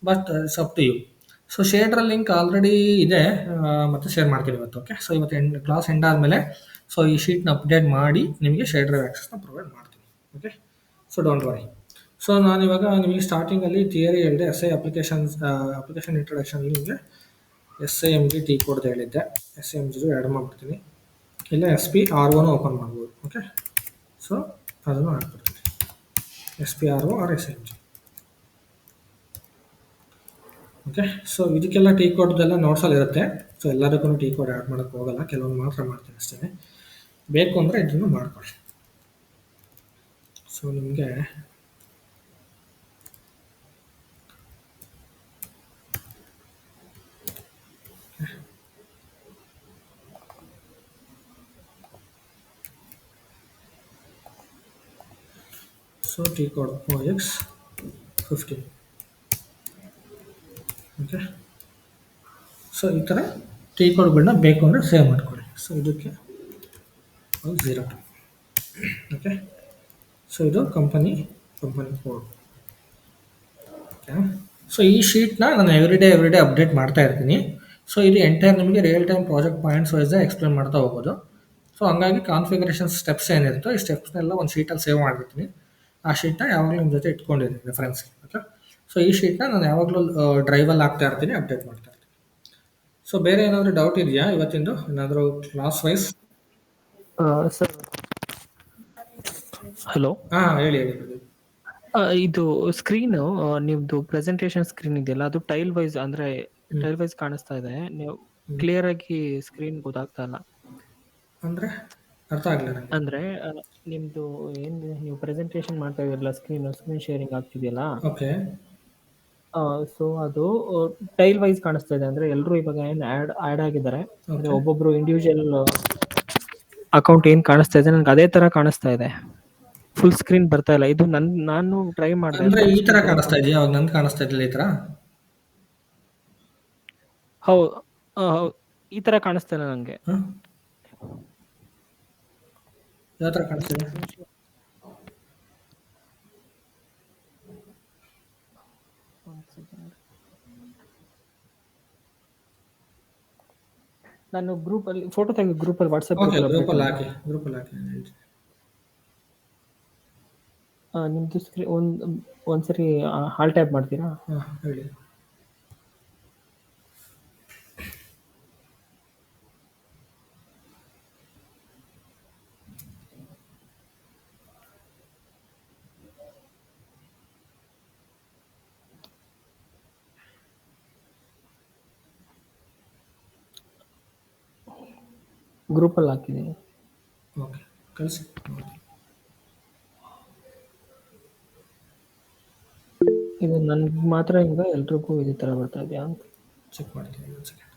but it's up to you. So ಶೇಡ್ರ ಲಿಂಕ್ ಆಲ್ರೆಡಿ ಇದೆ, ಮತ್ತು ಶೇರ್ ಮಾಡ್ತೀನಿ ಇವತ್ತು. ಓಕೆ, ಸೊ ಇವತ್ತು ಕ್ಲಾಸ್ ಎಂಡ್ ಆದಮೇಲೆ ಸೊ ಈ ಶೀಟ್ನ ಅಪ್ಡೇಟ್ ಮಾಡಿ ನಿಮಗೆ ಶೇಡ್ ಡ್ರೈವ್ ಆಕ್ಸೆಸ್ನ ಪ್ರೊವೈಡ್ ಮಾಡ್ತೀನಿ. Okay, so don't worry. So ನಾನಿವಾಗ ನಿಮಗೆ ಸ್ಟಾರ್ಟಿಂಗಲ್ಲಿ ಥಿಯರಿ ಹೇಳಿದೆ, ಅಪ್ಲಿಕೇಶನ್ ಇಂಟ್ರೊಡಕ್ಷನಲ್ಲಿ ನಿಮಗೆ SIMG ಟಿ ಕೋಡ್ ಹೇಳಿದ್ದೆ, SIMG ಆ್ಯಡ್ ಮಾಡಿಬಿಡ್ತೀನಿ. ಇಲ್ಲ SPRO ಓಪನ್ ಮಾಡ್ಬೋದು. ಓಕೆ, ಸೊ ಅದನ್ನು ಹಾಕ್ಬಿಡ್ತೀನಿ, SPRO or SIMG. Okay, so ಇದಕ್ಕೆಲ್ಲ ಟಿ ಕೋಡ್ದೆಲ್ಲ ನೋಟ್ಸಲ್ಲಿ ಇರುತ್ತೆ. ಸೊ ಎಲ್ಲದಕ್ಕೂ ಟಿ ಕೋಡ್ ಆ್ಯಡ್ ಮಾಡೋಕ್ಕೆ ಹೋಗಲ್ಲ, ಕೆಲವೊಂದು ಮಾತ್ರ ಮಾಡ್ತೀನಿ ಅಷ್ಟೇ. ಬೇಕು ಅಂದರೆ ಇದನ್ನು ಮಾಡ್ಕೊಳ್ಳಿ. ಸೊ ನಿಮಗೆ so T code OX15. Okay, so ಈ ಥರ ಟಿ ಕೋಡ್ಗಳನ್ನ ಬೇಕು ಅಂದರೆ ಸೇವ್ ಮಾಡ್ಕೊಳ್ಳಿ. ಸೊ ಇದಕ್ಕೆ 02. ಓಕೆ, ಸೊ ಇದು ಕಂಪನಿ ಕೋಡ್. ಓಕೆ, ಸೊ ಈ ಶೀಟ್ನ ನಾನು ಎವ್ರಿ ಡೇ ಅಪ್ಡೇಟ್ ಮಾಡ್ತಾ ಇರ್ತೀನಿ. ಸೊ ಇದು ಎಂಟೈರ್ ನಿಮಗೆ real time project points wise explain ಮಾಡ್ತಾ ಹೋಗೋದು. ಸೊ ಹಂಗಾಗಿ ಕಾನ್ಫಿಗರೇಷನ್ ಸ್ಟೆಪ್ಸ್ ಏನಿರುತ್ತೋ ಈ ಸ್ಟೆಪ್ಸ್ನೆಲ್ಲ ಒಂದು ಶೀಟಲ್ಲಿ ಸೇವ್ ಮಾಡಿರ್ತೀನಿ. ಆ ಶೀಟ್ನ ಯಾವಾಗಲೂ ನಿಮ್ಮ ಜೊತೆ ಇಟ್ಕೊಂಡಿದ್ದೀನಿ ರೆಫರೆನ್ಸ್ಗೆ. ಓಕೆ, ಸೊ ಈ ಶೀಟ್ನ ನಾನು ಯಾವಾಗಲೂ ಡ್ರೈವಲ್ಲಿ ಹಾಕ್ತಾ ಇರ್ತೀನಿ, ಅಪ್ಡೇಟ್ ಮಾಡ್ತಾ ಇರ್ತೀನಿ. ಸೊ ಬೇರೆ ಏನಾದರೂ ಡೌಟ್ ಇದೆಯಾ ಇವತ್ತಿಂದು, ಏನಾದರೂ ಕ್ಲಾಸ್ ವೈಸ್? ಸರ್ ಹಲೋ, ಹಾಂ ಹೇಳಿ. ಇದು ಸ್ಕ್ರೀನ್ ನಿಮ್ದು ಪ್ರೆಸೆಂಟೇಶನ್ ಸ್ಕ್ರೀನ್ ಇದೆಯಲ್ಲ, ಅದು ಟೈಲ್ ವೈಸ್ ಅಂದ್ರೆ ಟೈಲ್ ವೈಸ್ ಕಾಣಿಸ್ತಾ ಇದೆ. ನೀವು ಕ್ಲಿಯರ್ ಆಗಿ ಸ್ಕ್ರೀನ್ ಗೊತ್ತಾಗ್ತಾ ಇಲ್ಲ. ಅಂದರೆ ಅರ್ಥ ಆಗಲಿಲ್ಲ ನನಗೆ. ಅಂದ್ರೆ ನಿಮ್ದು ಏನ್ ನೀವು ಪ್ರೆಸೆಂಟೇಶನ್ ಮಾಡ್ತಾ ಇದ್ರಲ್ಲ, ಸ್ಕ್ರೀನ್ ಶೇರಿಂಗ್ ಆಗ್ತಿದೆಯಲ್ಲ, ಓಕೆ, ಸೊ ಅದು ಟೈಲ್ ವೈಸ್ ಕಾಣಿಸ್ತಾ ಇದೆ. ಅಂದ್ರೆ ಎಲ್ಲರೂ ಇವಾಗ ಏನ್ ಆಡ್ ಆಗಿದ್ದಾರೆ, ಅಂದ್ರೆ ಒಬ್ಬೊಬ್ರು ಇಂಡಿವಿಜುವಲ್ ಅಕೌಂಟ್ ಏನ್ ಕಾಣಿಸ್ತಾ ಇದೆ, ನನಗೆ ಅದೇ ತರ ಕಾಣಿಸ್ತಾ ಇದೆ, ಫುಲ್ ಸ್ಕ್ರೀನ್ ಬರ್ತಾ ಇಲ್ಲ. ಇದು ನಾನು ಟ್ರೈ ಮಾಡಿದೆ. ಅಂದ್ರೆ ಈ ತರ ಕಾಣಿಸ್ತಾ ಇದೆಯಾ? ಅವಾಗ ನಂಗೆ ಕಾಣಿಸ್ತಾ ಇದ್ದಿಲ್ಲ ಈ ತರ. ಹೌದು, ಈ ತರ ಕಾಣಿಸ್ತಾ ಇಲ್ಲ ನಂಗೆ. ಯಾವ ತರ ಕಾಣಿಸ್ತಿದೆ? ನಾನು ಗ್ರೂಪಲ್ಲಿ ಫೋಟೋ ತೆಗೆದು ಗ್ರೂಪಲ್ಲಿ ವಾಟ್ಸಪ್ ಗ್ರೂಪಲ್ಲಿ ಹಾಕಿ. ನಿಮ್ದು ಸ್ಕ್ರೀನ್ ಒಂದ್ಸರಿ ಹಾಲ್ ಟ್ಯಾಪ್ ಮಾಡ್ತೀರಾ? ಹೇಳಿ. ಗ್ರೂಪಲ್ಲಿ ಹಾಕಿದ್ದೀನಿ. ಓಕೆ, ಕಳಿಸಿ. ಇದು ನನ್ಗೆ ಮಾತ್ರ ಈಗ ಎಲ್ರಿಗೂ ಇದೇ ತರ ಬರ್ತಾ ಇದೆಯಾ ಅಂತ ಚೆಕ್ ಮಾಡ್ತೀನಿ ಒಂದು ಸೆಕೆಂಡ್.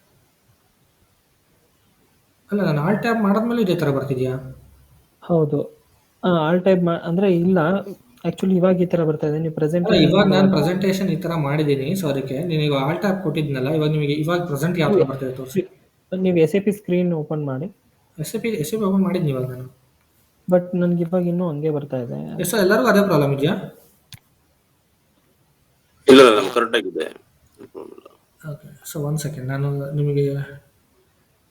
ಅಲ್ಲ, ನಾನು ಆಲ್ ಟ್ಯಾಪ್ ಮಾಡಿದ್ಮೇಲೆ ಇದೇ ತರ ಬರ್ತಿದ್ಯಾ? ಹೌದು, ಆಲ್ ಟೈಪ್ ಅಂದ್ರೆ ಇಲ್ಲ, ಆಕ್ಚುಲಿ ಇವಾಗ ಈ ತರ ಬರ್ತಾ ಇದೆ. ನೀವು ಪ್ರೆಸೆಂಟೇಷನ್ ಇವಾಗ ನಾನು ಪ್ರೆಸೆಂಟೇಷನ್ ಈ ತರ ಮಾಡಿದ್ದೀನಿ, ಸೊ ಅದಕ್ಕೆ ನೀವು ಆಲ್ ಟ್ಯಾಪ್ ಕೊಟ್ಟಿದ್ನಲ್ಲ, ಇವಾಗ ನಿಮಗೆ ಇವಾಗ ಪ್ರೆಸೆಂಟ್ ಯಾವ ತರ ಬರ್ತಿದೆ ತೋರಿಸಿ. ನೀವು SAP ಸ್ಕ್ರೀನ್ ಓಪನ್ ಮಾಡಿ. SAP ಓಪನ್ ಮಾಡಿದ್ನಿ ಇವಾಗ ನಾನು, ಬಟ್ ನನ್ಗೆ ಇವಾಗ ಇನ್ನೂ ಹಂಗೆ ಬರ್ತಾ ಇದೆ. ಎಲ್ಲರಿಗೂ ಅದೇ ಪ್ರಾಬ್ಲಮ್ ಇದೆಯಾ? ಇಲ್ಲ, ಕರೆಕ್ಟ್ ಆಗಿದೆ. ಓಕೆ, ಸೊ ಒಂದು ಸೆಕೆಂಡ್, ನಾನು ನಿಮಗೆ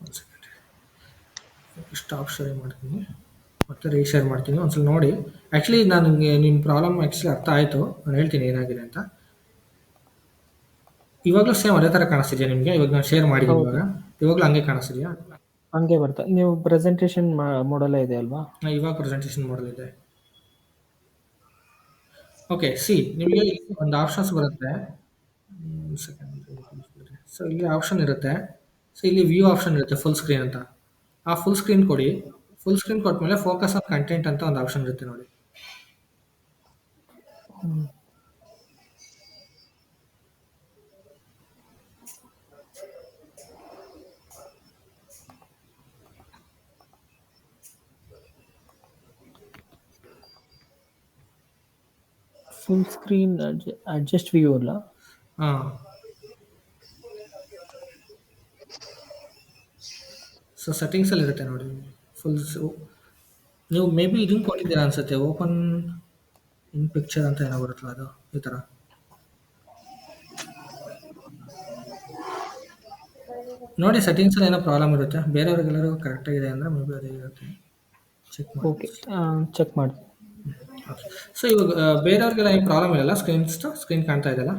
ಒಂದು ಸೆಕೆಂಡ್ ಸ್ಟಾಪ್ ಶೇರ್ ಮಾಡ್ತೀನಿ, ಮತ್ತೆ ರೀಶೇರ್ ಮಾಡ್ತೀನಿ, ಒಂದ್ಸಲ ನೋಡಿ. ಆ್ಯಕ್ಚುಲಿ ನನಗೆ ನಿಮ್ಮ ಪ್ರಾಬ್ಲಮ್ ಆ್ಯಕ್ಚುಲಿ ಅರ್ಥ ಆಯಿತು, ನಾನು ಹೇಳ್ತೀನಿ ಏನಾಗಿದೆ ಅಂತ. ಇವಾಗಲೂ ಸೇಮ್ ಅದೇ ಥರ ಕಾಣಿಸ್ತಿದೆಯಾ ನಿಮಗೆ? ಇವಾಗ ನಾನು ಶೇರ್ ಮಾಡಿದ್ದೀನಿ, ಇವಾಗಲೂ ಹಂಗೆ ಕಾಣಿಸ್ತಿದೆಯಾ? ಹಂಗೆ ಬರ್ತಾ. ನೀವು ಪ್ರೆಸೆಂಟೇಷನ್ ಮೋಡಲ್ಲೇ ಇದೆ ಅಲ್ವಾ? ಇವಾಗ ಪ್ರೆಸೆಂಟೇಷನ್ ಮಾಡಲ್ ಇದೆ. ಓಕೆ, ಸಿ ನಿಮಗೆ ಒಂದು ಆಪ್ಷನ್ಸ್ ಬರುತ್ತೆ. ಸೊ ಇಲ್ಲಿ ಆಪ್ಷನ್ ಇರುತ್ತೆ. ಸೊ ಇಲ್ಲಿ ವ್ಯೂ ಆಪ್ಷನ್ ಇರುತ್ತೆ, ಫುಲ್ ಸ್ಕ್ರೀನ್ ಅಂತ. ಆ ಫುಲ್ ಸ್ಕ್ರೀನ್ ಕೊಡಿ. ಫುಲ್ ಸ್ಕ್ರೀನ್ ಕೊಟ್ಮೇಲೆ ಫೋಕಸ್ ಆನ್ ಕಂಟೆಂಟ್ ಅಂತ ಒಂದು ಆಪ್ಷನ್ ಇರುತ್ತೆ ನೋಡಿ. ಫುಲ್ ಸ್ಕ್ರೀನ್ ಅಡ್ಜಸ್ಟ್ ವ್ಯೂ ಅಲ್ಲ. ಹಾಂ, ಸೊ ಸೆಟ್ಟಿಂಗ್ಸಲ್ಲಿ ಇರುತ್ತೆ ನೋಡಿ ಫುಲ್. ನೀವು ಮೇ ಬಿ ಇದನ್ನು ಕೊಟ್ಟಿದ್ದೀರಾ ಅನ್ಸುತ್ತೆ, ಓಪನ್ ಇನ್ ಪಿಕ್ಚರ್ ಅಂತ ಏನೋ ಬರುತ್ತಲ್ಲ, ಅದು ಈ ಥರ. ನೋಡಿ ಸೆಟ್ಟಿಂಗ್ಸಲ್ಲಿ ಏನೋ ಪ್ರಾಬ್ಲಮ್ ಇರುತ್ತೆ, ಬೇರೆಯವ್ರಿಗೆಲ್ಲರೂ ಕರೆಕ್ಟಾಗಿದೆ ಅಂದರೆ ಮೇ ಬಿ ಅದೇ ಇರುತ್ತೆ. ಚೆಕ್ ಮಾಡಿ. ಓಕೆ, ಚೆಕ್ ಮಾಡಿ. ಸೊ ಇವಾಗ ಬೇರೆಯವ್ರಿಗೆಲ್ಲ ಏನು ಪ್ರಾಬ್ಲಮ್ ಇರಲ್ಲ, ಸ್ಕ್ರೀನ್ ಕಾಣ್ತಾ ಇದೆಯಲ್ಲ?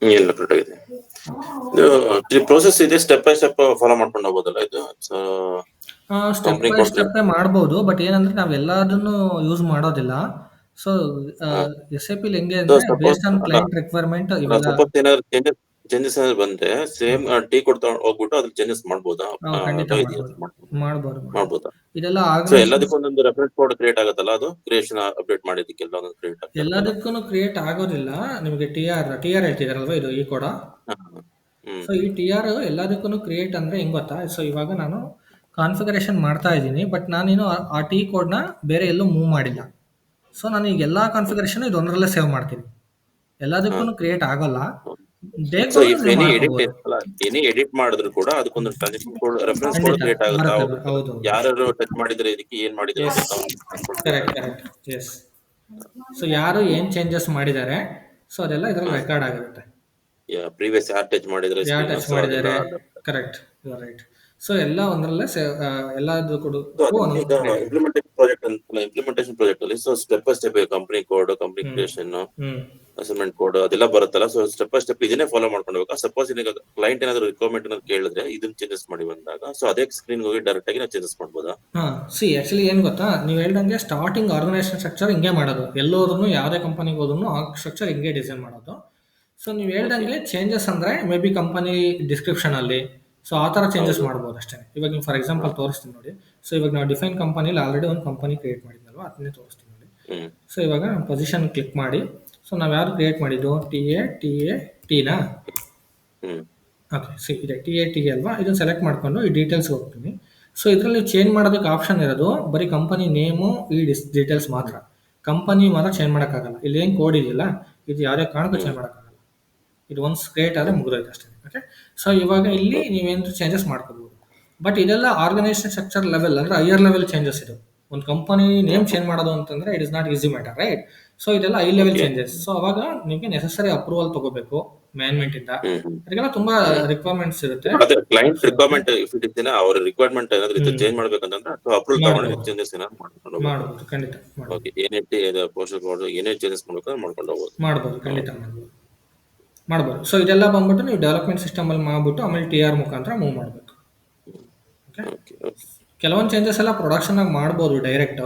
ಇಲ್ಲ ಕರೆಕ್ಟ್ ಆಗಿದೆ. ಇದು ಪ್ರೋಸೆಸ್ ಇದೆ, ಸ್ಟೆಪ್ ಬೈ ಸ್ಟೆಪ್ ಫಾಲೋ ಮಾಡ್ಕೊಂಡು ಹೋಗೋದಲ್ಲ ಇದು. ಸೊ ಸ್ಟೆಪ್ ಬೈ ಸ್ಟೆಪ್ಪೇ ಮಾಡ್ಬೋದು, ಬಟ್ ಏನಂದ್ರೆ ನಾವು ಎಲ್ಲದನ್ನು ಯೂಸ್ ಮಾಡೋದಿಲ್ಲ. ಸೊ SAP ಹೆಂಗೆ ಅಂದ್ರೆ ಬೇಸ್ಡ್ ಆನ್ ಕ್ಲೈಂಟ್ ರಿಕ್ವೈರ್ಮೆಂಟ್ ಇವೆಲ್ಲ. ಸಪೋಸ್ ಏನಾದ್ರು ಚೇಂಜಸ್ ಏನಾದ್ರು ಬಂದ್ರೆ ಸೇಮ್ ಟೀ ಕೊಡ್ತಾ ಹೋಗ್ಬಿಟ್ಟು ಅದ್ರ ಚೇಂಜಸ್ ಮಾಡ್ಬೋದಾ? ಖಂಡಿತ ಮಾಡ್ಬೋದು. ಮಾಡ್ಬೋದಾ? ಇದೆಲ್ಲ ಸೊ ಎಲ್ಲದಕ್ಕೂ ಒಂದೊಂದು ರೆಫರೆನ್ಸ್ ಕೋಡ್ ಕ್ರಿಯೇಟ್ ಆಗುತ್ತಲ್ಲ, ಅದು ಕ್ರಿಯೇಷನ್ ಅಪ್ಡೇಟ್ ಮಾಡಿದ್ದಕ್ಕೆಲ್ಲ ಒಂದೊಂದು ಕ್ರಿಯೇಟ್ ಆಗುತ್ತೆ. ಎಲ್ಲದಕ್ಕೂ ಕ್ರಿಯೇಟ್ ಆಗೋದಿಲ್ಲ. ನಿಮಗೆ ಟಿ ಆರ್ ಹೇಳ್ತಿದಾರಲ್ವಾ, ಇದು ಈ ಕೋಡ. ಸೊ ಈ TR ಎಲ್ಲದಕ್ಕೂ ಕ್ರಿಯೇಟ್ ಅಂದ್ರೆ ಹೆಂಗ್ ಗೊತ್ತಾ? ಸೊ ಇವಾಗ ನಾನು ಕಾನ್ಫಿಗರೇಷನ್ ಮಾಡ್ತಾ ಇದ್ದೀನಿ, ಬಟ್ ನಾನೇನು ಆ ಟಿ ಕೋಡ್ನ ಬೇರೆ ಎಲ್ಲೂ ಮೂವ್ ಮಾಡಿಲ್ಲ. ಸೊ ನಾನು ಈಗ ಎಲ್ಲ ಕಾನ್ಫಿಗರೇಷನ್ ಇದೊಂದರಲ್ಲೇ ಸೇವ್ ಮಾಡ್ತೀನಿ. ಎಲ್ಲದಕ್ಕೂ ಕ್ರಿಯೇಟ್ ಆಗೋಲ್ಲ. ಸೊ ಇಫ್ ಎನಿ ಎಡಿಟ್ ಮಾಡಿದ್ರು ಕೂಡ ಅದಕ್ಕೊಂದು transaction code reference code create ಆಗುತ್ತೆ. ಹೌದು, ಯಾರು ಟಚ್ ಮಾಡಿದ್ರೆ ಇದಕ್ಕೆ ಏನ್ ಮಾಡಿದ್ರೆ ಕರೆಕ್ಟ್. ಎಸ್. ಸೊ ಯಾರು ಏನ್ ಚೇಂಜಸ್ ಮಾಡಿದ್ದಾರೆ, ಸೊ ಅದೆಲ್ಲ ಇದ್ರಲ್ಲಿ ರೆಕಾರ್ಡ್ ಆಗಿರುತ್ತೆ. ಪ್ರೀವಿಯಸ್ ಯಾರು ಟಚ್ ಮಾಡಿದ್ರೆ correct, you are right. So ಎಲ್ಲ ಒಂದರಲ್ಲೇ ಎಲ್ಲದೂ ಕೂಡ ಇಂಪ್ಲಿಮೆಂಟೇಷನ್ ಪ್ರಾಜೆಕ್ಟ್ ಅಲ್ಲಿ so step by step company code, company creation, assignment code ಅದೆಲ್ಲ ಬರುತ್ತಲ್ಲ. ಸೊ ಸ್ಟೆಪ್ ಬೈ ಸ್ಟೆಪ್ ಇದನ್ನೇ ಫಾಲೋ ಮಾಡ್ಕೊಂಡು ಹೋಗ್ಬೇಕು. ಸಪೋಸ್ ಈಗ ಕ್ಲೈಂಟ್ ಏನಾದ್ರು ರಿಕ್ವೈರ್ಮೆಂಟ್ ಏನಾದ್ರು ಕೇಳಿದ್ರೆ ಇದನ್ನ ಚೇಂಜಸ್ ಮಾಡಿ ಬಂದಾಗ ಸೊ ಅದೇ ಸ್ಕ್ರೀನ್ ಹೋಗಿ ಡೈರೆಕ್ಟ್ ಆಗಿ ನಾವು ಚೇಂಜಸ್ ಮಾಡ್ಬೋದಾ? ಆಕ್ಚುಲಿ ಏನ್ ಗೊತ್ತಾ, ನೀವು ಹೇಳ್ದಂಗೆ ಸ್ಟಾರ್ಟಿಂಗ್ ಆರ್ಗನೈಸೇಷನ್ ಸ್ಟ್ರಕ್ಚರ್ ಹಿಂಗೆ ಮಾಡೋದು. ಎಲ್ಲೋದ್ರೂ ಯಾವುದೇ ಕಂಪನಿಗೆ ಹೋದ್ರೂ ಆ ಸ್ಟ್ರಕ್ಚರ್ ಹಿಂಗೆ ಡಿಸೈನ್ ಮಾಡೋದು. ಸೊ ನೀವು ಹೇಳ್ದಂಗೆ ಚೇಂಜಸ್ ಅಂದ್ರೆ ಮೇ ಬಿ ಕಂಪನಿ ಡಿಸ್ಕ್ರಿಪ್ಷನ್ ಅಲ್ಲಿ ಸೊ ಆ ಥರ ಚೇಂಜಸ್ ಮಾಡ್ಬೋದು ಅಷ್ಟೇ. ಇವಾಗ ಫಾರ್ ಎಕ್ಸಾಂಪಲ್ ತೋರಿಸ್ತೀನಿ ನೋಡಿ. ಸೊ ಇವಾಗ ನಾವು ಡಿಫೈನ್ ಕಂಪನಿಲಿ ಆಲ್ರೆಡಿ ಒಂದು ಕಂಪನಿ ಕ್ರಿಯೇಟ್ ಮಾಡಿದ್ನಲ್ವಾ, ಅದನ್ನೇ ತೋರಿಸ್ತೀನಿ ನೋಡಿ. ಸೊ ಇವಾಗ ನಾವು ಪೊಸಿಷನ್ ಕ್ಲಿಕ್ ಮಾಡಿ, ಸೊ ನಾವು ಯಾರು ಕ್ರಿಯೇಟ್ ಮಾಡಿದ್ದು ಟಿನಾ? ಓಕೆ, ಇದೆ ಟಿ ಅಲ್ವಾ. ಇದನ್ನು ಸೆಲೆಕ್ಟ್ ಮಾಡ್ಕೊಂಡು ಈ ಡೀಟೇಲ್ಸ್ ಹೋಗ್ತೀನಿ. ಸೊ ಇದರಲ್ಲಿ ಚೇಂಜ್ ಮಾಡೋದಕ್ಕೆ ಆಪ್ಷನ್ ಇರೋದು ಬರೀ ಕಂಪನಿ ನೇಮು, ಈ ಡೀಟೇಲ್ಸ್ ಮಾತ್ರ. ಕಂಪನಿ ಮಾತ್ರ ಚೇಂಜ್ ಮಾಡೋಕ್ಕಾಗಲ್ಲ. ಇಲ್ಲಿ ಏನು ಕೋಡ್ ಇದೆಯಲ್ಲ, ಇದು ಯಾವುದೇ ಕಾರಣಕ್ಕೂ ಚೇಂಜ್ ಮಾಡೋಕ್ಕಾಗಲ್ಲ. ಇದು ಒನ್ಸ್ ಕ್ರಿಯೇಟ್ ಆದರೆ ಮುಗಿದೋಯ್ತು ಅಷ್ಟೇ. ಓಕೆ, ಸೊ ಇವಾಗ ಇಲ್ಲಿ ನೀವೇನು ಚೇಂಜಸ್ ಮಾಡ್ಕೋಬಹುದು. ಬಟ್ ಇದೆಲ್ಲ ಆರ್ಗನೈಸೇಷನ್ ಸ್ಟ್ರಕ್ಚರ್ ಲೆವೆಲ್ ಅಂದ್ರೆ ಹೈಯರ್ ಲೆವೆಲ್ ಚೇಂಜಸ್. ಇದು ಒಂದು ಕಂಪನಿ ನೇಮ್ ಚೇಂಜ್ ಮಾಡೋದು ಅಂತಂದ್ರೆ it is not easy matter, right? So ಇದೆಲ್ಲ ಹೈ ಲೆವೆಲ್ ಚೇಂಜಸ್. ಸೊ ಅವಾಗ ನಿಮಗೆ ನೆಸೆಸರಿ ಅಪ್ರೂವಲ್ ತಗೋಬೇಕು ಮ್ಯಾನೇಜ್ಮೆಂಟ್ ಇಂದ. ಅದಕ್ಕೆಲ್ಲ ತುಂಬಾ ರಿಕ್ವೈರ್ಮೆಂಟ್ಸ್ ಇರುತ್ತೆ. ಕ್ಲೈಂಟ್ ರಿಕ್ವೈರ್ಮೆಂಟ್ ಅವ್ರ ರಿಕ್ವೈರ್ಮೆಂಟ್ ಏನಾದ್ರು ಚೇಂಜ್ ಮಾಡ್ಬೇಕಂತಂದ್ರೆ ಅಪ್ರೂವಲ್ ತಗೊಂಡು ಚೇಂಜಸ್ ಏನಾದ್ರು ಮಾಡ್ಬೋದು. ಖಂಡಿತ ಪೋಸ್ಟಲ್ ಕೋಡ್ ಏನೇ ಚೇಂಜಸ್ ಮಾಡ್ಬೇಕು ಮಾಡ್ಕೊಂಡು ಹೋಗ್ಬೋದು. ಖಂಡಿತ ಮಾಡ್ಬೋದು. ಸೊ ಇದೆಲ್ಲ ಬಂದ್ಬಿಟ್ಟು ನೀವು ಡೆವಲಪ್ಮೆಂಟ್ ಸಿಸ್ಟಮ್ ಅಲ್ಲಿ ಮಾಡ್ಬಿಟ್ಟು ಆಮೇಲೆ TR ಮುಖಾಂತರ ಮೂವ್ ಮಾಡಬೇಕು. ಕೆಲವೊಂದು ಚೇಂಜಸ್ ಎಲ್ಲ ಪ್ರೊಡಕ್ಷನ್ ಆಗಿ ಮಾಡ್ಬೋದು ಡೈರೆಕ್ಟ್,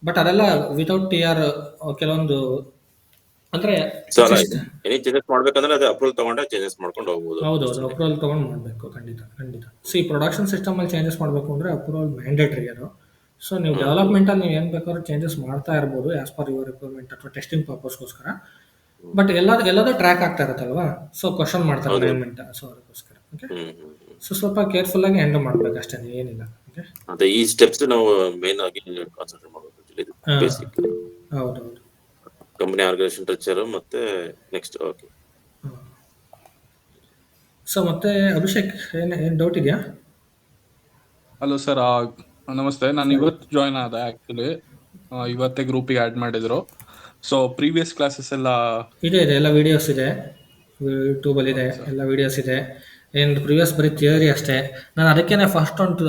ಬಟ್ ಅದೆಲ್ಲ ವಿತೌಟ್ TR ಕೆಲವೊಂದು ಅಂದ್ರೆ ಚೇಂಜಸ್ ಮಾಡ್ಬೇಕಂದ್ರೆ ಅದೇ ಅಪ್ರೂವಲ್ ತಗೊಂಡೆ ಚೇಂಜಸ್ ಮಾಡ್ಕೊಂಡು ಹೋಗ್ಬೋದು. ಹೌದು, ಅಪ್ರೂವಲ್ ತಗೊಂಡು ಮಾಡಬೇಕು. ಖಂಡಿತ. ಪ್ರೊಡಕ್ಷನ್ ಸಿಸ್ಟಮ್ ಅಲ್ಲಿ ಚೇಂಜಸ್ ಮಾಡಬೇಕು ಅಂದ್ರೆ ಅಪ್ರೂವಲ್ ಮ್ಯಾಂಡೇಟರಿ ಅದು. ಸೊ ನೀವು ಡೆವಲಪ್ಮೆಂಟ್ ಅಲ್ಲಿ ನೀವು ಏನು ಬೇಕಾದ್ರೂ ಚೇಂಜಸ್ ಮಾಡ್ತಾ ಇರ್ಬೋದು ಆಸ್ ಪರ್ ಯುವರ್ ರಿಕ್ವೈರ್ಮೆಂಟ್ ಅಥವಾ ಟೆಸ್ಟಿಂಗ್ ಪರ್ಪಸ್ಗೋಸ್ಕರ. ಬಟ್ ಎಲ್ಲದೂ ಟ್ರ್ಯಾಕ್ ಆಗ್ತಾ ಇರುತ್ತಲ್ವಾ, ಸೊ ಕ್ವಶನ್ ಮಾಡ್ತಾರೆ ಮ್ಯಾನೇಜ್ಮೆಂಟ್. ಸೊ ಅದಕ್ಕೋಸ್ಕರ ಸೊ ಸ್ವಲ್ಪ ಕೇರ್ಫುಲ್ ಆಗಿ ಹ್ಯಾಂಡಲ್ ಮಾಡ್ಬೇಕು ಅಷ್ಟೇ, ಏನಿಲ್ಲ. ಅದೇ ಈ ಸ್ಟೆಪ್ಸ್ ನಾವು ಮೇನ್ ಆಗಿ ಕಾನ್ಸಂಟ್ರೇಟ್ ಮಾಡಬೇಕು. ಬೇಸಿಕ್ ಹೌದು, ಕಂಪನಿ ಆರ್ಗನೈಸೇಷನ್ ಸ್ಟ್ರಕ್ಚರ್ ಮತ್ತೆ ನೆಕ್ಸ್ಟ್. ಓಕೆ, ಸೊ ಮತ್ತೆ ಅಭಿಷೇಕ್ ಏನು ಡೌಟ್ ಇದೆಯಾ? ಹಲೋ ಸರ್, ನಮಸ್ತೆ. ನಾನು ಇವತ್ತು ಜಾಯ್ನ್ ಆದೆ. ಆಕ್ಚುಲಿ ಇವತ್ತೇ ಗ್ರೂಪಿಗೆ ಆ್ಯಡ್ ಮಾಡಿದ್ರು. ಸೊ ಪ್ರೀವಿಯಸ್ ಕ್ಲಾಸಸ್ ಎಲ್ಲ ಇದೆ, ಎಲ್ಲ ವಿಡಿಯೋಸ್ ಇದೆ, ಯೂಟ್ಯೂಬಲ್ಲಿ ಇದೆ, ಎಲ್ಲ ವಿಡಿಯೋಸ್ ಇದೆ. ಏನು ಪ್ರಿವಿಯಸ್ ಬರೀ ಥಿಯರಿ ಅಷ್ಟೇ. ನಾನು ಅದಕ್ಕೇ ಫಸ್ಟ್ ಒಂದು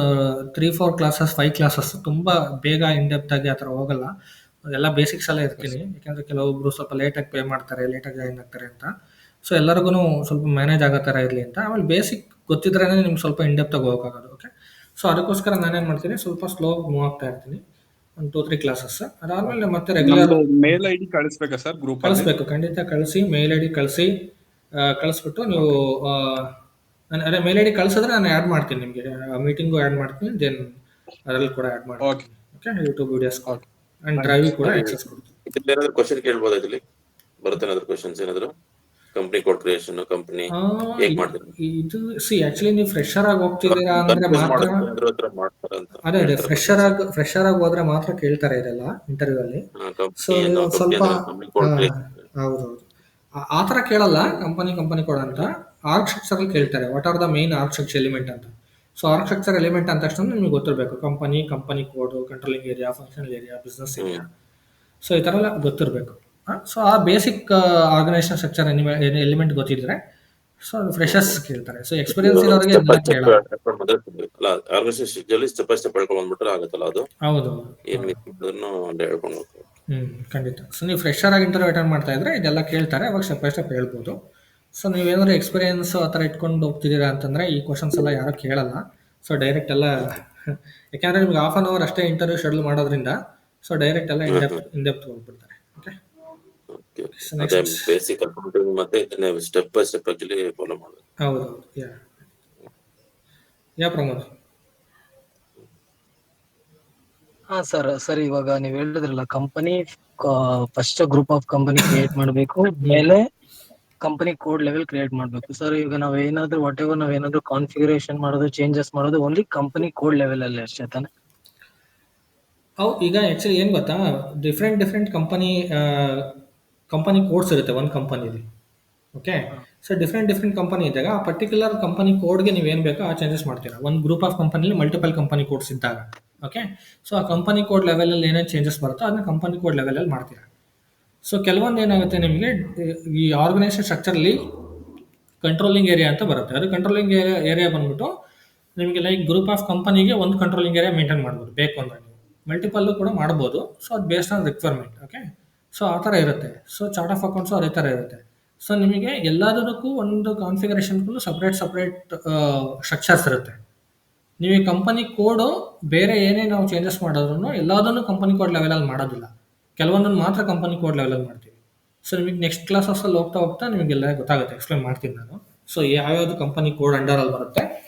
3-4 ಕ್ಲಾಸಸ್ 5 ಕ್ಲಾಸಸ್ ತುಂಬ ಬೇಗ ಇನ್ಡೆಪ್ತ್ ಆಗಿ ಆ ಥರ ಹೋಗಲ್ಲ. ಎಲ್ಲ ಬೇಸಿಕ್ಸ್ ಎಲ್ಲ ಇರ್ತೀನಿ. ಯಾಕೆಂದರೆ ಕೆಲವೊಬ್ರು ಸ್ವಲ್ಪ ಲೇಟಾಗಿ ಪೇ ಮಾಡ್ತಾರೆ, ಲೇಟಾಗಿ ಜಾಯಿನ್ ಆಗ್ತಾರೆ ಅಂತ. ಸೊ ಎಲ್ಲರಿಗೂ ಸ್ವಲ್ಪ ಮ್ಯಾನೇಜ್ ಆಗೋ ಥರ ಇರಲಿ ಅಂತ. ಆಮೇಲೆ ಬೇಸಿಕ್ ಗೊತ್ತಿದ್ರೇ ನಿಮ್ಗೆ ಸ್ವಲ್ಪ ಇನ್ಡೆಪ್ತಾಗಿ ಹೋಗೋಕ್ಕಾಗೋದು. ಓಕೆ, ಸೊ ಅದಕ್ಕೋಸ್ಕರ ನಾನೇನು ಮಾಡ್ತೀನಿ, ಸ್ವಲ್ಪ ಸ್ಲೋ ಮೂವ್ ಆಗ್ತಾ ಇರ್ತೀನಿ, ಒಂದು 2-3 ಕ್ಲಾಸಸ್. ಅದಾದಮೇಲೆ ಮತ್ತೆ ರೆಗ್ಯುಲರ್ ಮೇಲ್ ID ಕಳಿಸ್ಬೇಕಾ ಸರ್? ಗ್ರೂಪ್ ಕಳಿಸ್ಬೇಕು, ಖಂಡಿತ ಕಳಿಸಿ. ಮೇಲ್ ID ಕಳಿಸ್ಬಿಟ್ಟು ನೀವು ಅದೇ ಮೇಲ್ ID ಕಳಿಸಿದ್ರೆ ನಾನು ಆ್ಯಡ್ ಮಾಡ್ತೀನಿ, ನಿಮಗೆ ಮೀಟಿಂಗು ಆ್ಯಡ್ ಮಾಡ್ತೀನಿ, ದೆನ್ ಅದರಲ್ಲಿ ಕೂಡ ಆ್ಯಡ್ ಮಾಡ್ತೀನಿ. Okay, YouTube videos and drive ಕೂಡ ಆಕ್ಸೆಸ್ ಕೊಡ್ತೀನಿ. ಏನಾದ್ರು ಕ್ವಶನ್ ಕೇಳ್ಬೋದಾ? ಇದರಲ್ಲಿ ಬರುತ್ತೆ ಏನಾದ್ರು ಕ್ವಶನ್ಸ್ ಏನಾದ್ರು? ಕಂಪನಿ ಕೋಡ್ ಕ್ರಿಯೇಷನ್ ಕಂಪನಿ ಹೇಗ್ ಮಾಡ್ತೀರಾ? ಇದು ಆಕ್ಚುಲಿ ನೀವು ಫ್ರೆಶರ್ ಆಗಿ ಹೋಗ್ತಿದ್ದೀರಾ ಅಂದ್ರೆ ಮಾತ್ರ ಅದೇ ಫ್ರೆಶರ್ ಆಗಿ ಹೋದ್ರೆ ಮಾತ್ರ ಕೇಳ್ತಾರೆ ಇದೆಲ್ಲ ಇಂಟರ್ವ್ಯೂ ಅಲ್ಲಿ. ಸೊ ನೀವು ಸ್ವಲ್ಪ ಹೌದೌದು ಆ ಥರ ಕೇಳಲ್ಲ. ಕಂಪನಿ ಕೋಡ್ ಅಂತ ಆರ್ಕ್ ಸ್ಟ್ರಕ್ಚರ್ ಅಲ್ಲಿ ಕೇಳ್ತಾರೆ. What are the main arc structure element ಅಂತ. ಸೊ ಆರ್ಕ್ ಸ್ಟ್ರಕ್ಚರ್ ಎಲಿಮೆಂಟ್ ಅಂತ ತಕ್ಷಣ ನಿಮ್ಗೆ ಗೊತ್ತಿರಬೇಕು company code, controlling area, functional area, business area. So ಈ ಥರ ಎಲ್ಲ ಗೊತ್ತಿರಬೇಕು. ಸೊ ಆ ಬೇಸಿಕ್ ಆರ್ಗನೈಸೇಷನ್ ಸ್ಟ್ರಕ್ಚರ್ ಎಲಿಮೆಂಟ್ ಗೊತ್ತಿದ್ರೆ ಸೊ ಅದು ಫ್ರೆಶರ್ಸ್ ಕೇಳ್ತಾರೆ. ಸೊ ಎಕ್ಸ್ಪೀರಿಯನ್ಸ್ ಇರೋರಿಗೆ ಕೇಳಲ್ಲ. ಸ್ಟೆಪ್ ಬೈ ಸ್ಟೆಪ್ ಹೇಳ್ಕೊಂಡು ಬಂದ್ಬಿಟ್ರೆ ಆಗುತ್ತಲ್ಲ ಅದು. ಹೌದು ಹೇಳ್ಕೊಂಡು ಖಂಡಿತ. ಸೊ ನೀವು ಫ್ರೆಶರ್ ಆಗಿ ಇಂಟರ್ವ್ಯೂ ಅಟೆಂಡ್ ಮಾಡ್ತಾ ಇದ್ರೆ ಇದೆಲ್ಲ ಕೇಳ್ತಾರೆ, ಅವಾಗ ಸ್ಟೆಪ್ ಬೈ ಸ್ಟೆಪ್ ಹೇಳ್ಬೋದು. ಸೊ ನೀವೇನಾದ್ರು ಎಕ್ಸ್ಪೀರಿಯನ್ಸ್ ಆ ಥರ ಇಟ್ಕೊಂಡು ಹೋಗ್ತಿದ್ದೀರಾ ಅಂತಂದರೆ ಈ ಕ್ವಶನ್ಸ್ ಎಲ್ಲ ಯಾರೂ ಕೇಳಲ್ಲ. ಸೊ ಡೈರೆಕ್ಟ್ ಎಲ್ಲ ಯಾಕೆಂದರೆ ನಿಮ್ಗೆ ಹಾಫ್ ಆನ್ ಅವರ್ ಅಷ್ಟೇ ಇಂಟರ್ವ್ಯೂ ಶೆಡ್ಯೂಲ್ ಮಾಡೋದ್ರಿಂದ ಸೊ ಡೈರೆಕ್ಟ್ ಎಲ್ಲ ಇನ್ ಡೆಪ್ತ್ ಹೋಗ್ಬಿಡ್ತಾರೆ. ಓಕೆ, ಅದೇ ಬೇಸಿಕ್ ಅಕೌಂಟಿಂಗ್ ಮತ್ತೆ ಇದನ್ನ step by step actually follow ಮಾಡಬೇಕು. ಹೌದು. ಯಾ ಪ್ರಮೋದ್? ಹಾ ಸರ್ ಇವಾಗ ನೀವ್ ಹೇಳಿದ್ರಲ್ಲ company first group of company create ಮಾಡ್ಬೇಕು, ಮೇಲೆ ಕಂಪನಿ ಕೋಡ್ ಲೆವೆಲ್ ಕ್ರಿಯೇಟ್ ಮಾಡ್ಬೇಕು. ಸರ್ ಈಗ ನಾವೇನಾದ್ರೂ ಕಾನ್ಫಿಗರೇಷನ್ ಮಾಡೋದು, ಚೇಂಜಸ್ ಮಾಡೋದು ಓನ್ಲಿ ಕಂಪನಿ ಕೋಡ್ ಲೆವೆಲ್ ಅಲ್ಲಿ ಅಷ್ಟೇ ತಾನೆ? ಈಗ ಆ್ಯಕ್ಚುಲಿ ಏನು ಗೊತ್ತಾ, ಡಿಫ್ರೆಂಟ್ ಕಂಪನಿ ಕೋಡ್ಸ್ ಇರುತ್ತೆ ಒಂದು ಕಂಪನಿಲಿ. ಓಕೆ, ಸೊ ಡಿಫ್ರೆಂಟ್ ಕಂಪನಿ ಇದ್ದಾಗ ಆ ಪರ್ಟಿಕ್ಯುಲರ್ ಕಂಪನಿ ಕೋಡ್ಗೆ ನೀವು ಏನು ಬೇಕೋ ಆ ಚೇಂಜಸ್ ಮಾಡ್ತೀರಾ. ಒಂದು ಗ್ರೂಪ್ ಆಫ್ ಕಂಪನಿಲಿ ಮಲ್ಟಿಪಲ್ ಕಂಪನಿ ಕೋಡ್ಸ್ ಇದ್ದಾಗ. ಓಕೆ, ಸೊ ಆ ಕಂಪನಿ ಕೋಡ್ ಲೆವೆಲಲ್ಲಿ ಏನೇನು ಚೇಂಜಸ್ ಬರುತ್ತೋ ಅದನ್ನ ಕಂಪನಿ ಕೋಡ್ ಲೆವೆಲಲ್ಲಿ ಮಾಡ್ತೀರಾ. ಸೊ ಕೆಲವೊಂದು ಏನಾಗುತ್ತೆ ನಿಮಗೆ ಈ ಆರ್ಗನೈಸೇಷನ್ ಸ್ಟ್ರಕ್ಚರಲ್ಲಿ ಕಂಟ್ರೋಲಿಂಗ್ ಏರಿಯಾ ಅಂತ ಬರುತ್ತೆ. ಅದು ಕಂಟ್ರೋಲಿಂಗ್ ಏರಿಯಾ ಬಂದ್ಬಿಟ್ಟು ನಿಮಗೆ ಲೈಕ್ ಗ್ರೂಪ್ ಆಫ್ ಕಂಪನಿಗೆ ಒಂದು ಕಂಟ್ರೋಲಿಂಗ್ ಏರಿಯಾ ಮೇಂಟೈನ್ ಮಾಡ್ಬೋದು. ಬೇಕು ಅಂದರೆ ನೀವು ಮಲ್ಟಿಪಲ್ಲು ಕೂಡ ಮಾಡ್ಬೋದು. ಸೊ ಅದು based on requirement. Okay, so ಆ ಥರ ಇರುತ್ತೆ. ಸೊ ಚಾರ್ಟ್ ಆಫ್ ಅಕೌಂಟ್ಸು ಅದೇ ಥರ ಇರುತ್ತೆ. ಸೊ ನಿಮಗೆ ಎಲ್ಲದಕ್ಕೂ ಒಂದು ಕಾನ್ಫಿಗರೇಷನ್ಗೂ ಸಪ್ರೇಟ್ ಸ್ಟ್ರಕ್ಚರ್ಸ್ ಇರುತ್ತೆ. ನೀವು ಈ ಕಂಪನಿ ಕೋಡು ಬೇರೆ ಏನೇ ನಾವು ಚೇಂಜಸ್ ಮಾಡಿದ್ರು ಎಲ್ಲದನ್ನು ಕಂಪನಿ ಕೋಡ್ ಲೆವೆಲಲ್ಲಿ ಮಾಡೋದಿಲ್ಲ. ಕೆಲವೊಂದನ್ನು ಮಾತ್ರ ಕಂಪನಿ ಕೋಡ್ ಲೆವೆಲಲ್ಲಿ ಮಾಡ್ತೀವಿ. ಸೊ ನಿಮಗೆ ನೆಕ್ಸ್ಟ್ ಕ್ಲಾಸಲ್ಲಿ ಹೋಗ್ತಾ ನಿಮಗೆಲ್ಲ ಗೊತ್ತಾಗುತ್ತೆ, ಎಕ್ಸ್ಪ್ಲೇನ್ ಮಾಡ್ತೀನಿ ನಾನು. ಸೊ ಯಾವ್ಯಾವುದು ಕಂಪನಿ ಕೋಡ್ ಅಂಡರಲ್ಲಿ ಬರುತ್ತೆ,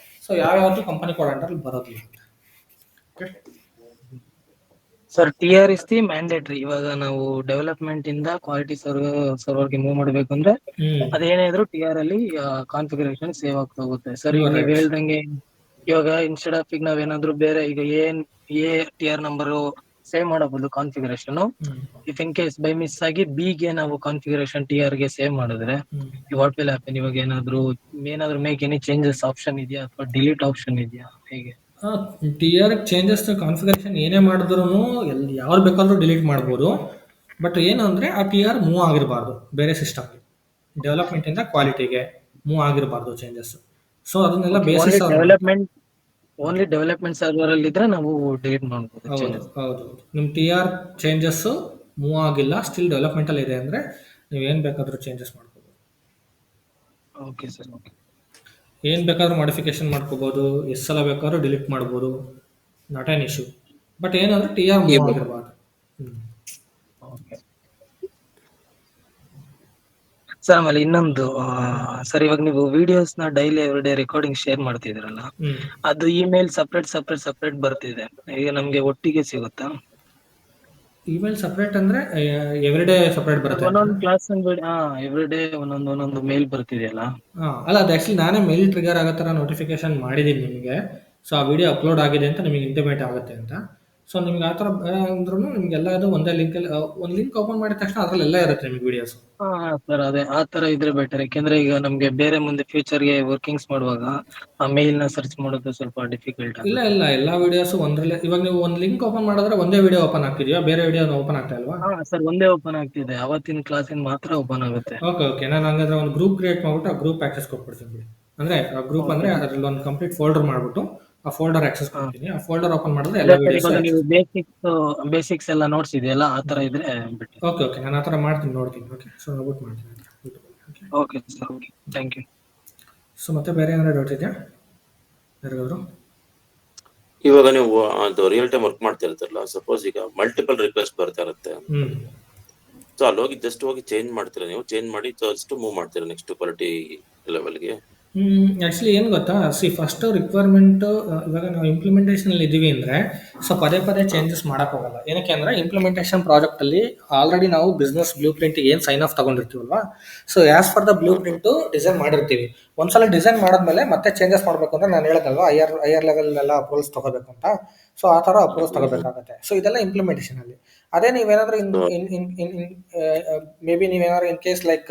ಸೊ ಯಾವ್ಯಾವುದು ಕಂಪನಿ ಕೋಡ್ ಅಂಡರಲ್ಲಿ ಬರೋದಿಲ್ಲ. Sir TR is the mandatory. ಇವಾಗ ನಾವು ಡೆವಲಪ್ಮೆಂಟ್ ಇಂದ ಕ್ವಾಲಿಟಿ ಸರ್ವರ್ಗೆ ಮೂವ್ ಮಾಡ್ಬೇಕಂದ್ರೆ ಅದೇನೇ ಇದ್ರು TR ಅಲ್ಲಿ ಕಾನ್ಫಿಗರೇಷನ್ ಸೇವ್ ಆಗ್ತಾ ಹೋಗುತ್ತೆ. ಸರ್ ಈಗ ನೀವ್ ಹೇಳ್ದಂಗೆ ಇವಾಗ ಇನ್ಸ್ಟೆಡ್ ಆಫ್ ಈಗ ನಾವೇನಾದ್ರು ಬೇರೆ ಈಗ TR ನಂಬರ್ ಸೇವ್ ಮಾಡಬಹುದು configuration. If in case by miss ಆಗಿ B ಗೆ ನಾವು ಕಾನ್ಫಿಗರೇಷನ್ TR ಗೆ ಸೇವ್ ಮಾಡಿದ್ರೆ ವಾಟ್ ವಿಲ್ ಹ್ಯಾಪನ್? ಇವಾಗ ಏನಾದ್ರು ಮೇಕ್ ಎನಿ ಚೇಂಜಸ್ ಆಪ್ಷನ್ ಇದೆಯಾ ಅಥವಾ ಡಿಲೀಟ್ ಆಪ್ಷನ್ ಇದೆಯಾ, ಹೇಗೆ? TR ಚೇಂಜಸ್ ಕಾನ್ಫಿಗರೇಷನ್ ಏನೇ ಮಾಡಿದ್ರು ಯಾರು ಬೇಕಾದ್ರೂ ಡಿಲೀಟ್ ಮಾಡ್ಬೋದು. ಬಟ್ ಏನು ಅಂದರೆ ಆ TR ಮೂವ್ ಆಗಿರಬಾರ್ದು ಬೇರೆ ಸಿಸ್ಟಮ್ಗೆ, ಡೆವಲಪ್ಮೆಂಟಿಂದ ಕ್ವಾಲಿಟಿಗೆ ಮೂವ್ ಆಗಿರಬಾರ್ದು ಚೇಂಜಸ್. ಸೊ ಅದನ್ನೆಲ್ಲ ಬೇಸಿಸ್ ಓನ್ಲಿ ಡೆವಲಪ್ಮೆಂಟ್ ಸರ್ವರ್ ಅಲ್ಲಿ ಇದ್ರೆ ನಾವು ಡಿಲೀಟ್ ಮಾಡ್ಬೋದು. ಹೌದು, ನಿಮ್ಮ TR ಚೇಂಜಸ್ ಮೂವ್ ಆಗಿಲ್ಲ, ಸ್ಟಿಲ್ ಡೆವಲಪ್ಮೆಂಟಲ್ಲಿ ಇದೆ ಅಂದರೆ ನೀವು ಏನು ಬೇಕಾದರೂ ಚೇಂಜಸ್ ಮಾಡ್ಕೋಬೋದು. Okay sir, okay. ಏನು ಬೇಕಾದ್ರೂ ಮಾಡಿಫಿಕೇಶನ್ ಮಾಡ್ಕೋಬೋದು, ಎಷ್ಟು ಸಲ ಬೇಕಾದ್ರೂ ಡಿಲೀಟ್ ಮಾಡ್ಬೋದು, ನಾಟ್ ಆನ್ ಇಶ್ಯೂ. ಬಟ್ ಏನಂದ್ರೆ TR ಮೂವ್ ಆಗಿರಬಾರ್ದು. ಸರ್ ಆಮೇಲೆ ಇನ್ನೊಂದು ಸರ್, ಇವಾಗ ನೀವು ವಿಡಿಯೋಸ್ ನ ಡೈಲಿ ಎವ್ರಿಡೇ ರೆಕಾರ್ಡಿಂಗ್ ಶೇರ್ ಮಾಡ್ತಿದ್ರಲ್ಲ, ಅದು ಇಮೇಲ್ ಸಪ್ರೇಟ್ ಬರ್ತಿದೆ. ಈಗ ನಮ್ಗೆ ಒಟ್ಟಿಗೆ ಸಿಗುತ್ತಾ? ಇಮೇಲ್ ಸಪ್ರೇಟ್ ಅಂದ್ರೆ ಎವ್ರಿಡೇ ಸಪ್ರೇಟ್ ಬರುತ್ತೆ. ಒಂದೊಂದು ಕ್ಲಾಸ್ ಎವ್ರಿಡೇ ಒಂದೊಂದು ಮೇಲ್ ಬರ್ತಿದೆಯಲ್ಲ. ಅಲ್ಲ, ಅದು ಆಕ್ಚುಲಿ ನಾನೇ ಮೇಲ್ ಟ್ರಿಗರ್ ಆಗೋ ಥರ ನೋಟಿಫಿಕೇಶನ್ ಮಾಡಿದ್ದೀನಿ ನಿಮಗೆ. ಸೊ ಆ ವಿಡಿಯೋ ಅಪ್ಲೋಡ್ ಆಗಿದೆ ಅಂತ ನಿಮಗೆ ಇಂಟಿಮೇಟ್ ಆಗುತ್ತೆ ಅಂತ. ಸೊ ನಿಮ್ಗೆ ಆ ಥರ ಅಂದ್ರೂ ನಿಮಗೆಲ್ಲ ಅದು ಒಂದೇ ಲಿಂಕಲ್ಲಿ ಒಂದು ಲಿಂಕ್ ಓಪನ್ ಮಾಡಿದ ತಕ್ಷಣ ಅದರಲ್ಲೆಲ್ಲ ಇರುತ್ತೆ ನಿಮಗೆ ವಿಡಿಯೋಸ್. ಸರ್ ಅದೇ ಆ ತರ ಇದ್ರೆ ಬೆಟರ್. ಯಾಕೆಂದ್ರೆ ಈಗ ನಮ್ಗೆ ಬೇರೆ ಮುಂದೆ ಫ್ಯೂಚರ್ಗೆ ವರ್ಕಿಂಗ್ಸ್ ಮಾಡುವಾಗ ಆ ಮೇಲ್ ನ ಸರ್ಚ್ ಮಾಡೋದು ಸ್ವಲ್ಪ ಡಿಫಿಕಲ್ಟ್. ಇಲ್ಲ ಎಲ್ಲ ವಿಡಿಯೋಸ್ ಒಂದ್ರಲ್ಲೇ. ಇವಾಗ ನೀವು ಒಂದು ಲಿಂಕ್ ಓಪನ್ ಮಾಡಿದ್ರೆ ಒಂದೇ ವಿಡಿಯೋ ಓಪನ್ ಆಗ್ತಿದೆಯಾ, ಬೇರೆ ವಿಡಿಯೋ ಓಪನ್ ಆಗ್ತಾ ಇಲ್ವಾ? ಸರ್ ಒಂದೇ ಓಪನ್ ಆಗ್ತಿದೆ, ಅವತ್ತಿನ ಕ್ಲಾಸಿನ ಮಾತ್ರ ಓಪನ್ ಆಗುತ್ತೆ. ಓಕೆ, ನಾನು ಹಂಗಾದ್ರೆ ಒಂದು ಗ್ರೂಪ್ ಕ್ರಿಯೇಟ್ ಮಾಡ್ಬಿಟ್ಟು ಆ ಗ್ರೂಪ್ ಆಕ್ಸೆಸ್ ಕೊಟ್ಬಿಡ್ತೀನಿ ಬಿಡಿ. ಅಂದ್ರೆ ಆ ಗ್ರೂಪ್ ಅಂದ್ರೆ ಅದ್ರಲ್ಲಿ ಒಂದು ಕಂಪ್ಲೀಟ್ ಫೋಲ್ಡರ್ ಮಾಡ್ಬಿಟ್ಟು ಆ ಫೋಲ್ಡರ್ ಆಕ್ಸೆಸ್ ಕೊಡ್ತೀನಿ. ಆ ಫೋಲ್ಡರ್ ಓಪನ್ ಮಾಡಿದ್ರೆ ಎಲ್ಲ ವಿಡಿಯೋಸ್ ಬೇಸಿಕ್ಸ್ ಎಲ್ಲ ನೋಟ್ಸ್ ಇದೆಯಲ್ಲ, ಆ ತರ ಇದ್ರೆ ಓಕೆ ನಾನು ಆ ಥರ ಮಾಡ್ತೀನಿ, ನೋಡ್ತೀನಿ. ಓಕೆ, ಸೊ ನೋಡ್ಬಿಟ್ಟು ಮಾಡ್ತೀನಿ. Okay sir, okay, thank you. So ಮತ್ತೆ ಬೇರೆ ಏನಾದ್ರು ಡೌಟ್ ಇದೆಯಾ ಯಾರಿಗಾದ್ರು? ಇವಾಗ ನೀವು ಅದು ರಿಯಲ್ ಟೈಮ್ ವರ್ಕ್ ಮಾಡ್ತಾ ಇರ್ತಾರಲ್ಲ, ಸಪೋಸ್ ಈಗ ಮಲ್ಟಿಪಲ್ ರಿಕ್ವೆಸ್ಟ್ ಬರ್ತಾ ಇರುತ್ತೆ. ಸೊ ಅಲ್ಲಿ ಹೋಗಿ ಜಸ್ಟ್ ಹೋಗಿ ಚೇಂಜ್ ಮಾಡ್ತೀರಾ ನೀವು? ಚೇಂಜ್ ಮಾಡಿ ಜಸ್ಟ್ ಮೂವ್ ಮಾಡ್ತೀರಾ ನೆಕ್ಸ್ಟ್ ಕ್ವಾಲಿಟಿ ಲೆವೆಲ್ಗೆ? ಆ್ಯಕ್ಚುಲಿ ಏನು ಗೊತ್ತಾ, ಫಸ್ಟು ರಿಕ್ವೈರ್ಮೆಂಟು ಇವಾಗ ನಾವು ಇಂಪ್ಲಿಮೆಂಟೇಷನಲ್ಲಿ ಇದ್ದೀವಿ ಅಂದರೆ ಸೊ ಪದೇ ಪದೇ ಚೇಂಜಸ್ ಮಾಡೋಕ್ಕೋಗಲ್ಲ. ಏನಕ್ಕೆ ಅಂದರೆ ಇಂಪ್ಲಿಮೆಂಟೇಷನ್ ಪ್ರಾಜೆಕ್ಟಲ್ಲಿ ಆಲ್ರೆಡಿ ನಾವು ಬಿಸ್ನೆಸ್ ಬ್ಲೂ ಪ್ರಿಂಟಿಗೆ ಏನು ಸೈನ್ ಆಫ್ ತೊಗೊಂಡಿರ್ತೀವಲ್ವಾ, so as per the blueprint design ಮಾಡಿರ್ತೀವಿ. ಒಂದ್ಸಲ ಡಿಸೈನ್ ಮಾಡಿದ್ಮೇಲೆ ಮತ್ತೆ ಚೇಂಜಸ್ ಮಾಡಬೇಕು ಅಂದರೆ ನಾನು ಹೇಳೋದಲ್ವಾ ಹೈಯರ್ ಲೆವೆಲ್ಲೆಲ್ಲ ಅಪ್ರೂವಲ್ಸ್ ತೊಗೋಬೇಕು ಅಂತ. ಸೊ ಆ ಥರ ಅಪ್ರೂವಲ್ಸ್ ತೊಗೋಬೇಕಾಗುತ್ತೆ. ಸೊ ಇದೆಲ್ಲ ಇಂಪ್ಲಿಮೆಂಟೇಷನಲ್ಲಿ. ಅದೇ ನೀವೇನಾದರೂ ಮೇ ಬಿ ನೀವೇನಾದ್ರು in case like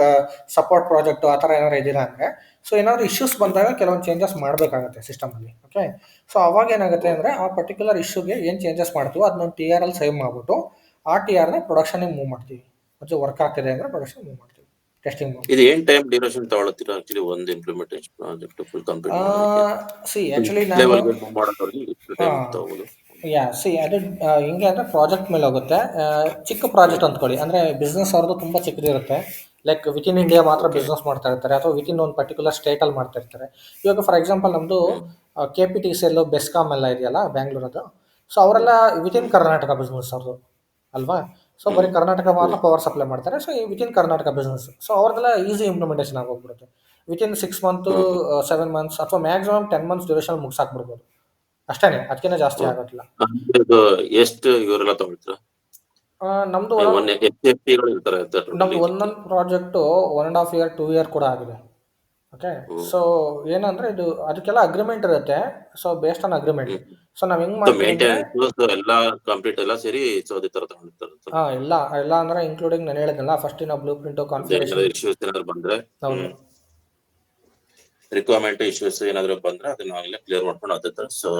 support project ಆ ಥರ ಏನಾದ್ರು ಇದ್ದೀರಾ ಅಂದರೆ, ಸೊ ಏನಾದರೂ ಇಶ್ಯೂಸ್ ಬಂದಾಗ ಕೆಲವೊಂದು ಚೇಂಜಸ್ ಮಾಡಬೇಕಾಗುತ್ತೆ ಸಿಸ್ಟಮಲ್ಲಿ. ಓಕೆ, ಸೊ ಅವಾಗ ಏನಾಗುತ್ತೆ ಅಂದರೆ ಆ ಪರ್ಟಿಕ್ಯುಲರ್ ಇಶ್ಯೂಗೆ ಏನು ಚೇಂಜಸ್ ಮಾಡ್ತೀವೋ ಅದನ್ನ TR ಅಲ್ಲಿ ಸೇವ್ ಮಾಡಿಬಿಟ್ಟು ಆ TRನ ಪ್ರೊಡಕ್ಷನಿಗೆ ಮೂವ್ ಮಾಡ್ತೀವಿ. ಅದು ವರ್ಕ್ ಆಗ್ತಿದೆ ಅಂದರೆ ಪ್ರೊಡಕ್ಷನ್ ಮೂವ್ ಮಾಡ್ತೀವಿ, ಟೆಸ್ಟಿಂಗ್ ಮಾಡ್ತೀವಿ. ಇದು ಏನ್ ಟೈಮ್ ಡ್ಯೂರೇಷನ್ ತಗೊಳ್ತೀರಾ ಆಕ್ಚುಲಿ ಒಂದು implementation project full complete actually ನಾನು ಅದು ಹಿಂಗೆ ಅಂದರೆ ಪ್ರಾಜೆಕ್ಟ್ ಮೇಲೆ ಹೋಗುತ್ತೆ. ಚಿಕ್ಕ ಪ್ರಾಜೆಕ್ಟ್ ಅಂದ್ಕೊಳ್ಳಿ, ಅಂದರೆ ಬಿಸ್ನೆಸ್ ಅವ್ರದ್ದು ತುಂಬ ಚಿಕ್ಕದಿರುತ್ತೆ. ಲೈಕ್ ವಿತಿನ್ ಇಂಡಿಯಾ ಮಾತ್ರ ಬಿಸ್ನೆಸ್ ಮಾಡ್ತಾ ಇರ್ತಾರೆ, ಅಥವಾ ವಿತಿನ್ ಒಂದು ಪರ್ಟಿಕ್ಯುಲರ್ ಸ್ಟೇಟಲ್ಲಿ ಮಾಡ್ತಾ ಇರ್ತಾರೆ. ಇವಾಗ ಫಾರ್ ಎಕ್ಸಾಂಪಲ್ ನಮ್ಮದು KPTCL ಬೆಸ್ಕಾಮ್ ಎಲ್ಲ ಇದೆಯಲ್ಲ ಬ್ಯಾಂಗ್ಳೂರದು, ಸೊ ಅವರೆಲ್ಲ ವಿತಿನ್ ಕರ್ನಾಟಕ ಬಿಸ್ನೆಸ್ ಅವ್ರದ್ದು ಅಲ್ವಾ. ಸೊ ಬರೀ ಕರ್ನಾಟಕ ಮಾತ್ರ ಪವರ್ ಸಪ್ಲೈ ಮಾಡ್ತಾರೆ. So within Karnataka business, so ಅವ್ರದ್ದೆಲ್ಲ ಈಸಿ ಇಂಪ್ಲಿಮೆಂಟೇಷನ್ ಆಗೋಗ್ಬಿಡುತ್ತೆ. ವಿತಿನ್ 6 ಮಂತ್ 7 ಮಂತ್ಸ್ ಅಥವಾ ಮ್ಯಾಕ್ಸಿಮಮ್ 10 ಮಂತ್ಸ್ ಡ್ಯೂರೇಷನ್ ಮುಗಿಸಾಕ್ಬಿಡ್ಬೋದು ಅಷ್ಟೇ, ಅದಕ್ಕಿಂತ ಜಾಸ್ತಿ ಆಗೋದಿಲ್ಲ. ಎಷ್ಟು ಇವರೆಲ್ಲ ತಗೊಳ್ತೀರಾ? ನಮ್ದು ಒಂದೊಂದು ಪ್ರಾಜೆಕ್ಟು 1.5 year 2 year ಕೂಡ ಆಗಿದೆ. ಓಕೆ, ಸೊ ಏನಂದ್ರೆ ಇದು ಅದಕ್ಕೆಲ್ಲ ಅಗ್ರಿಮೆಂಟ್ ಇರುತ್ತೆ. So based on agreement, so ನಾವ್ ಹೆಂಗ್ ಮಾಡ್ತೀವಿ ಎಲ್ಲ ಕಂಪ್ಲೀಟ್ ಎಲ್ಲ ಸೇರಿ ಎಲ್ಲ ಅಂದ್ರೆ ಇನ್ಕ್ಲೂಡಿಂಗ್ ನಾನು ಹೇಳಿದ್ನಲ್ಲ, ಫಸ್ಟ್ ನಾವು ಬ್ಲೂ ಪ್ರಿಂಟ್ ಕಾನ್ಫಿಗರೇಷನ್ ಇಶ್ಯೂಸ್ ಏನಾದ್ರು ಬಂದ್ರೆ, ರಿಕ್ವೈರ್ಮೆಂಟ್ ಇಶ್ಯೂಸ್ ಏನಾದ್ರು ಬಂದ್ರೆ ಅದನ್ನ ನಾವೆಲ್ಲ ಕ್ಲಿಯರ್ ಮಾಡ್ಕೊಂಡು ಅದೇ ತರ ಸೊ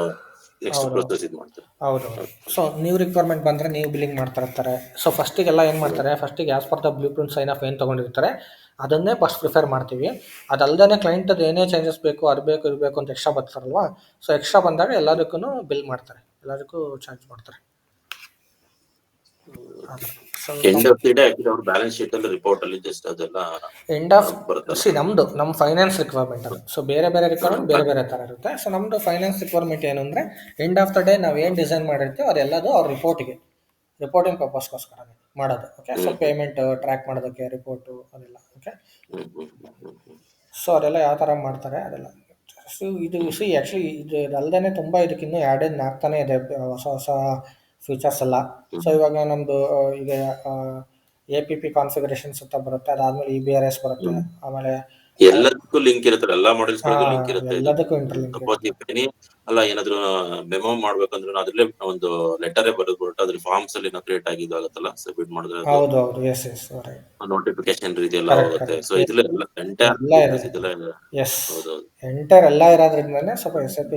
ನೆಕ್ಸ್ಟ್ ಪ್ರೊಸೆಸ್ ಇದು ಮಾಡ್ತಾರೆ. ಹೌದು. ಸೊ ನೀವು ರಿಕ್ವೈರ್ಮೆಂಟ್ ಬಂದರೆ ನೀವು ಬಿಲ್ಲಿಂಗ್ ಮಾಡ್ತಾ ಇರ್ತಾರೆ. ಸೊ ಫಸ್ಟಿಗೆಲ್ಲ ಏನು ಮಾಡ್ತಾರೆ, ಫಸ್ಟಿಗೆ as per the blueprint sign off ಏನು ತೊಗೊಂಡಿರ್ತಾರೆ ಅದನ್ನೇ ಫಸ್ಟ್ ಪ್ರಿಫರ್ ಮಾಡ್ತೀವಿ. ಅದಲ್ಲದೆ ಕ್ಲೈಂಟದ್ದು ಏನೇ ಚೇಂಜಸ್ ಬೇಕು ಅದು ಬೇಕು ಇರಬೇಕು ಅಂತ ಎಕ್ಸ್ಟ್ರಾ ಬರ್ತಾರಲ್ವಾ, ಸೊ ಎಕ್ಸ್ಟ್ರಾ ಬಂದಾಗ ಎಲ್ಲದಕ್ಕೂ ಬಿಲ್ ಮಾಡ್ತಾರೆ, ಎಲ್ಲದಕ್ಕೂ ಚಾರ್ಜ್ ಮಾಡ್ತಾರೆ. ಎಂಡ್ ಆಫ್ ದಿ ಡೇ ಅವ್ರ ಬ್ಯಾಲೆನ್ಸ್ ಶೀಟ್ ಅಲ್ಲಿ ರಿಪೋರ್ಟ್ ಅಲ್ಲಿ ಜಸ್ಟ್ ಅದೆಲ್ಲ ಎಂಡ್ ಆಫ್ ನಮ್ಮ ಫೈನಾನ್ಸ್ ರಿಕ್ವೈರ್ಮೆಂಟ್ ಅದು. ಸೊ ಬೇರೆ ಬೇರೆ ರಿಕ್ವೈರ್ಮೆಂಟ್ ಬೇರೆ ಬೇರೆ ಥರ ಇರುತ್ತೆ. ಸೊ ನಮ್ಮದು ಫೈನಾನ್ಸ್ ರಿಕ್ವೈರ್ಮೆಂಟ್ ಏನು ಅಂದರೆ ಎಂಡ್ ಆಫ್ ದ ಡೇ ನಾವು ಏನು ಡಿಸೈನ್ ಮಾಡಿರ್ತೀವಿ ಅದೆಲ್ಲದು ಅವ್ರ ರಿಪೋರ್ಟಿಂಗ್ ಪರ್ಪಸ್ಗೋಸ್ಕರ ಮಾಡೋದು. ಓಕೆ, ಸೊ ಪೇಮೆಂಟ್ ಟ್ರ್ಯಾಕ್ ಮಾಡೋದಕ್ಕೆ ರಿಪೋರ್ಟು ಅದೆಲ್ಲ. ಓಕೆ, ಸೊ ಅದೆಲ್ಲ ಯಾವ ಥರ ಮಾಡ್ತಾರೆ ಅದೆಲ್ಲ. ಸೊ ಇದು ಆ್ಯಕ್ಚುಲಿ ಇದು ಅಲ್ಲದೇ ತುಂಬ ಇದಕ್ಕಿನ್ನೂ ಆ್ಯಡೆಡ್ ಆಗ್ತಾನೆ ಇದೆ ಹೊಸ ಹೊಸ ಫೀಚರ್ಸ್ ಎಲ್ಲ. ಸೊ ಇವಾಗ ನಮ್ಮದು ಈಗ APP ಕಾನ್ಫಿಗರೇಷನ್ಸ್ ಅಂತ ಬರುತ್ತೆ, ಅದಾದ್ಮೇಲೆ EBRS ಬರುತ್ತೆ, ಆಮೇಲೆ ಎಲ್ಲದಕ್ಕೂ ಲಿಂಕ್ ಇರುತ್ತೆ, ಎಲ್ಲಾ ಮಾಡೆಲ್ಸ್ ಲಿಂಕ್ ಇರುತ್ತೆ. ಎಲ್ಲದಕ್ಕೂ ಇಂಟರ್ಲಿಂಕ್ ಅಲ್ಲ ಏನಾದ್ರು ಮೆಮೋ ಮಾಡ್ಬೇಕಂದ್ರೆ ಅದ್ರಲ್ಲೇ ಒಂದು ಲೆಟರೇ ಬರೆದ್ಬಿಟ್ಟು ಅದ್ರ ಫಾರ್ಮ್ಸ್ ಅಲ್ಲಿ ಕ್ರಿಯೇಟ್ ಆಗಿದ್ದು ಆಗುತ್ತಲ್ಲ, ಸಬ್ಮಿಟ್ ಮಾಡಿದ್ರೆ ಹೌದು ನೋಟಿಫಿಕೇಶನ್ ರೀತಿ ಎಲ್ಲ ಹೋಗುತ್ತೆ. ಸೊ ಇದ್ರಲ್ಲಿ ಎಂಟರ್ ಎಲ್ಲ ಇರೋದ್ರಿಂದನೇ ಸ್ವಲ್ಪ SAP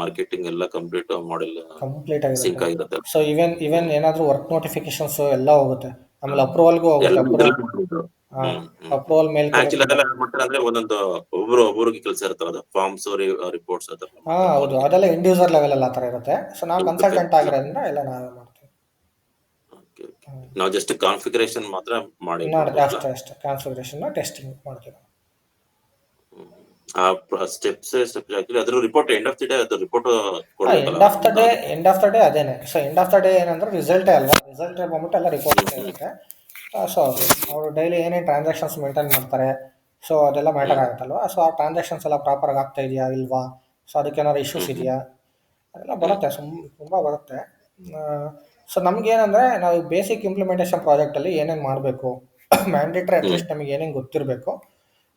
ಮಾರ್ಕೆಟಿಂಗ್ ಎಲ್ಲ ಕಂಪ್ಲೀಟ್ ಮಾಡೆಲ್ ಕಂಪ್ಲೀಟ್ ಸಿಂಕ್ ಆಗಿರುತ್ತೆ. ಸೊ ಇವನ್ ಏನಾದ್ರು ವರ್ಕ್ ನೋಟಿಫಿಕೇಶನ್ಸ್ ಎಲ್ಲ ಹೋಗುತ್ತೆ, ಆಮೇಲೆ ಅಪ್ರೂವಲ್ಗೂ ಹೋಗುತ್ತೆ. ಅಪ್ರೂವಲ್ ಮೇಲೆ ಅಂದ್ರೆ ಒಂದೊಂದು ಒಬ್ಬರಿಗೆ ಕೆಲಸ ಇರ್ತದೆ, ಫಾರ್ಮ್ಸ್ ರಿಪೋರ್ಟ್ಸ್ ಅದ. ಹೌದು, ಅದೆಲ್ಲ ಇಂಡಿವಿಜುವಲ್ ಲೆವೆಲ್ ಎಲ್ಲ ತರ ಇರುತ್ತೆ. ಸೊ ನಾವು ಕನ್ಸಲ್ಟೆಂಟ್ ಆಗಿರೋದ್ರಿಂದ ಎಲ್ಲ ನಾವೇ ಮಾಡ್ತೀವಿ. ನಾವು ಜಸ್ಟ್ ಕಾನ್ಫಿಗರೇಷನ್ ಮಾತ್ರ ಮಾಡಿ ಅಷ್ಟೇ ಕಾನ್ಫಿಗರೇಷನ್ ಟೆಸ್ಟಿಂಗ್ ಮಾಡ್ತೀವಿ. ಸ್ಟೆಪ್ಸ್ ಅದ್ರ report end of the day ಅದು report end of the day ಅದೇನೆ. So end of the day ಏನಂದ್ರೆ ರಿಸಲ್ಟೇ ಅಲ್ವಾ, ರಿಸಲ್ಟ್ ಬಂದ್ಬಿಟ್ಟು ಎಲ್ಲ ರಿಪೋರ್ಟ್ ಇರುತ್ತೆ. ಸೊ ಅವರು ಡೈಲಿ ಏನೇನು ಟ್ರಾನ್ಸಾಕ್ಷನ್ಸ್ ಮೇಂಟೈನ್ ಮಾಡ್ತಾರೆ, ಸೊ ಅದೆಲ್ಲ ಮ್ಯಾಟರ್ ಆಗುತ್ತಲ್ವಾ. ಸೊ ಆ ಟ್ರಾನ್ಸಾಕ್ಷನ್ಸ್ ಎಲ್ಲ ಪ್ರಾಪರಾಗಿ ಆಗ್ತಾ ಇದೆಯಾ ಇಲ್ವಾ, ಸೊ ಅದಕ್ಕೇನಾದ್ರು ಇಶ್ಯೂಸ್ ಇದೆಯಾ, ಅದೆಲ್ಲ ಬರುತ್ತೆ, ತುಂಬ ಬರುತ್ತೆ. ಸೊ ನಮಗೇನಂದರೆ ನಾವು ಬೇಸಿಕ್ ಇಂಪ್ಲಿಮೆಂಟೇಷನ್ ಪ್ರಾಜೆಕ್ಟಲ್ಲಿ ಏನೇನು ಮಾಡಬೇಕು, ಮ್ಯಾಂಡೇಟ್ರಿ ಅಟ್ಲೀಸ್ಟ್ ನಮಗೆ ಏನೇನು ಗೊತ್ತಿರಬೇಕು,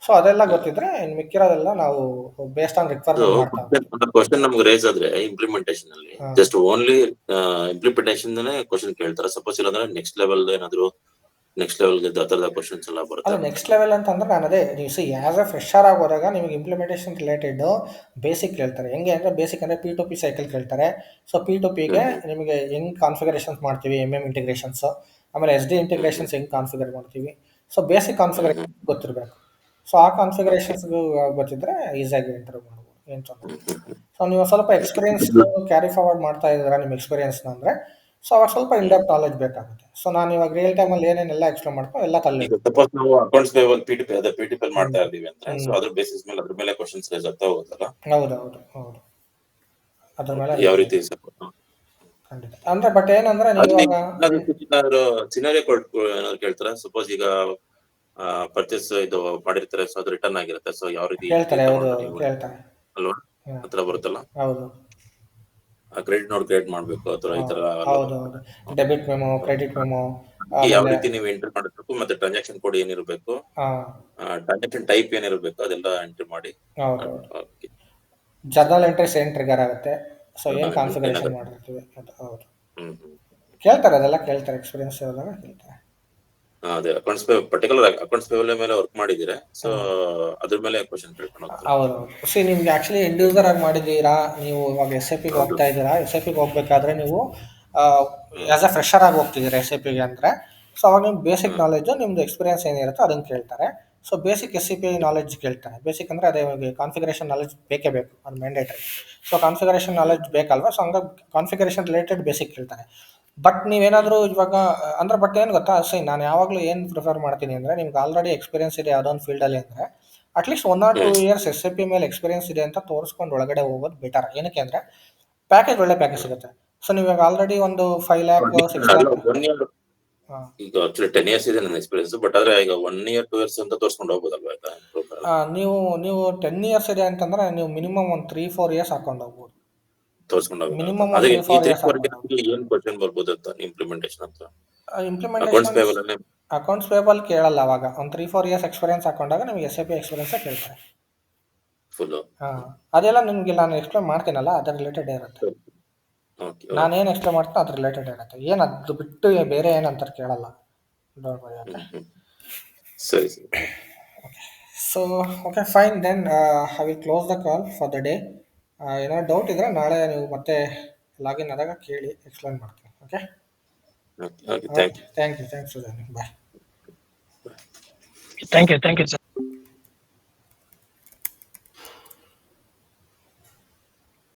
ಸೊ ಅದೆಲ್ಲ ಗೊತ್ತಿದ್ರೆ ಇನ್ನು ಮಿಕ್ಕಿರೋದೆಲ್ಲ ನಾವು ಬೇಸ್ಡ್ ಆನ್ ರಿಕ್ವೈರ್ಮೆಂಟ್ ಮಾಡ್ತಾ ಕ್ವಶನ್ ನಮ್ಗೆ ರೇಸ್ ಆದ್ರೆ ಇಂಪ್ಲಿಮೆಂಟೇಷನ್ ಅಲ್ಲಿ ಜಸ್ಟ್ ಓನ್ಲಿ ಇಂಪ್ಲಿಮೆಂಟೇಷನ್ ಕ್ವಶನ್ ಕೇಳ್ತಾರೆ. ಸಪೋಸ್ ಇಲ್ಲಾಂದ್ರೆ ನೆಕ್ಸ್ಟ್ ಲೆವೆಲ್ ಏನಾದ್ರು ನೆಕ್ಸ್ಟ್ ಲೆವೆಲ್ಗೆ ಅದರದ ಕ್ವಶನ್ಸ್ ಎಲ್ಲ ಬರುತ್ತೆ. ನೆಕ್ಸ್ಟ್ ಲೆವೆಲ್ ಅಂತಂದ್ರೆ ನಾನು ಅದೇ ನೀವು ಆಸ್ ಎ ಫ್ರೆಶರ್ ಆಗೋದಾಗ ನಿಮಗೆ ಇಂಪ್ಲಿಮೆಂಟೇಷನ್ ರಿಲೇಟೆಡ್ ಬೇಸಿಕ್ ಕೇಳ್ತಾರೆ. ಹೆಂಗೆ ಅಂದರೆ ಬೇಸಿಕ್ ಅಂದರೆ P2P ಸೈಕಲ್ ಕೇಳ್ತಾರೆ. ಸೊ P2Pಗೆ ನಿಮಗೆ ಹೆಂಗೆ ಕಾನ್ಫಿಗರೇಷನ್ಸ್ ಮಾಡ್ತೀವಿ, ಇಂಟಿಗ್ರೇಷನ್ಸ್, ಆಮೇಲೆ SD ಇಂಟಿಗ್ರೇಷನ್ಸ್ ಹೆಂಗೆ ಕಾನ್ಫಿಗರ್ ಮಾಡ್ತೀವಿ, ಸೊ ಬೇಸಿಕ್ ಕಾನ್ಫಿಗರೇಷನ್ ಗೊತ್ತಿರಬೇಕು. ಸೊ ಆ ಕಾನ್ಫಿಗರೇಷನ್ಸ್ ಗೊತ್ತಿದ್ರೆ ಈಸಿಯಾಗಿ ಇಂಟರ್ವ್ಯೂ ಮಾಡ್ಬೋದು, ಏನು ತೊಂದರೆ. ಸೊ ನೀವು ಸ್ವಲ್ಪ ಎಕ್ಸ್ಪೀರಿಯನ್ಸ್ ಕ್ಯಾರಿ ಫಾರ್ವರ್ಡ್ ಮಾಡ್ತಾ ಇದ್ದೀರಾ ನಿಮ್ಮ ಎಕ್ಸ್ಪೀರಿಯನ್ಸ್ನ ಅಂದರೆ, ಸೊ ಅವಾಗ ಸ್ವಲ್ಪ ಇಂಡೆಪ್ತ್ ನಾಲೆಜ್ ಬೇಕಾಗುತ್ತೆ. ಸೊ ನಾನು ಇವಾಗ ರಿಯಲ್ ಟೈಮಲ್ಲಿ ಏನೇನೆಲ್ಲ ಎಕ್ಸ್ಪ್ಲೇನ್ ಮಾಡ್ಕೊಂಡು ಎಲ್ಲ ಕಲಿ. ಸಪೋಸ್ ನಾವು ಅಕೌಂಟ್ಸ್ ಪೇಬಲ್ P2P ಮಾಡ್ತಾ ಇದ್ದೀವಿ ಅಂತ, ಸೊ ಅದ್ರ ಬೇಸಿಸ್ ಮೇಲೆ ಅದ್ರ ಮೇಲೆ ಕ್ವಶನ್ಸ್ ರೇಸ್ ಆಗ್ತಾ ಹೋಗುತ್ತಲ್ಲ. ಹೌದು ಅದ್ರ ಮೇಲೆ ಯಾವ ರೀತಿ ಖಂಡಿತ ಅಂದ್ರೆ. ಬಟ್ ಏನಂದ್ರೆ ನೀವು ಸಿನಾರಿಯೋ ಏನಾದ್ರು ಕೇಳ್ತಾರ. ಸಪೋಸ್ ಈಗ ಪರ್ಚೇಸ್ ಇದು ಮಾಡಿರ್ತಾರೆ, ಸೊ ಅದು ರಿಟರ್ನ್ ಆಗಿರುತ್ತೆ. ಸೊ ಯಾವ ರೀತಿ ಕೇಳ್ತಾರೆ, ಹೌದು ತಗೊಂಡ್ರಿ ನೀವು ಕೇಳ್ತಾರೆ. ಅಲ್ವಾ, ಹ್ಮ್. ಆತರ ಬರುತ್ತಲ್ಲ. ಹೌದು ಕ್ರೆಡಿಟ್ ನೋಟ್ ಕ್ರಿಯೇಟ್ ಮಾಡ್ಬೇಕು ಅಥವಾ ಈ ತರ ಹೌದು ಹೌದು. ಡೆಬಿಟ್ ಮೆಮೊ, ಕ್ರೆಡಿಟ್ ಮೆಮೊ, ಯಾವ ಆಮೇಲೆ ರೀತಿ ನೀವು ಎಂಟ್ರಿ ಮಾಡಬೇಕು, ಮತ್ತೆ ಟ್ರಾನ್ಸಾಕ್ಷನ್ ಕೋಡ್ ಏನಿರ್ಬೇಕು, ಹಾ ಟ್ರಾನ್ಸಾಕ್ಷನ್ ಟೈಪ್ ಏನಿರ್ಬೇಕು ಅದೆಲ್ಲ ಎಂಟ್ರಿ ಮಾಡಿ. ಹೌದು ಹೌದು. Okay. ಜರ್ನಲ್ ಎಂಟ್ರೀಸ್ ಏನು ಟ್ರಿಗರ್ ಆಗುತ್ತೆ, ಸೊ ಏನು Journal entry ಕಾನ್ಫಿಗರೇಷನ್ ಏನಾಗುತ್ತೆ? ಮಾಡಿರ್ತೀವಿ ಅದು. ಹೌದು ಹ್ಮ್ ಹ್ಮ್. ಕೇಳ್ತಾರೆ, ಅದೆಲ್ಲ ಕೇಳ್ತಾರೆ, ಎಕ್ಸ್ಪೀರಿಯನ್ಸ್ ಇರೋದಾಗ ಕೇಳ್ತಾರೆ. ಅದೇ ಅಕೌಂಟ್ಸ್ ಪರ್ಟಿಕ್ಯುಲರ್ ಅಕೌಂಟ್ಸ್ ಪೇಬಲ್ ಮೇಲೆ ವರ್ಕ್ ಮಾಡಿದ್ರೆ, ಸೊ ಅದ್ರ ಮೇಲೆ ಕ್ವಶನ್ ಕೇಳ್ಕೊಂಡು ಹೋಗ್ತಾರೆ. ಹೌದು ಸಿ ನಿಮ್ಗೆ ಆ್ಯಕ್ಚುಲಿ ಎಂಡ್ ಯೂಸರ್ ಆಗಿ ಮಾಡಿದ್ದೀರಾ, ನೀವು ಇವಾಗ SAPಗೆ ಹೋಗ್ತಾ ಇದ್ದೀರಾ. SAPಗೆ ಹೋಗ್ಬೇಕಾದ್ರೆ ನೀವು ಆಸ್ ಅ ಫ್ರೆಷರ್ ಆಗಿ ಹೋಗ್ತಿದ್ದೀರಾ SAPಗೆ ಅಂದರೆ, ಸೊ ಅವಾಗ ನಿಮ್ಗೆ ಬೇಸಿಕ್ ನಾಲೆಜು, ನಿಮ್ದು ಎಕ್ಸ್ಪೀರಿಯನ್ಸ್ ಏನಿರುತ್ತೋ ಅದನ್ನು ಕೇಳ್ತಾರೆ. ಸೊ ಬೇಸಿಕ್ SAP ನಾಲೆಜ್ ಕೇಳ್ತಾರೆ. ಬೇಸಿಕ್ ಅಂದರೆ ಅದೇ ಕಾನ್ಫಿಗರೇಷನ್ ನಾಲೆಜ್ ಬೇಕೇ ಬೇಕು, ಅದು ಮ್ಯಾಂಡೇಟರಿ. ಸೊ ಕಾನ್ಫಿಗರೇಷನ್ ನಾಲೆಜ್ ಬೇಕಲ್ವಾ, ಸೊ ಹಂಗಾಗಿ ಕಾನ್ಫಿಗರೇಷನ್ ರಿಲೇಟೆಡ್ ಬೇಸಿಕ್ ಕೇಳ್ತಾರೆ. ಬಟ್ ನೀವೇನಾದರೂ ಇವಾಗ ಅಂದರೆ, ಬಟ್ ಏನು ಗೊತ್ತಾ, ನಾನು ಯಾವಾಗಲೂ ಏನು ಪ್ರಿಫರ್ ಮಾಡ್ತೀನಿ ಅಂದರೆ, ನಿಮ್ಗೆ ಆಲ್ರೆಡಿ ಎಕ್ಸ್ಪೀರಿಯನ್ಸ್ ಇದೆ ಯಾವುದೊಂದು ಫೀಲ್ಡಲ್ಲಿ ಅಂದರೆ, ಅಟ್ಲೀಸ್ಟ್ 1 or 2 years SAP ಮೇಲೆ ಎಕ್ಸ್ಪೀರಿಯನ್ಸ್ ಇದೆ ಅಂತ ತೋರಿಸ್ಕೊಂಡು ಒಳಗಡೆ ಹೋಗೋದು ಬೆಟರ್. ಏನಕ್ಕೆ ಅಂದರೆ ಪ್ಯಾಕೇಜ್ ಒಳ್ಳೆ ಪ್ಯಾಕೇಜ್ ಸಿಗುತ್ತೆ. ಸೊ ನೀವು ಇವಾಗ ಆಲ್ರೆಡಿ ಒಂದು 5 lakh 6 lakh. ಈಗ ಆಕ್ಚುಲಿ 10 years ಇದೆ ನನ್ನ ಎಕ್ಸ್ಪೀರಿಯನ್ಸ್, ಬಟ್ ಆದ್ರೆ ಈಗ 1 year 2 years ಅಂತ ತೋರಿಸ್ಕೊಂಡು ಹೋಗ್ಬೋದಲ್ವಾ ಆಯ್ತಾ? ನೀವು 10 years ಇದೆ ಅಂತಂದ್ರೆ ನೀವು ಮಿನಿಮಮ್ ಒಂದು 3-4 years ಹಾಕೊಂಡು ಹೋಗ್ಬೋದು. ತೋರಿಸ್ಕೊಂಡು Minimum ಅದೇ ಒಂದು 3-4 years ಏನ್ ಕ್ವಶನ್ ಬರ್ಬೋದು ಅಂತ ಇಂಪ್ಲಿಮೆಂಟೇಷನ್ ಅಂತ. ಇಂಪ್ಲಿಮೆಂಟೇಷನ್ ಅಕೌಂಟ್ಸ್ ಪೇಬಲ್ ಕೇಳಲ್ಲ. ಅವಾಗ ಒಂದು 3-4 years ಎಕ್ಸ್ಪೀರಿಯನ್ಸ್ ಹಾಕೊಂಡಾಗ ನಿಮಗೆ SAP ಎಕ್ಸ್ಪೀರಿಯನ್ಸ್ ಕೇಳ್ತಾರೆ ಫುಲ್. ಅದೆಲ್ಲ ನಿಮಗೆ ನಾನು ಎಕ್ಸ್ಪ್ಲೇನ್ ಮಾಡ್ತೀನಲ್ಲ, ಅದ್ರ ರಿಲೇಟೆಡ್ ಇರುತ್ತೆ. ನಾನೇನು ಎಕ್ಸ್ಪ್ಲೇನ್ ಮಾಡ್ತೀನಿ ಅದ್ರ ರಿಲೇಟೆಡ್ ಇರುತ್ತೆ. ಏನು ಅದು ಬಿಟ್ಟು ಬೇರೆ ಏನಂತಾರೆ ಕೇಳಲ್ಲ. ಸರಿ ಸರಿ. So okay fine, then I will close the call for the day. ಏನಾದ್ರು ಡೌಟ್ ಇದ್ರೆ ನಾಳೆ ನೀವು ಮತ್ತೆ ಲಾಗಿನ್ ಆದಾಗ ಕೇಳಿ, ಎಕ್ಸ್ಪ್ಲೇನ್ ಮಾಡ್ತೀನಿ. Okay, thank you. Thank you. Thanks for joining. Bye. Thank you sir.